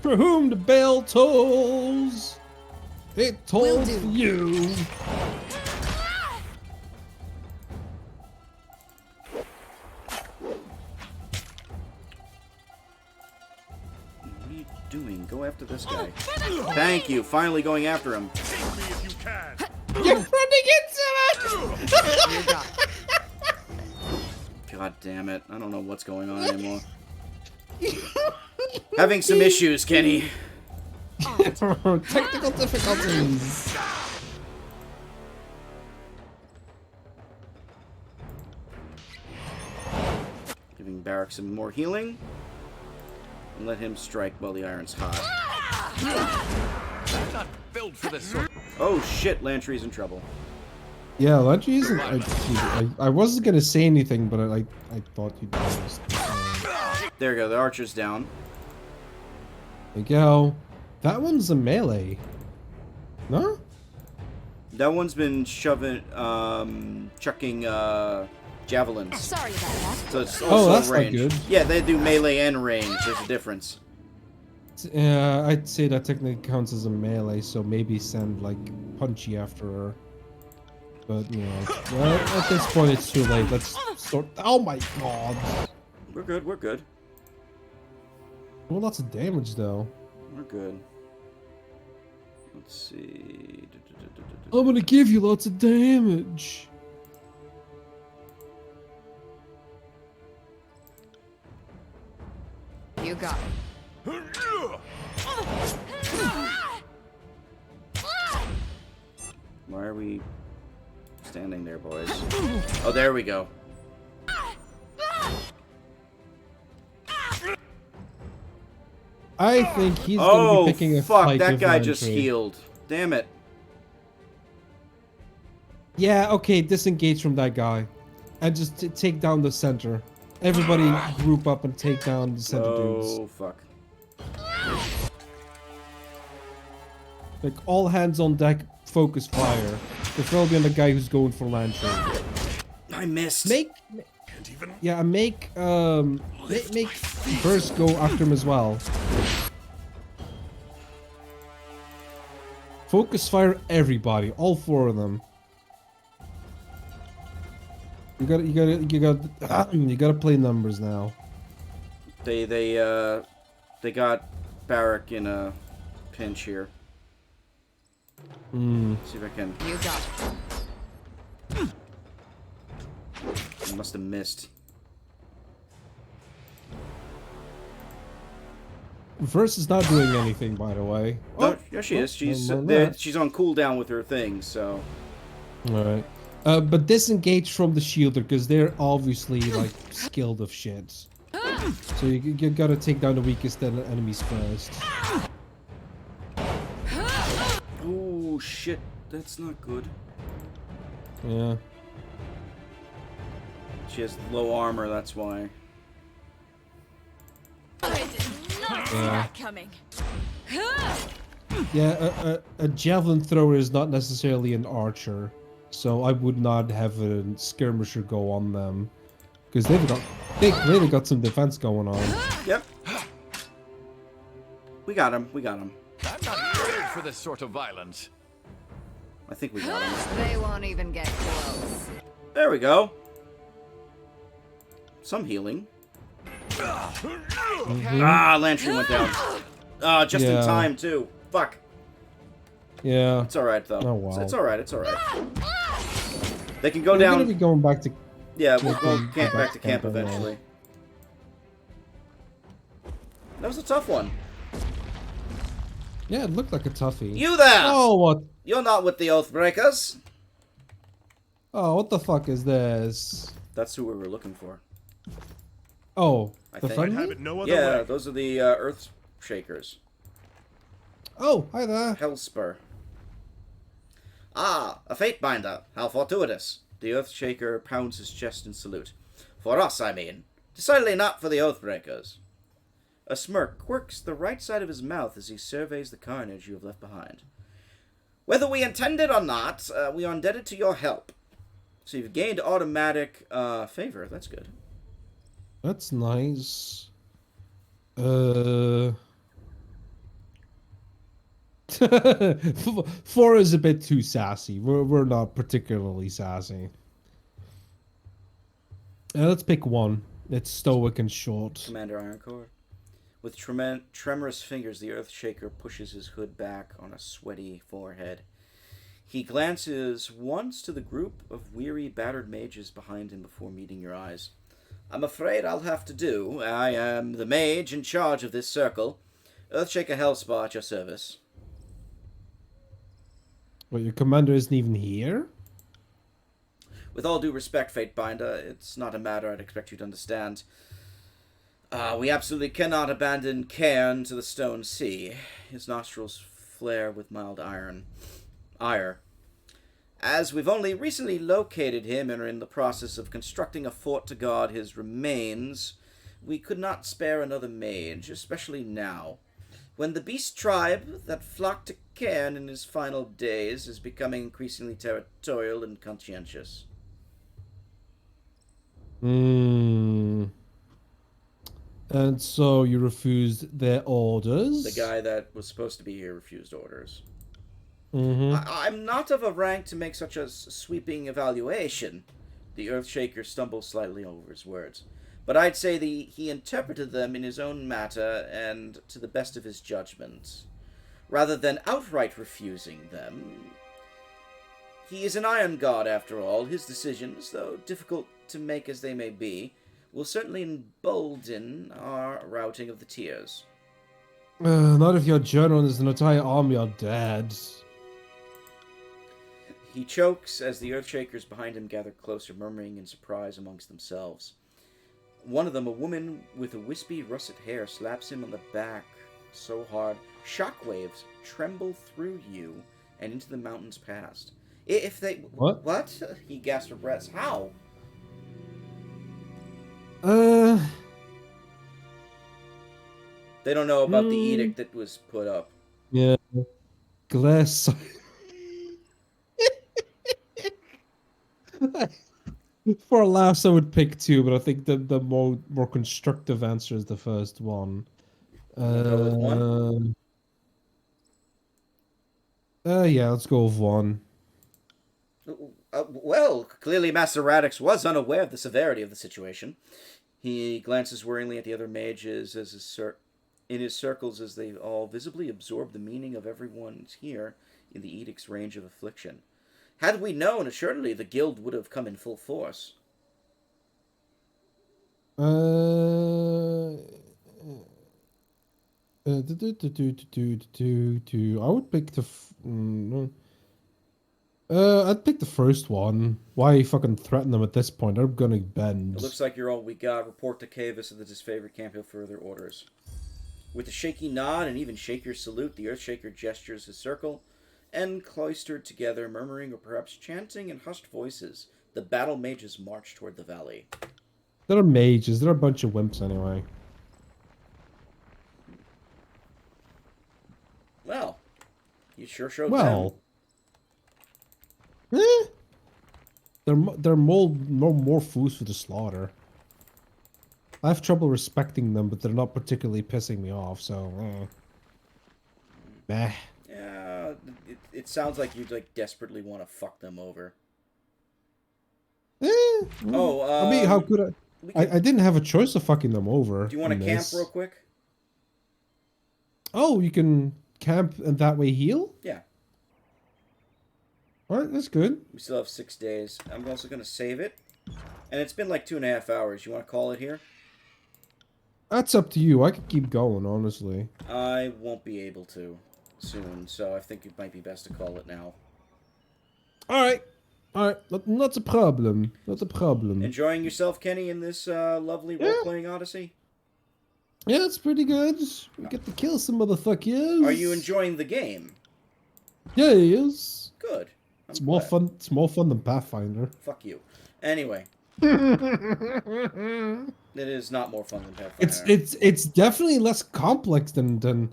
For whom the bell tolls, it tolls Will do. you. What are you doing? Go after this guy. Thank you. Finally going after him. Take me if you can. You're running into it! You got it. God damn it. I don't know what's going on anymore. Having some issues, Kenny. Technical difficulties. Giving Barak some more healing. And let him strike while the iron's hot. I'm not built for this sort. Oh shit, Lantry's in trouble. Yeah, Ledgy isn't. I wasn't gonna say anything, but I thought you'd be honest. There you go, the archer's down. There you go. That one's a melee. No? That one's been shoving, chucking, javelins. Sorry about that. So it's also that's not range. good. Yeah, they do melee and range. There's a difference. Yeah, I'd say that technically counts as a melee, so maybe send like punchy after her. But you know, well, at this point it's too late. Let's sort. Oh my god! We're good, we're good. Well, lots of damage though. We're good. Let's see. I'm gonna give you lots of damage. You got it. Why are we standing there, boys? Oh, there we go. I think he's going to be picking a fuck, fight that with guy just Lantry. healed. Damn it. Yeah, okay, disengage from that guy. And just take down the center. Everybody group up and take down the center dudes. Oh, fuck. Like, all hands on deck, focus fire. Preferably on the guy who's going for Lantry. I missed. Make Burst go after him as well. Focus fire everybody, all 4 of them. You gotta play numbers now. They got Barrack in a pinch here. See if I can. You got it. I must have missed. Verse is not doing anything, by the way. Oh, yeah, she is. She's she's on cooldown with her thing, so. All right. But disengage from the shielder because they're obviously like skilled of shit. So you gotta take down the weakest enemies first. Oh shit, that's not good. Yeah. She has low armor, that's why. I did not see that coming. Yeah, a javelin thrower is not necessarily an archer, so I would not have a skirmisher go on them because they clearly got some defense going on. Yep. We got him. We got him. I'm not prepared for this sort of violence. I think we got him. They won't even get close. There we go. Some healing. Ah, Lantry went down. Ah, just in time too. Fuck. Yeah. It's all right though. Oh wow. It's all right. It's all right. They can go We're down. gonna be going back to. Yeah, we'll go Go back to camp anyway. eventually. That was a tough one. Yeah, it looked like a toughie. You there? Oh what? You're not with the Oathbreakers. Oh, what the fuck is this? That's who we were looking for. Oh, I the think. friendly? Have it no other Yeah, way. those are the Earth Shakers. Oh, hi there. Hellspur. Ah, a fate binder. How fortuitous. The Earthshaker pounds his chest in salute. For us, I mean. Decidedly not for the Oathbreakers. A smirk quirks the right side of his mouth as he surveys the carnage you have left behind. Whether we intended or not, we are indebted to your help. So you've gained automatic favor. That's good. That's nice. 4 is a bit too sassy. We're not particularly sassy. Let's pick 1. It's stoic and short. Commander Ironcore. With tremorous fingers, the Earthshaker pushes his hood back on a sweaty forehead. He glances once to the group of weary, battered mages behind him before meeting your eyes. I'm afraid I'll have to do. I am the mage in charge of this circle. Earthshaker Hellspar at your service. Well, your commander isn't even here? With all due respect, Fatebinder, it's not a matter I'd expect you to understand. We absolutely cannot abandon Cairn to the Stone Sea. His nostrils flare with mild ire. As we've only recently located him and are in the process of constructing a fort to guard his remains, we could not spare another mage, especially now, when the beast tribe that flocked to Cairn in his final days is becoming increasingly territorial and conscientious. And so you refused their orders? The guy that was supposed to be here refused orders. Mm-hmm. I'm not of a rank to make such a sweeping evaluation. The Earthshaker stumbles slightly over his words. But I'd say he interpreted them in his own matter and to the best of his judgment, rather than outright refusing them. He is an Iron God, after all. His decisions, though difficult to make as they may be, will certainly embolden our routing of the tiers. Not if your general and his entire army are dead. He chokes as the Earthshakers behind him gather closer, murmuring in surprise amongst themselves. One of them, a woman with a wispy, russet hair, slaps him on the back so hard, shockwaves tremble through you and into the mountains past. If they... What? What? He gasped for breath. How? They don't know about the edict that was put up. Yeah. Glass. For laughs, I would pick 2, but I think the more constructive answer is the first one. Go with 1? Yeah, let's go with 1. Well, clearly Master Radix was unaware of the severity of the situation. He glances worryingly at the other mages in his circles as they all visibly absorb the meaning of everyone's here in the edict's range of affliction. Had we known, assuredly the guild would have come in full force. I would pick I'd pick the first one. Why fucking threaten them at this point? They're gonna bend. It looks like you're all we got. Report to Cavis of the disfavored camp with further orders. With a shaky nod and even shakier salute, the Earthshaker gestures his circle, and cloistered together, murmuring or perhaps chanting in hushed voices, the battle mages march toward the valley. They're mages. They're a bunch of wimps anyway. Well, you sure showed Well, them. they're more fools for the slaughter. I have trouble respecting them, but they're not particularly pissing me off. So, meh. Yeah, it sounds like you desperately want to fuck them over. I mean, how could I didn't have a choice of fucking them over. Do you want to camp real quick? Oh, you can camp and that way heal? Yeah. Alright, that's good. We still have 6 days. I'm also going to save it. And it's been like 2.5 hours. You want to call it here? That's up to you. I could keep going, honestly. I won't be able to soon, so I think it might be best to call it now. Alright. Alright, not a problem. Not a problem. Enjoying yourself, Kenny, in this lovely role-playing odyssey? Yeah, it's pretty good. We get to kill some motherfuckers. Are you enjoying the game? Yeah, it is. Good. It's more fun. It's more fun than Pathfinder. Fuck you. Anyway. It is not more fun than Pathfinder. It's definitely less complex than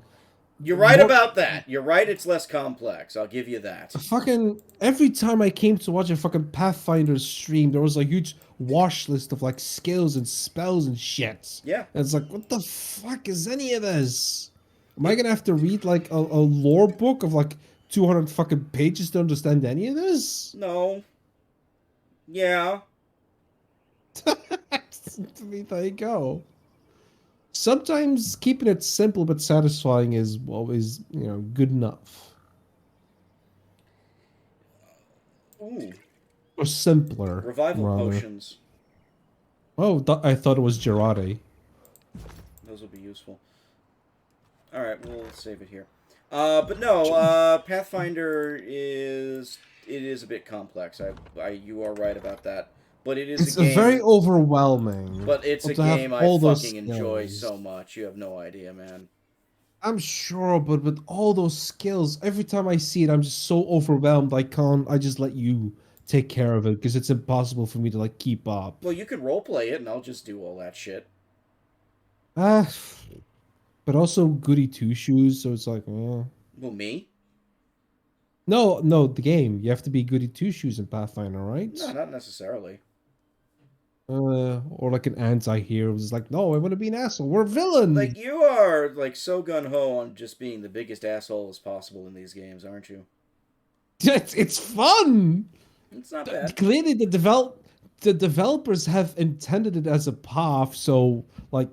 You're right about that. You're right, it's less complex. I'll give you that. fucking every time I came to watch a fucking Pathfinder stream, there was a huge wash list of like skills and spells and shit. Yeah. And it's like, what the fuck is any of this? Am I gonna have to read like a lore book of like 200 fucking pages to understand any of this? No. Yeah. I mean, there you go. Sometimes keeping it simple but satisfying is always, good enough. Ooh. Or simpler. Revival rather. potions. Oh, I thought it was Girardi. Those will be useful. Alright, we'll save it here. But no, Pathfinder is a bit complex. You are right about that. But it's a game. Very overwhelming. But it's a game I fucking enjoy so much. You have no idea, man. I'm sure, but with all those skills, every time I see it, I'm just so overwhelmed. I just let you take care of it because it's impossible for me to keep up. Well, you could roleplay it, and I'll just do all that shit. But also goody two shoes, so it's like, Well, me? No, the game. You have to be goody two shoes in Pathfinder, right? No, not necessarily. Or like an anti-hero who's like, no, I want to be an asshole. We're villains. Like, you are so gun-ho on just being the biggest asshole as possible in these games, aren't you? It's fun. It's not bad. Clearly, the developers have intended it as a path, so why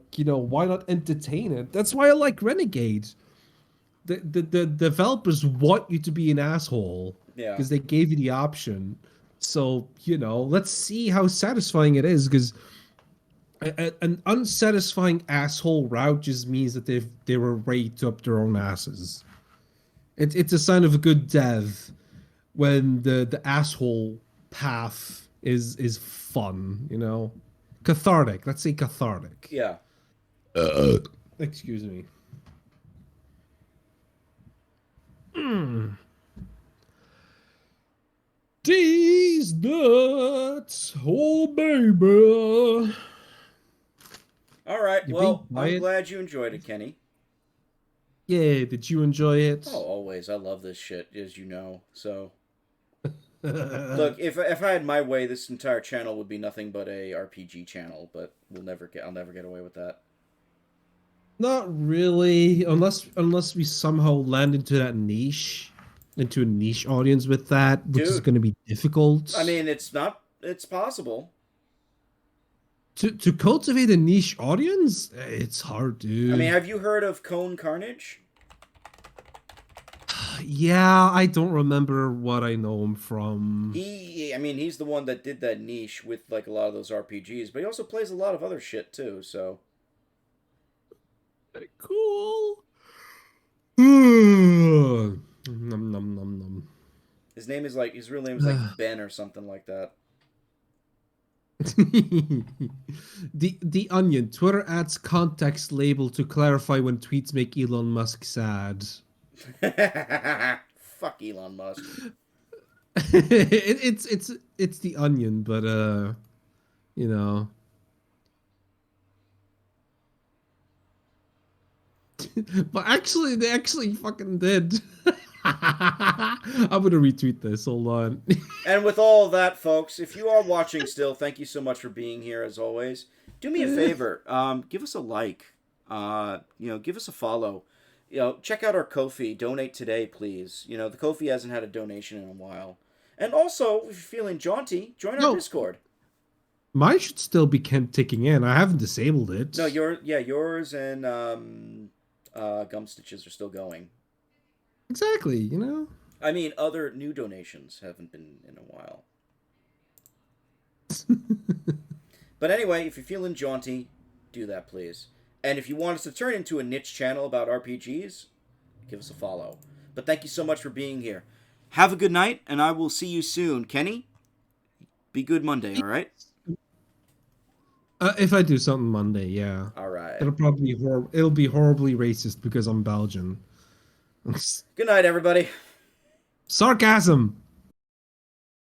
not entertain it? That's why I like Renegade. The developers want you to be an asshole. Yeah. Because they gave you the option. So, let's see how satisfying it is, because an unsatisfying asshole route just means that they were raped up their own asses. It's a sign of a good dev when the asshole path is fun, you know, cathartic. Let's say cathartic. Yeah. Excuse me. These nuts, oh baby. All right. You Well, being I'm quiet? glad you enjoyed it, Kenny. Yeah, did you enjoy it? Oh, always. I love this shit, as you know. So, look, if I had my way, this entire channel would be nothing but a RPG channel. But I'll never get away with that. Not really, unless we somehow land into a niche audience with that, which is Dude. going to be difficult. I mean, it's possible. To cultivate a niche audience, it's hard, dude. I mean, have you heard of Cone Carnage? Yeah, I don't remember what I know him from. He's the one that did that niche with like a lot of those RPGs, but he also plays a lot of other shit too. So Cool. Nom nom nom nom. his real name is like Ben or something like that. The Onion. Twitter adds context label to clarify when tweets make Elon Musk sad. Fuck Elon Musk. It's the Onion, but you know. But actually, they actually fucking did. I'm gonna retweet this. Hold on. And with all of that, folks, if you are watching still, thank you so much for being here as always. Do me a favor, give us a like. Give us a follow. Check out our Ko-fi. Donate today, please. The Ko-fi hasn't had a donation in a while. And also, if you're feeling jaunty, join our Discord. Mine should still be ticking in. I haven't disabled it. No, yours and Gum Stitches are still going. Exactly, I mean, other new donations haven't been in a while. But anyway, if you're feeling jaunty, do that, please. And if you want us to turn into a niche channel about RPGs, give us a follow. But thank you so much for being here. Have a good night, and I will see you soon. Kenny, be good Monday, all right? If I do something Monday, yeah. All right. It'll probably be it'll be horribly racist because I'm Belgian. Good night, everybody. Sarcasm.